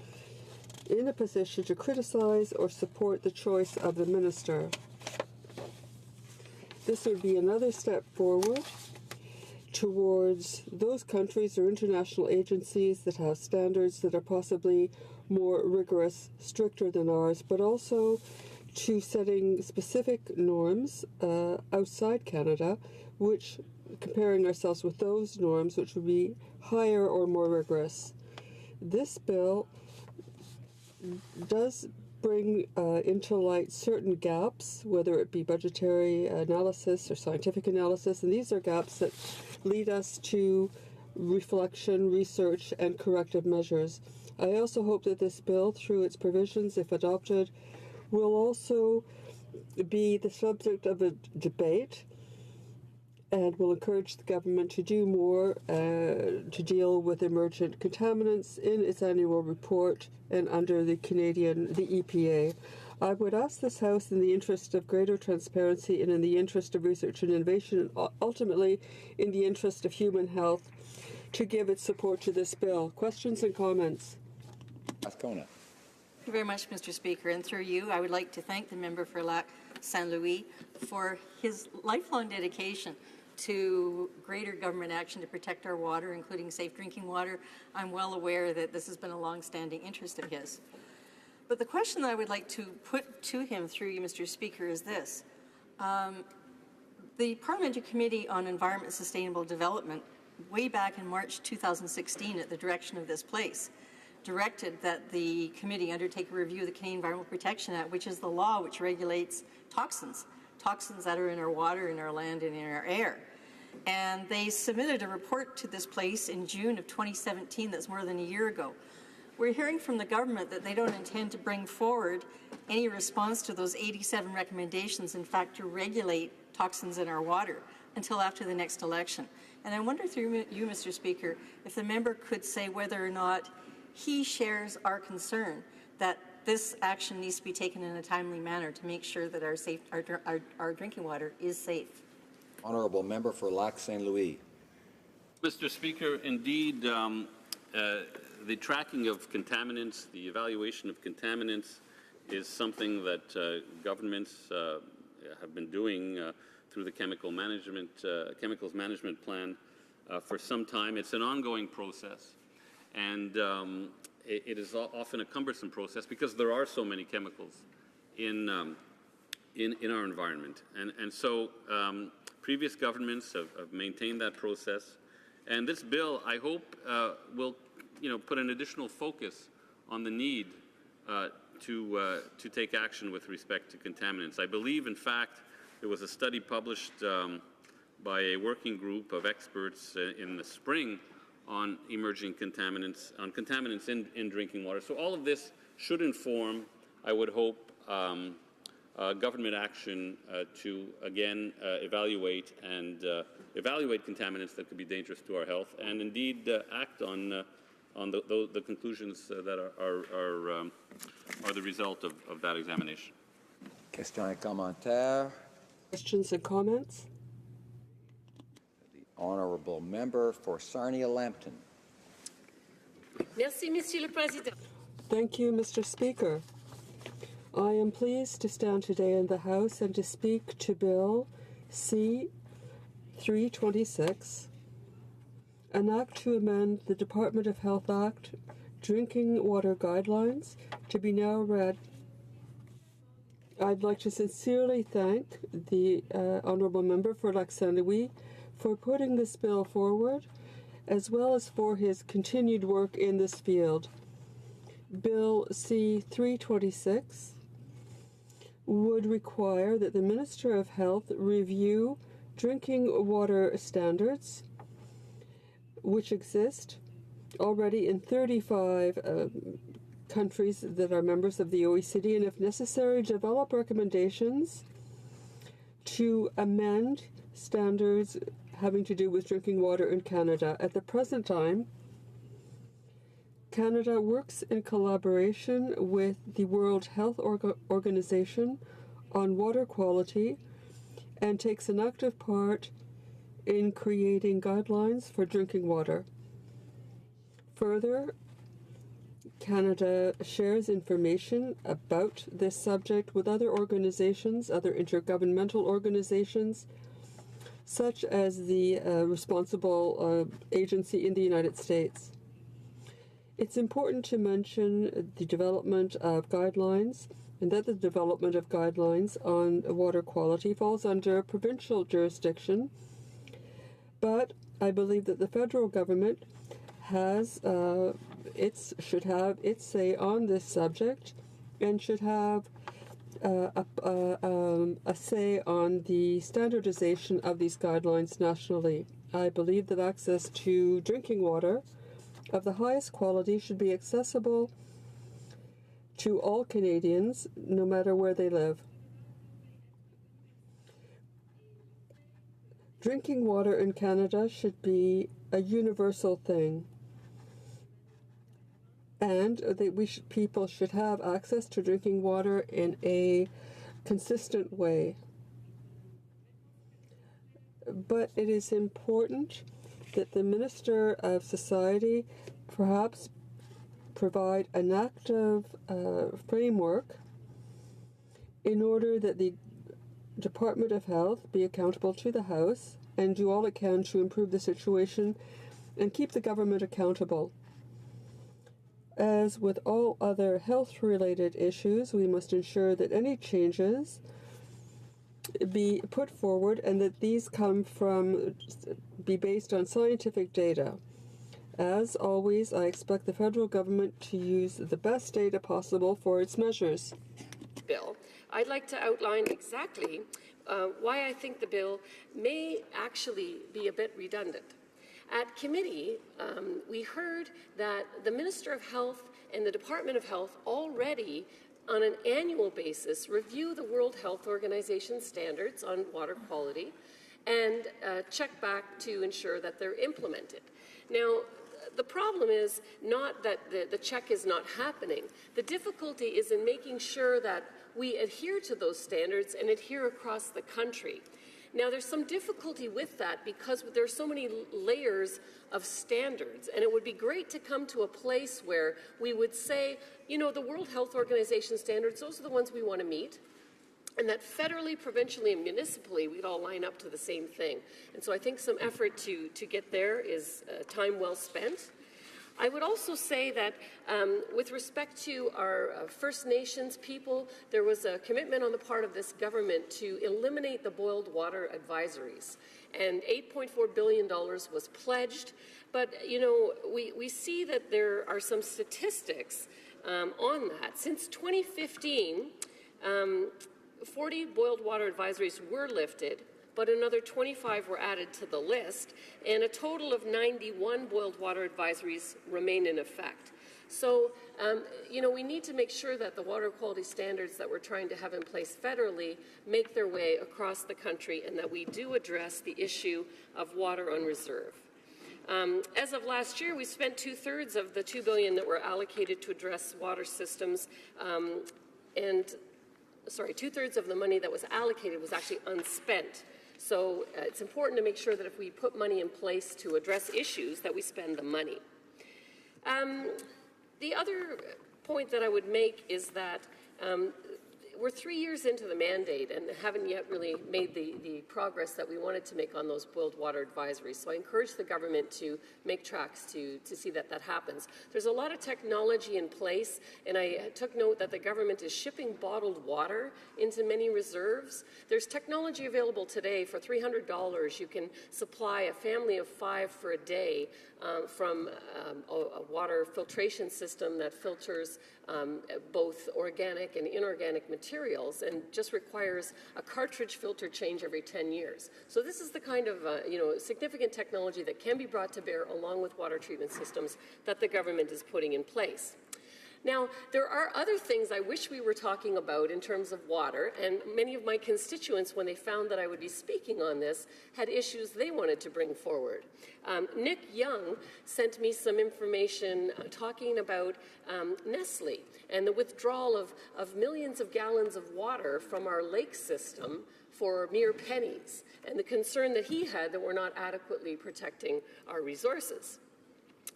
in a position to criticize or support the choice of the minister. This would be another step forward towards those countries or international agencies that have standards that are possibly more rigorous, stricter than ours, but also to setting specific norms outside Canada, which, comparing ourselves with those norms, which would be higher or more rigorous. This bill does bring into light certain gaps, whether it be budgetary analysis or scientific analysis, and these are gaps that lead us to reflection, research, and corrective measures. I also hope that this bill, through its provisions, if adopted, will also be the subject of a debate and will encourage the government to do more to deal with emergent contaminants in its annual report and under the EPA. I would ask this House, in the interest of greater transparency and in the interest of research and innovation, and ultimately in the interest of human health, to give its support to this bill. Questions and comments? Ascona. Thank you very much, Mr. Speaker. And through you, I would like to thank the member for Lac Saint Louis for his lifelong dedication to greater government action to protect our water, including safe drinking water. I'm well aware that this has been a long-standing interest of his. But the question that I would like to put to him through you, Mr. Speaker, is this. The Parliamentary Committee on Environment and Sustainable Development, way back in March 2016, at the direction of this place, directed that the committee undertake a review of the Canadian Environmental Protection Act, which is the law which regulates toxins that are in our water, in our land, and in our air. And they submitted a report to this place in June of 2017, that's more than a year ago. We're hearing from the government that they don't intend to bring forward any response to those 87 recommendations, in fact, to regulate toxins in our water until after the next election. And I wonder through you, Mr. Speaker, if the member could say whether or not he shares our concern that this action needs to be taken in a timely manner to make sure that our drinking water is safe. Honourable Member for Lac Saint Louis. Mr. Speaker, indeed, the tracking of contaminants, the evaluation of contaminants is something that governments have been doing through the chemicals management plan for some time. It's an ongoing process, and it is often a cumbersome process because there are so many chemicals in our environment, and so previous governments have maintained that process, and this bill, I hope, will put an additional focus on the need to take action with respect to contaminants. I believe, in fact, there was a study published by a working group of experts in the spring on emerging contaminants, in drinking water. So all of this should inform, I would hope, government action to, again, evaluate contaminants that could be dangerous to our health, and indeed act on the conclusions that are the result of that examination. Questions et commentaires. Questions and comments? Honourable Member for Sarnia-Lambton. Merci, Monsieur le Président. Thank you, Mr. Speaker. I am pleased to stand today in the House and to speak to Bill C-326, an act to amend the Department of Health Act Drinking Water Guidelines, to be now read. I'd like to sincerely thank the Honourable Member for Lac Saint Louis for putting this bill forward, as well as for his continued work in this field. Bill C-326 would require that the Minister of Health review drinking water standards which exist already in 35 countries that are members of the OECD, and if necessary, develop recommendations to amend standards having to do with drinking water in Canada. At the present time, Canada works in collaboration with the World Health Organization on water quality and takes an active part in creating guidelines for drinking water. Further, Canada shares information about this subject with other organizations, other intergovernmental organizations, such as the responsible agency in the United States. It's important to mention the development of guidelines, and that the development of guidelines on water quality falls under provincial jurisdiction, but I believe that the federal government has should have its say on this subject and should have a say on the standardization of these guidelines nationally. I believe that access to drinking water of the highest quality should be accessible to all Canadians, no matter where they live. Drinking water in Canada should be a universal thing, and that people should have access to drinking water in a consistent way. But it is important that the Minister of Society perhaps provide an active framework in order that the Department of Health be accountable to the House and do all it can to improve the situation and keep the government accountable. As with all other health-related issues, we must ensure that any changes be put forward and that these be based on scientific data. As always, I expect the federal government to use the best data possible for its measures. Bill, I'd like to outline exactly why I think the bill may actually be a bit redundant. At committee, we heard that the Minister of Health and the Department of Health already, on an annual basis, review the World Health Organization standards on water quality and check back to ensure that they're implemented. Now, the problem is not that the check is not happening. The difficulty is in making sure that we adhere to those standards and adhere across the country. Now, there's some difficulty with that because there's so many layers of standards, and it would be great to come to a place where we would say, you know, the World Health Organization standards, those are the ones we want to meet, and that federally, provincially, and municipally, we'd all line up to the same thing. And so I think some effort to get there is time well spent. I would also say that with respect to our First Nations people, there was a commitment on the part of this government to eliminate the boiled water advisories. And $8.4 billion was pledged. But, you know, we see that there are some statistics on that. Since 2015, 40 boiled water advisories were lifted, but another 25 were added to the list, and a total of 91 boiled water advisories remain in effect. So, you know, we need to make sure that the water quality standards that we're trying to have in place federally make their way across the country and that we do address the issue of water on reserve. As of last year, we spent 2/3 of the $2 billion that were allocated to address water systems, sorry, 2/3 of the money that was allocated was actually unspent. So it's important to make sure that if we put money in place to address issues, that we spend the money. The other point that I would make is that we're 3 years into the mandate and haven't yet really made the progress that we wanted to make on those boiled water advisories. So I encourage the government to make tracks to see that that happens. There's a lot of technology in place, and I took note that the government is shipping bottled water into many reserves. There's technology available today for $300. You can supply a family of 5 for a day from a water filtration system that filters both organic and inorganic materials and just requires a cartridge filter change every 10 years. So this is the kind of significant technology that can be brought to bear along with water treatment systems that the government is putting in place. Now, there are other things I wish we were talking about in terms of water, and many of my constituents, when they found that I would be speaking on this, had issues they wanted to bring forward. Nick Young sent me some information talking about Nestle and the withdrawal of millions of gallons of water from our lake system for mere pennies, and the concern that he had that we're not adequately protecting our resources.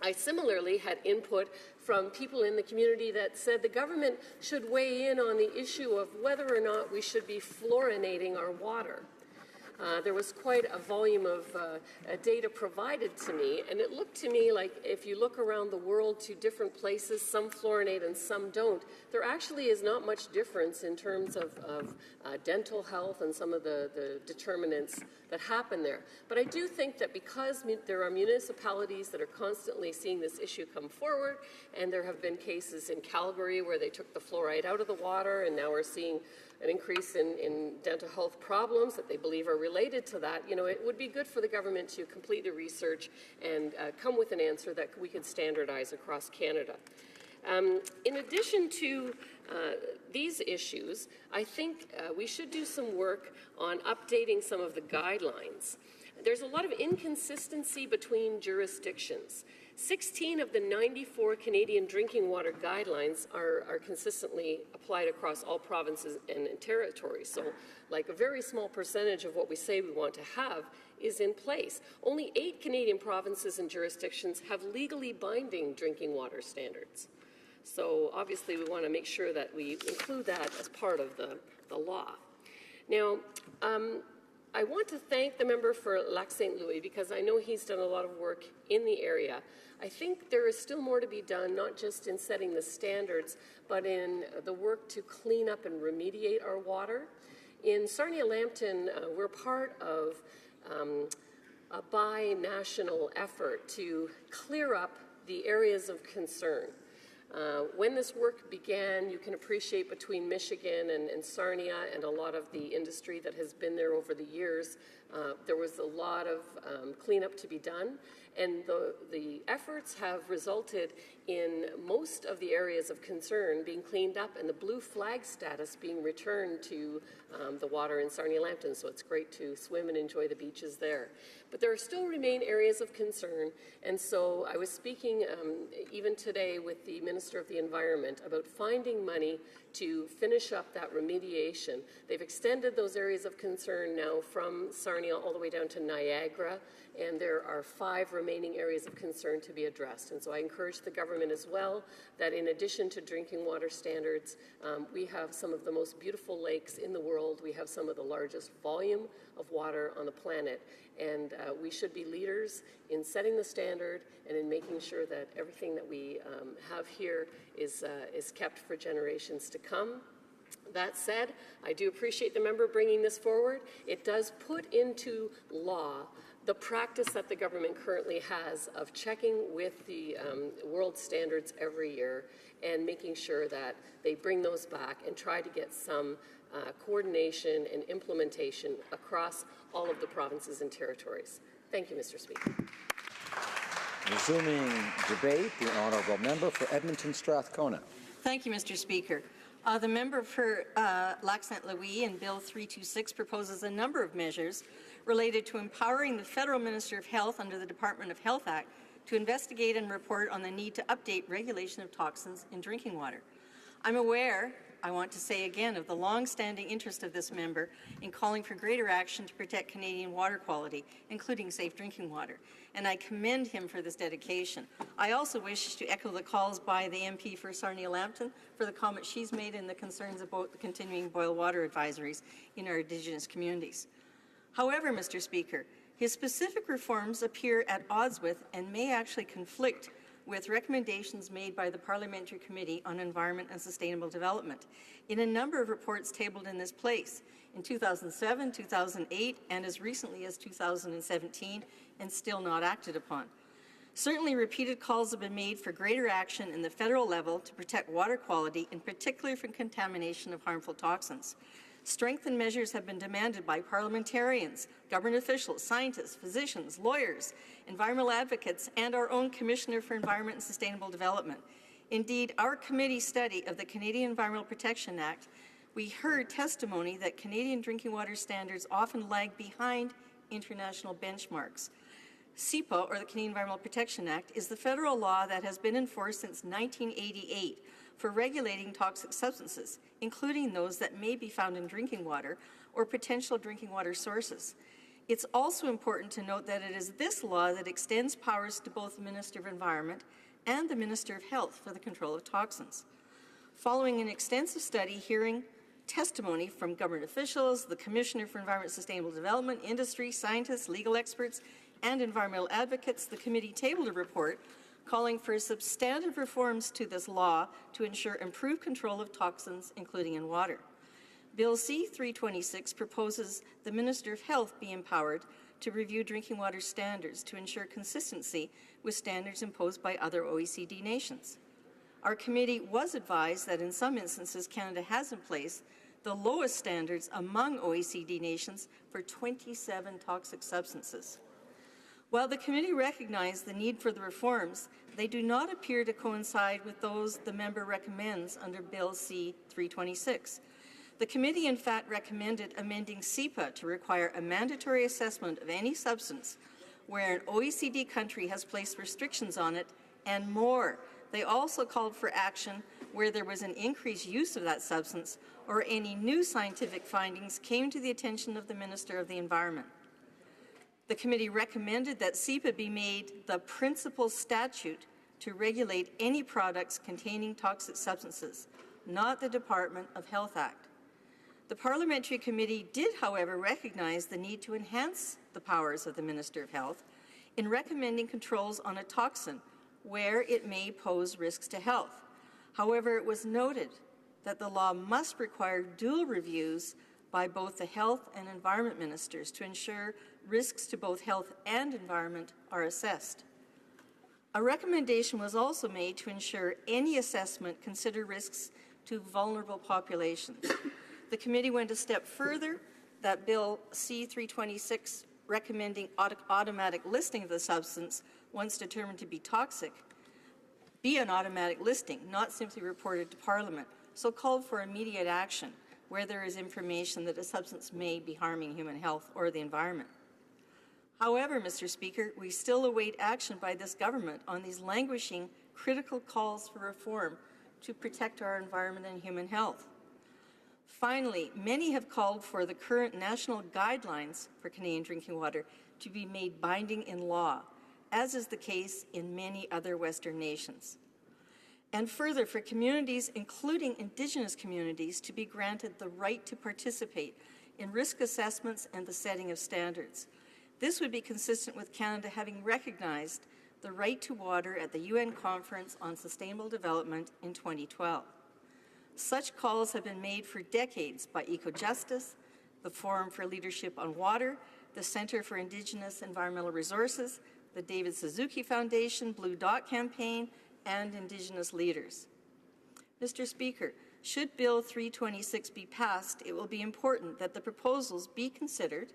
I similarly had input from people in the community that said the government should weigh in on the issue of whether or not we should be fluorinating our water. there was quite a volume of data provided to me, and it looked to me like if you look around the world to different places, some fluorinate and some don't, there actually is not much difference in terms of dental health and some of the determinants that happen there. But I do think that because there are municipalities that are constantly seeing this issue come forward, and there have been cases in Calgary where they took the fluoride out of the water, and now we're seeing an increase in dental health problems that they believe are related to that, it would be good for the government to complete the research and come with an answer that we could standardize across Canada. In addition to these issues, I think we should do some work on updating some of the guidelines. There's a lot of inconsistency between jurisdictions. 16 of the 94 Canadian drinking water guidelines are consistently applied across all provinces and territories. So, like a very small percentage of what we say we want to have is in place. Only 8 Canadian provinces and jurisdictions have legally binding drinking water standards. So obviously we want to make sure that we include that as part of the law. Now, I want to thank the member for Lac St. Louis because I know he's done a lot of work in the area. I think there is still more to be done, not just in setting the standards, but in the work to clean up and remediate our water. In Sarnia-Lambton, we're part of a bi-national effort to clear up the areas of concern. When this work began, you can appreciate between Michigan and Sarnia and a lot of the industry that has been there over the years, there was a lot of cleanup to be done. And the efforts have resulted in most of the areas of concern being cleaned up and the blue flag status being returned to the water in Sarnia-Lambton. So it's great to swim and enjoy the beaches there. But there still remain areas of concern. And so I was speaking even today with the Minister of the Environment about finding money to finish up that remediation. They've extended those areas of concern now from Sarnia all the way down to Niagara, and there are 5 remaining areas of concern to be addressed. And so I encourage the government as well that in addition to drinking water standards, we have some of the most beautiful lakes in the world. We have some of the largest volume of water on the planet, and we should be leaders in setting the standard and in making sure that everything that we have here is kept for generations to come. That said, I do appreciate the member bringing this forward. It does put into law the practice that the government currently has of checking with the world standards every year and making sure that they bring those back and try to get some coordination and implementation across all of the provinces and territories. Thank you, Mr. Speaker. Resuming debate, the honourable member for Edmonton Strathcona. Thank you, Mr. Speaker. The member for Lac St. Louis in Bill 326 proposes a number of measures related to empowering the Federal Minister of Health under the Department of Health Act to investigate and report on the need to update regulation of toxins in drinking water. I'm aware, I want to say again, of the long-standing interest of this member in calling for greater action to protect Canadian water quality, including safe drinking water, and I commend him for this dedication. I also wish to echo the calls by the MP for Sarnia-Lambton for the comments she's made and the concerns about the continuing boil water advisories in our Indigenous communities. However, Mr. Speaker, his specific reforms appear at odds with and may actually conflict with recommendations made by the Parliamentary Committee on Environment and Sustainable Development in a number of reports tabled in this place in 2007, 2008, and as recently as 2017, and still not acted upon. Certainly, repeated calls have been made for greater action in the federal level to protect water quality, in particular from contamination of harmful toxins. Strengthened measures have been demanded by parliamentarians, government officials, scientists, physicians, lawyers, environmental advocates, and our own Commissioner for Environment and Sustainable Development. Indeed, our committee study of the Canadian Environmental Protection Act, we heard testimony that Canadian drinking water standards often lag behind international benchmarks. CEPA, or the Canadian Environmental Protection Act, is the federal law that has been enforced since 1988 for regulating toxic substances, including those that may be found in drinking water or potential drinking water sources. It's also important to note that it is this law that extends powers to both the Minister of Environment and the Minister of Health for the control of toxins. Following an extensive study, hearing, testimony from government officials, the Commissioner for Environment and Sustainable Development, industry, scientists, legal experts, and environmental advocates, the committee tabled a report calling for substantive reforms to this law to ensure improved control of toxins, including in water. Bill C-326 proposes the Minister of Health be empowered to review drinking water standards to ensure consistency with standards imposed by other OECD nations. Our committee was advised that in some instances Canada has in place the lowest standards among OECD nations for 27 toxic substances. While the committee recognized the need for the reforms, they do not appear to coincide with those the member recommends under Bill C-326. The committee, in fact, recommended amending CEPA to require a mandatory assessment of any substance where an OECD country has placed restrictions on it, and more. They also called for action where there was an increased use of that substance or any new scientific findings came to the attention of the Minister of the Environment. The committee recommended that CEPA be made the principal statute to regulate any products containing toxic substances, not the Department of Health Act. The parliamentary committee did, however, recognize the need to enhance the powers of the Minister of Health in recommending controls on a toxin where it may pose risks to health. However, it was noted that the law must require dual reviews by both the health and environment ministers to ensure risks to both health and environment are assessed. A recommendation was also made to ensure any assessment consider risks to vulnerable populations. The committee went a step further, that Bill C-326 recommending automatic listing of the substance once determined to be toxic be an automatic listing, not simply reported to Parliament, so called for immediate action where there is information that a substance may be harming human health or the environment. However, Mr. Speaker, we still await action by this government on these languishing, critical calls for reform to protect our environment and human health. Finally, many have called for the current national guidelines for Canadian drinking water to be made binding in law, as is the case in many other Western nations. And further, for communities, including Indigenous communities, to be granted the right to participate in risk assessments and the setting of standards. This would be consistent with Canada having recognized the right to water at the UN Conference on Sustainable Development in 2012. Such calls have been made for decades by EcoJustice, the Forum for Leadership on Water, the Centre for Indigenous Environmental Resources, the David Suzuki Foundation, Blue Dot Campaign, and Indigenous leaders. Mr. Speaker, should Bill 326 be passed, it will be important that the proposals be considered,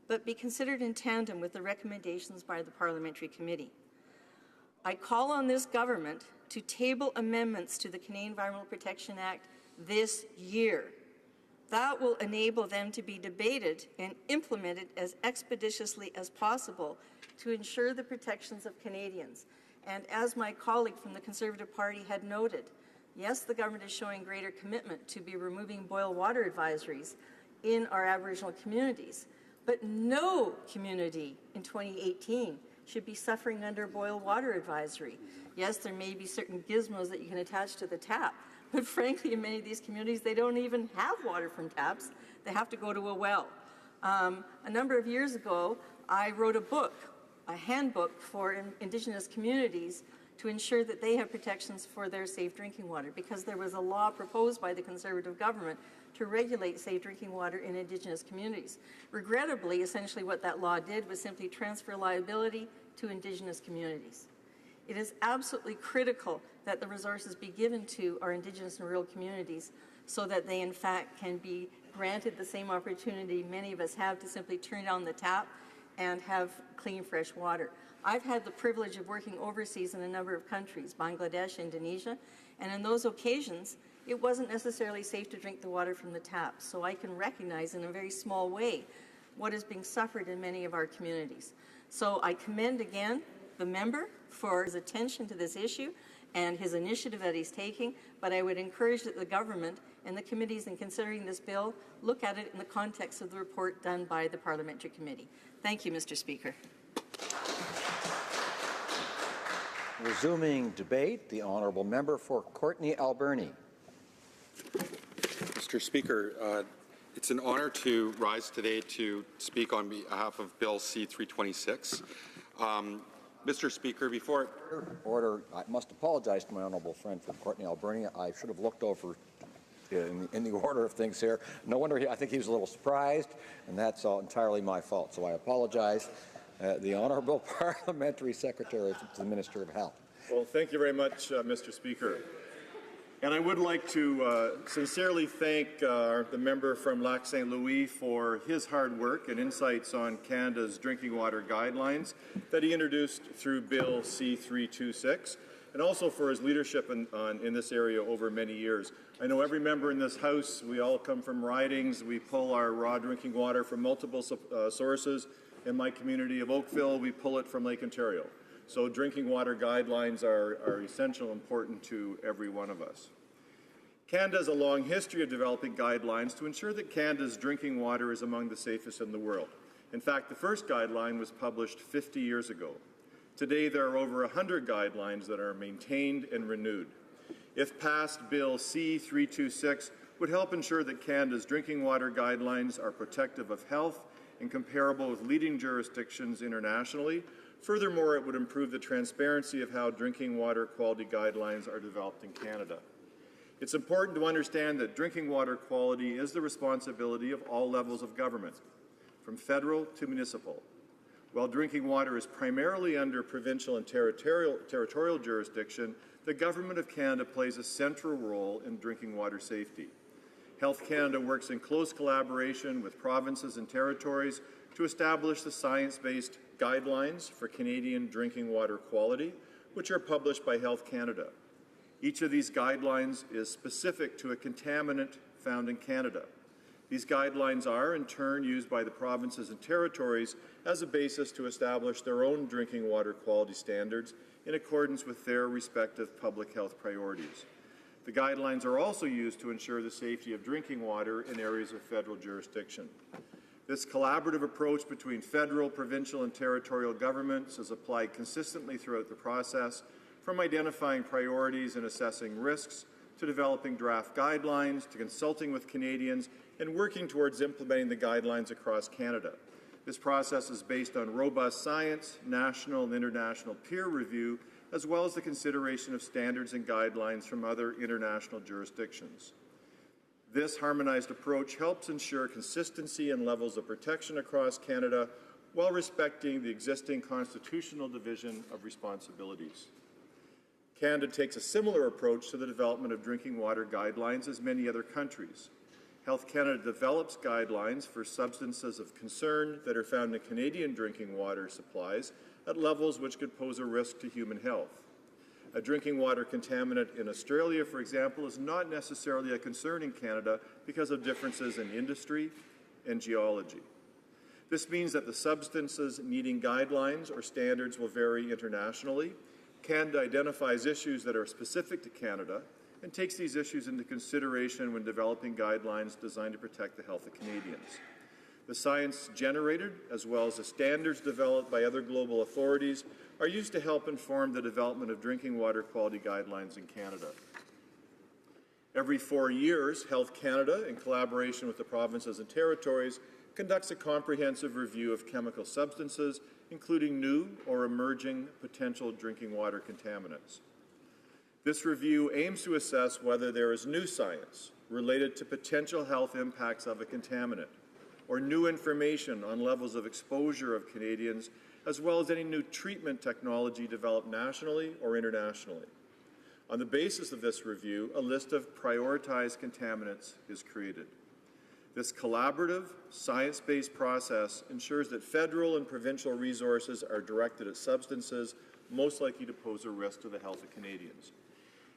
but be considered in tandem with the recommendations by the Parliamentary Committee. I call on this government to table amendments to the Canadian Environmental Protection Act this year. That will enable them to be debated and implemented as expeditiously as possible to ensure the protections of Canadians. And as my colleague from the Conservative Party had noted, yes, the government is showing greater commitment to be removing boil water advisories in our Aboriginal communities, but no community in 2018 should be suffering under boil water advisory. Yes, there may be certain gizmos that you can attach to the tap, but frankly, in many of these communities, they don't even have water from taps. They have to go to a well. A number of years ago, I wrote a book, a handbook for Indigenous communities to ensure that they have protections for their safe drinking water, because there was a law proposed by the Conservative government to regulate safe drinking water in Indigenous communities. Regrettably, essentially what that law did was simply transfer liability to Indigenous communities. It is absolutely critical that the resources be given to our Indigenous and rural communities so that they, in fact, can be granted the same opportunity many of us have to simply turn on the tap and have clean, fresh water. I've had the privilege of working overseas in a number of countries, Bangladesh, Indonesia, and in those occasions, it wasn't necessarily safe to drink the water from the tap. So I can recognize in a very small way what is being suffered in many of our communities. So I commend again the member for his attention to this issue and his initiative that he's taking, but I would encourage that the government and the committees in considering this bill look at it in the context of the report done by the Parliamentary Committee. Thank you, Mr. Speaker. Resuming debate, the honourable member for Courtenay Alberni. Mr. Mr. Speaker, it's an honor to rise today to speak on behalf of Bill C-326. Mr. Speaker, before... Order. I must apologize to my honourable friend from Courtney, Albernia. I should have looked over in the order of things here. No wonder I think he was a little surprised, and that's all entirely my fault. So I apologize. The Honourable Parliamentary Secretary to the Minister of Health. Well, thank you very much, Mr. Speaker. And I would like to sincerely thank the member from Lac St. Louis for his hard work and insights on Canada's drinking water guidelines that he introduced through Bill C-326, and also for his leadership in this area over many years. I know every member in this House, we all come from ridings. We pull our raw drinking water from multiple sources. In my community of Oakville, we pull it from Lake Ontario. So drinking water guidelines are essential and important to every one of us. Canada has a long history of developing guidelines to ensure that Canada's drinking water is among the safest in the world. In fact, the first guideline was published 50 years ago. Today, there are over 100 guidelines that are maintained and renewed. If passed, Bill C-326 would help ensure that Canada's drinking water guidelines are protective of health and comparable with leading jurisdictions internationally. Furthermore, it would improve the transparency of how drinking water quality guidelines are developed in Canada. It's important to understand that drinking water quality is the responsibility of all levels of government, from federal to municipal. While drinking water is primarily under provincial and territorial jurisdiction, the Government of Canada plays a central role in drinking water safety. Health Canada works in close collaboration with provinces and territories to establish the science-based guidelines for Canadian drinking water quality, which are published by Health Canada. Each of these guidelines is specific to a contaminant found in Canada. These guidelines are, in turn, used by the provinces and territories as a basis to establish their own drinking water quality standards in accordance with their respective public health priorities. The guidelines are also used to ensure the safety of drinking water in areas of federal jurisdiction. This collaborative approach between federal, provincial, and territorial governments is applied consistently throughout the process, from identifying priorities and assessing risks, to developing draft guidelines, to consulting with Canadians, and working towards implementing the guidelines across Canada. This process is based on robust science, national and international peer review, as well as the consideration of standards and guidelines from other international jurisdictions. This harmonized approach helps ensure consistency and levels of protection across Canada while respecting the existing constitutional division of responsibilities. Canada takes a similar approach to the development of drinking water guidelines as many other countries. Health Canada develops guidelines for substances of concern that are found in Canadian drinking water supplies at levels which could pose a risk to human health. A drinking water contaminant in Australia, for example, is not necessarily a concern in Canada because of differences in industry and geology. This means that the substances needing guidelines or standards will vary internationally. Canada identifies issues that are specific to Canada and takes these issues into consideration when developing guidelines designed to protect the health of Canadians. The science generated, as well as the standards developed by other global authorities, are used to help inform the development of drinking water quality guidelines in Canada. Every 4 years, Health Canada, in collaboration with the provinces and territories, conducts a comprehensive review of chemical substances, including new or emerging potential drinking water contaminants. This review aims to assess whether there is new science related to potential health impacts of a contaminant, or new information on levels of exposure of Canadians, as well as any new treatment technology developed nationally or internationally. On the basis of this review, a list of prioritized contaminants is created. This collaborative, science-based process ensures that federal and provincial resources are directed at substances most likely to pose a risk to the health of Canadians.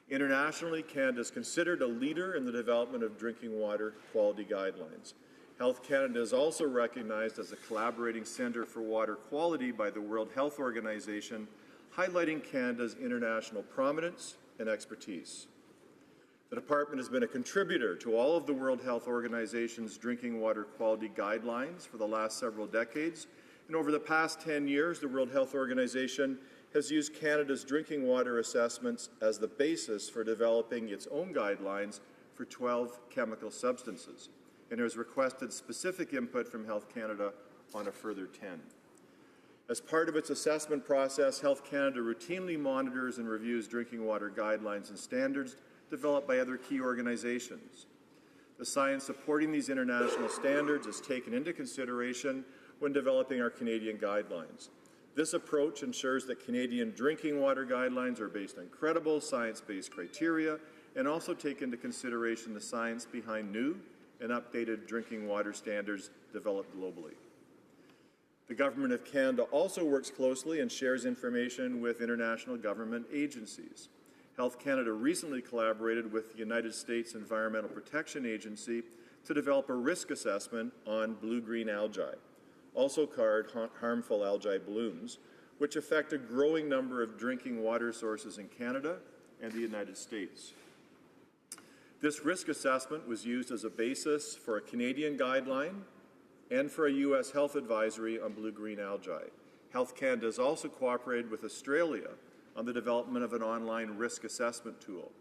Internationally, Canada is considered a leader in the development of drinking water quality guidelines. Health Canada is also recognized as a collaborating centre for water quality by the World Health Organization, highlighting Canada's international prominence and expertise. The Department has been a contributor to all of the World Health Organization's drinking water quality guidelines for the last several decades, and over the past 10 years, the World Health Organization has used Canada's drinking water assessments as the basis for developing its own guidelines for 12 chemical substances, and has requested specific input from Health Canada on a further 10. As part of its assessment process, Health Canada routinely monitors and reviews drinking water guidelines and standards developed by other key organizations. The science supporting these international standards is taken into consideration when developing our Canadian guidelines. This approach ensures that Canadian drinking water guidelines are based on credible, science-based criteria and also take into consideration the science behind new and updated drinking water standards developed globally. The Government of Canada also works closely and shares information with international government agencies. Health Canada recently collaborated with the United States Environmental Protection Agency to develop a risk assessment on blue-green algae, also called harmful algae blooms, which affect a growing number of drinking water sources in Canada and the United States. This risk assessment was used as a basis for a Canadian guideline and for a U.S. health advisory on blue-green algae. Health Canada has also cooperated with Australia on the development of an online risk assessment tool.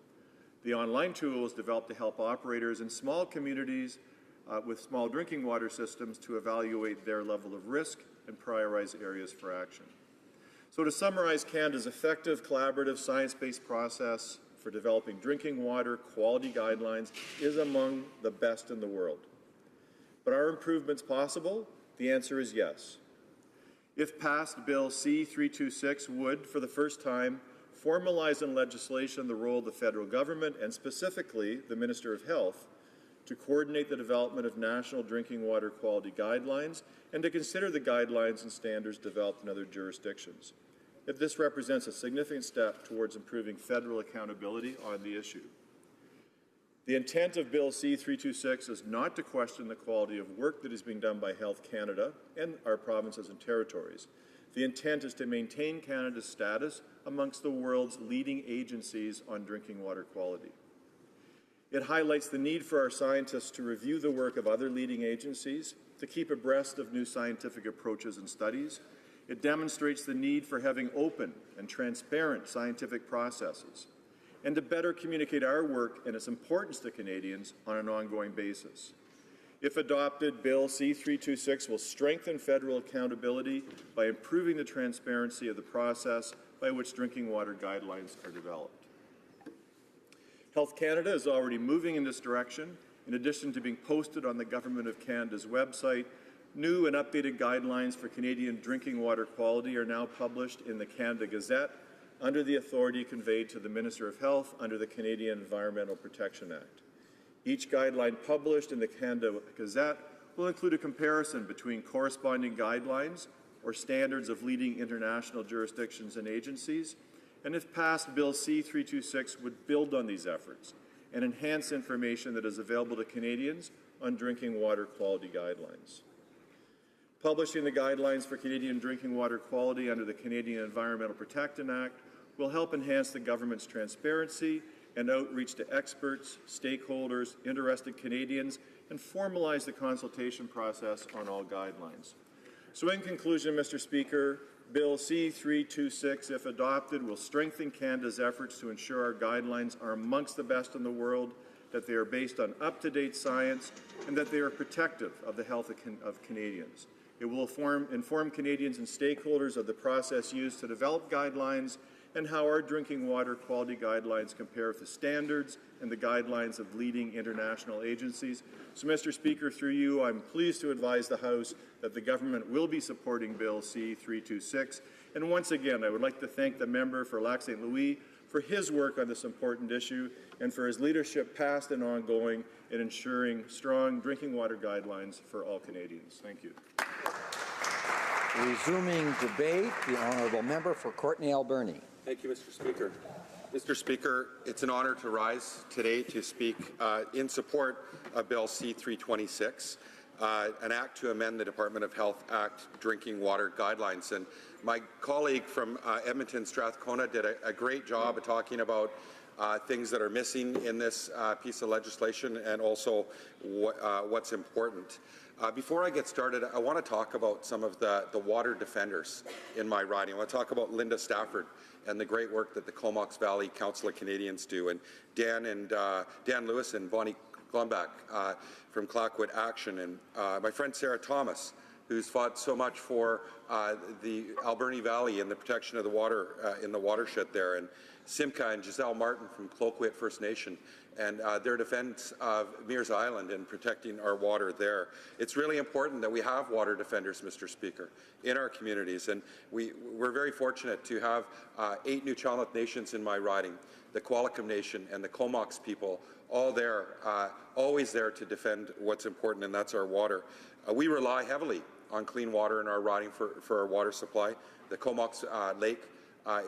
The online tool was developed to help operators in small communities with small drinking water systems to evaluate their level of risk and prioritize areas for action. So to summarize, Canada's effective collaborative science-based process for developing drinking water quality guidelines is among the best in the world. But are improvements possible? The answer is yes. If passed, Bill C-326 would, for the first time, formalize in legislation the role of the federal government and specifically the Minister of Health to coordinate the development of national drinking water quality guidelines and to consider the guidelines and standards developed in other jurisdictions. If this represents a significant step towards improving federal accountability on the issue. The intent of Bill C-326 is not to question the quality of work that is being done by Health Canada and our provinces and territories. The intent is to maintain Canada's status amongst the world's leading agencies on drinking water quality. It highlights the need for our scientists to review the work of other leading agencies, to keep abreast of new scientific approaches and studies. It demonstrates the need for having open and transparent scientific processes, and to better communicate our work and its importance to Canadians on an ongoing basis. If adopted, Bill C-326 will strengthen federal accountability by improving the transparency of the process by which drinking water guidelines are developed. Health Canada is already moving in this direction. In addition to being posted on the Government of Canada's website, new and updated guidelines for Canadian drinking water quality are now published in the Canada Gazette under the authority conveyed to the Minister of Health under the Canadian Environmental Protection Act. Each guideline published in the Canada Gazette will include a comparison between corresponding guidelines or standards of leading international jurisdictions and agencies, and if passed, Bill C-326 would build on these efforts and enhance information that is available to Canadians on drinking water quality guidelines. Publishing the guidelines for Canadian drinking water quality under the Canadian Environmental Protection Act will help enhance the government's transparency and outreach to experts, stakeholders, interested Canadians, and formalize the consultation process on all guidelines. So in conclusion, Mr. Speaker, Bill C-326, if adopted, will strengthen Canada's efforts to ensure our guidelines are amongst the best in the world, that they are based on up-to-date science, and that they are protective of the health of Canadians. It will inform Canadians and stakeholders of the process used to develop guidelines and how our drinking water quality guidelines compare with the standards and the guidelines of leading international agencies. So, Mr. Speaker, through you, I'm pleased to advise the House that the government will be supporting Bill C-326. And once again, I would like to thank the member for Lac St. Louis for his work on this important issue and for his leadership past and ongoing in ensuring strong drinking water guidelines for all Canadians. Thank you. Resuming debate, the honourable member for Courtenay Alberni. Thank you, Mr. Speaker. Mr. Speaker, it's an honour to rise today to speak in support of Bill C-326, an act to amend the Department of Health Act drinking water guidelines. And my colleague from Edmonton, Strathcona, did a great job of talking about things that are missing in this piece of legislation and also what's important. Before I get started, I want to talk about some of the water defenders in my riding. I want to talk about Linda Stafford and the great work that the Comox Valley Council of Canadians do, and Dan Lewis and Bonnie Glumbach from Clackwood Action, and my friend Sarah Thomas, who's fought so much for the Alberni Valley and the protection of the water in the watershed there, and Simca and Giselle Martin from Cloquet First Nation and their defense of Mears Island and protecting our water there. It's really important that we have water defenders, Mr. Speaker, in our communities, and we're very fortunate to have 8 Nuu-chah-nulth nations in my riding, the Qualicum Nation and the Comox people, all there, always there to defend what's important, and that's our water. We rely heavily on clean water in our riding for our water supply. The Comox Lake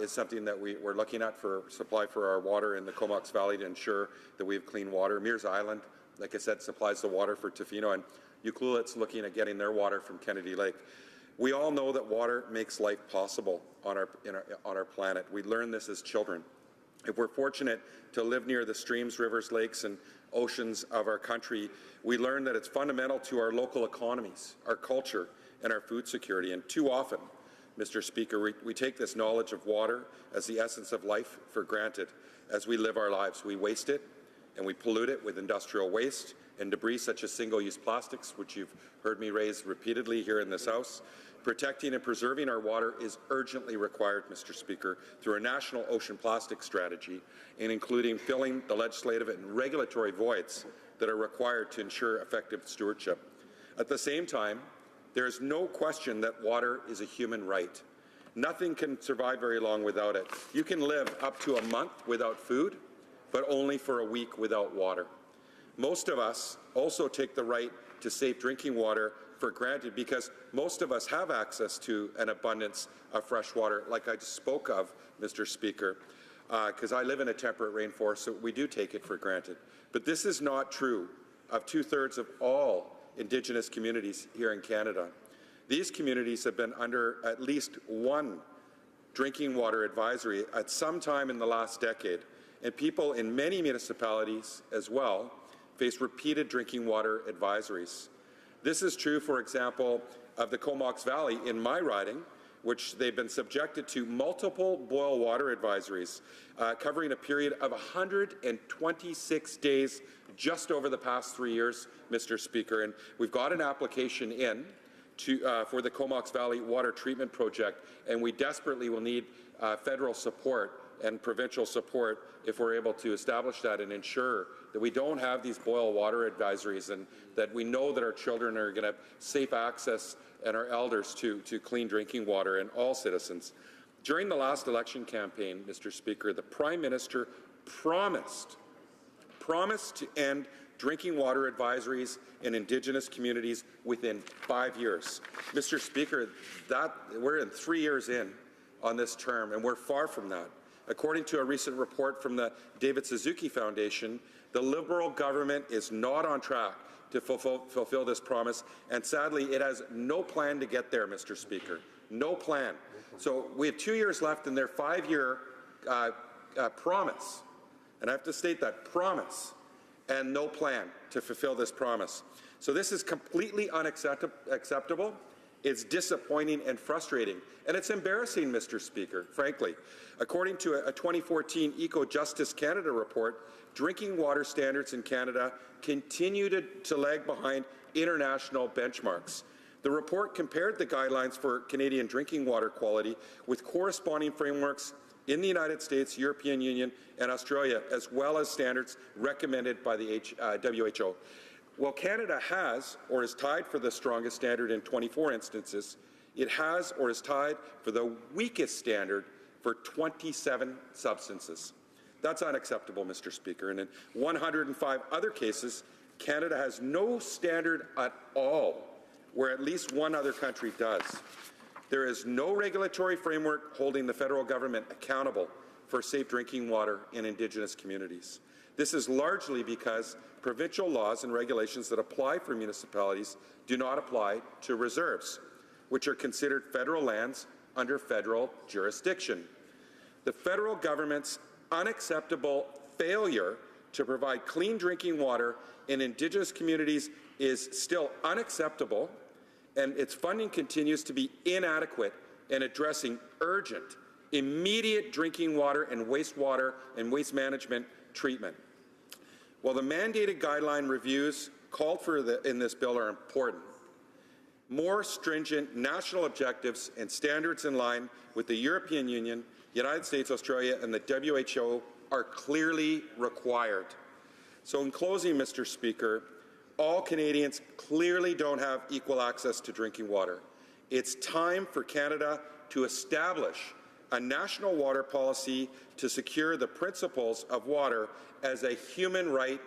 is something that we're looking at for supply for our water in the Comox Valley to ensure that we have clean water. Mears Island, like I said, supplies the water for Tofino, and Ucluelet's looking at getting their water from Kennedy Lake. We all know that water makes life possible on our planet. We learned this as children. If we're fortunate to live near the streams, rivers, lakes, and oceans of our country, we learn that it's fundamental to our local economies, our culture, and our food security. And too often, Mr. Speaker, we take this knowledge of water as the essence of life for granted as we live our lives. We waste it and we pollute it with industrial waste and debris such as single-use plastics, which you've heard me raise repeatedly here in this House. Protecting and preserving our water is urgently required, Mr. Speaker, through a national ocean plastic strategy, and including filling the legislative and regulatory voids that are required to ensure effective stewardship. At the same time, there is no question that water is a human right. Nothing can survive very long without it. You can live up to a month without food, but only for a week without water. Most of us also take the right to safe drinking water for granted because most of us have access to an abundance of fresh water, like I just spoke of, Mr. Speaker, because I live in a temperate rainforest, so we do take it for granted. But this is not true of 2/3 of all Indigenous communities here in Canada. These communities have been under at least one drinking water advisory at some time in the last decade, and people in many municipalities as well face repeated drinking water advisories. This is true, for example, of the Comox Valley in my riding, which they've been subjected to multiple boil water advisories, covering a period of 126 days just over the past 3 years, Mr. Speaker. And we've got an application in for the Comox Valley Water Treatment Project, and we desperately will need federal support and provincial support if we're able to establish that and ensure that we don't have these boil water advisories and that we know that our children are going to have safe access and our elders to clean drinking water, and all citizens. During the last election campaign, Mr. Speaker, the Prime Minister promised to end drinking water advisories in Indigenous communities within 5 years. Mr. Speaker, we're in 3 years in on this term, and we're far from that. According to a recent report from the David Suzuki Foundation, the Liberal government is not on track to fulfill this promise, and sadly, it has no plan to get there, Mr. Speaker. No plan. So we have 2 years left in their 5-year promise, and I have to state that, promise, and no plan to fulfill this promise. So this is completely unacceptable. It's disappointing and frustrating, and it's embarrassing, Mr. Speaker, frankly. According to a 2014 Eco-Justice Canada report, drinking water standards in Canada continue to lag behind international benchmarks. The report compared the guidelines for Canadian drinking water quality with corresponding frameworks in the United States, European Union, and Australia, as well as standards recommended by the WHO. While Canada has or is tied for the strongest standard in 24 instances, it has or is tied for the weakest standard for 27 substances. That's unacceptable, Mr. Speaker. And in 105 other cases, Canada has no standard at all, where at least one other country does. There is no regulatory framework holding the federal government accountable for safe drinking water in Indigenous communities. This is largely because provincial laws and regulations that apply for municipalities do not apply to reserves, which are considered federal lands under federal jurisdiction. The federal government's unacceptable failure to provide clean drinking water in Indigenous communities is still unacceptable, and its funding continues to be inadequate in addressing urgent, immediate drinking water and wastewater and waste management treatment. While the mandated guideline reviews called for in this bill are important, more stringent national objectives and standards in line with the European Union, United States, Australia, and the WHO are clearly required. So in closing, Mr. Speaker, all Canadians clearly don't have equal access to drinking water. It's time for Canada to establish a national water policy to secure the principles of water as a human right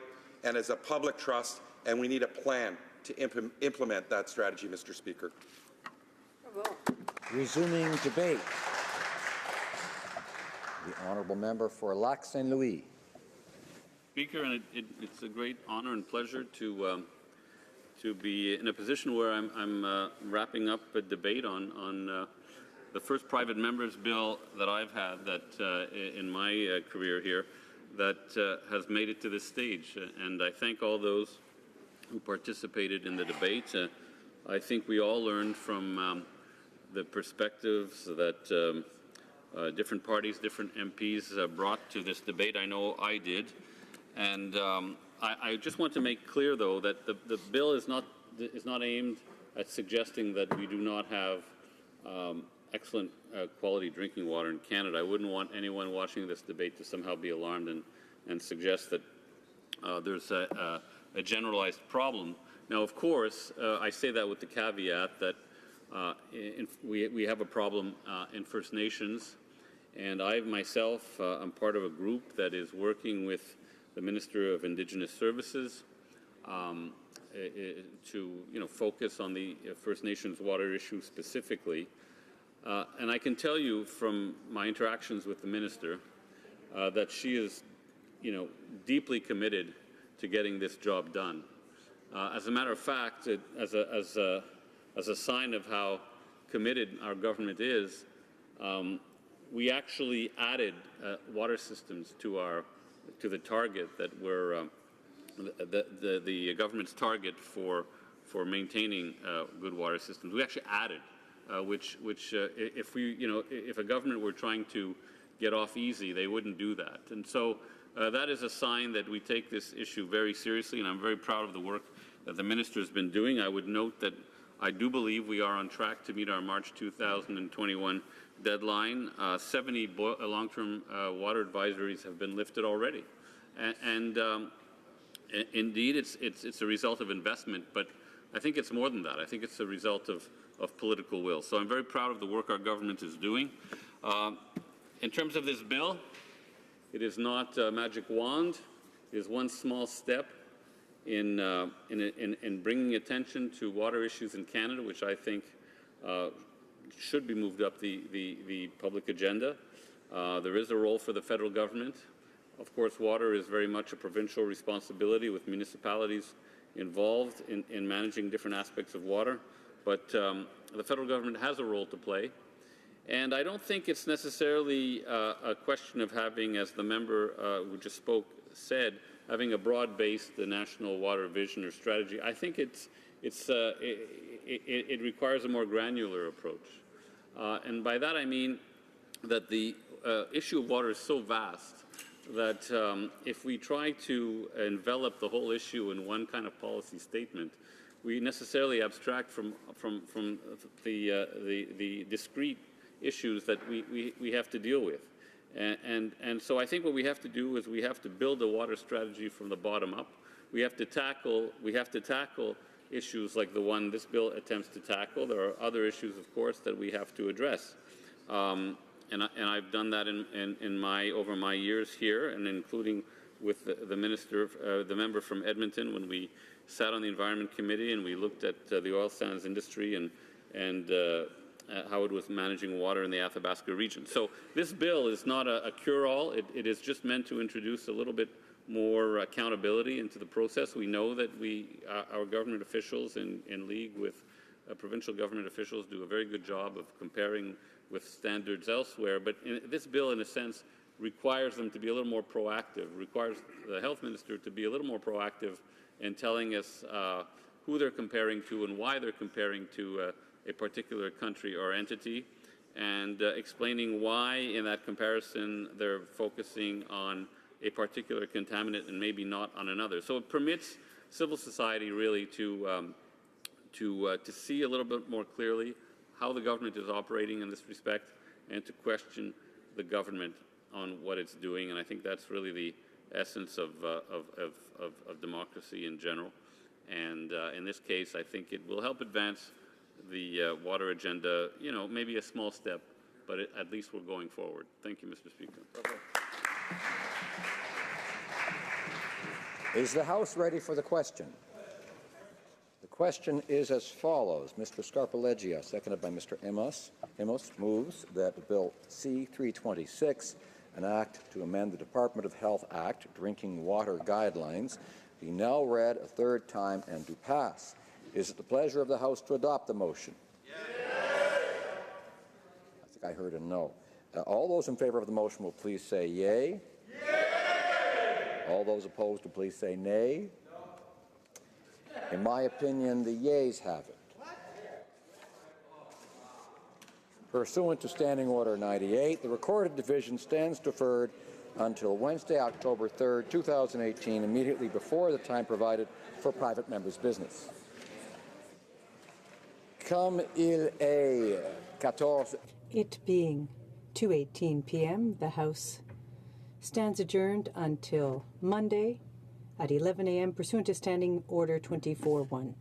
and as a public trust, and we need a plan to implement that strategy, Mr. Speaker. Resuming debate. The honourable member for Lac St. Louis. Speaker, and it's a great honor and pleasure to be in a position where I'm wrapping up a debate on the first private member's bill that I've had that in my career here that has made it to this stage. And I thank all those who participated in the debate. I think we all learned from the perspectives that different parties, different MPs brought to this debate. I know I did. And I just want to make clear, though, that the bill is not aimed at suggesting that we do not have excellent quality drinking water in Canada. I wouldn't want anyone watching this debate to somehow be alarmed and suggest that there's a generalized problem. Now, of course, I say that with the caveat that we have a problem in First Nations, and I myself am part of a group that is working with the Minister of Indigenous Services to focus on the First Nations water issue specifically. And I can tell you from my interactions with the Minister that she is deeply committed to getting this job done. As a matter of fact, as a sign of how committed our government is, we actually added water systems to the target that were the government's target for maintaining good water systems. We actually added, which if a government were trying to get off easy, they wouldn't do that. And so that is a sign that we take this issue very seriously, and I'm very proud of the work that the minister has been doing. I would note that I do believe we are on track to meet our March 2021 deadline. 70 long-term water advisories have been lifted already. And indeed, it's a result of investment, but I think it's more than that. I think it's a result of political will. So I'm very proud of the work our government is doing. In terms of this bill, it is not a magic wand. It is one small step in bringing attention to water issues in Canada, which I think should be moved up the public agenda. There is a role for the federal government. Of course, water is very much a provincial responsibility with municipalities involved in managing different aspects of water, but the federal government has a role to play. And I don't think it's necessarily a question of having, as the member who just spoke said, having a broad-based national water vision or strategy. I think it requires a more granular approach. And by that I mean that the issue of water is so vast that if we try to envelop the whole issue in one kind of policy statement, we necessarily abstract from the discrete issues that we have to deal with. And so I think what we have to do is we have to build a water strategy from the bottom up. We have to tackle issues like the one this bill attempts to tackle. There are other issues, of course, that we have to address. And I've done that over my years here, and including with the member from Edmonton when we sat on the Environment Committee and we looked at the oil sands industry and how it was managing water in the Athabasca region. So this bill is not a cure-all. It is just meant to introduce a little bit more accountability into the process. We know that our government officials in league with provincial government officials do a very good job of comparing with standards elsewhere, but this bill, in a sense, requires them to be a little more proactive, requires the health minister to be a little more proactive in telling us who they're comparing to and why they're comparing to a particular country or entity, and explaining why in that comparison they're focusing on a particular contaminant and maybe not on another. So it permits civil society really to see a little bit more clearly how the government is operating in this respect and to question the government on what it's doing. And I think that's really the essence of democracy in general. And in this case, I think it will help advance the water agenda, you know, maybe a small step, but at least we're going forward. Thank you, Mr. Speaker. Is the House ready for the question? The question is as follows. Mr. Scarpaleggia, seconded by Mr. Emos, moves that Bill C-326, an act to amend the Department of Health Act, Drinking Water Guidelines, be now read a third time and to pass. Is it the pleasure of the House to adopt the motion? Yes. I think I heard a no. All those in favor of the motion will please say yea. Yay. All those opposed will please say nay. No. In my opinion, the yeas have it. Pursuant to Standing Order 98, the recorded division stands deferred until Wednesday, October 3rd, 2018, immediately before the time provided for private members' business. Comme il est 14. It being 2:18 p.m., the House stands adjourned until Monday at 11 a.m. pursuant to Standing Order 24-1.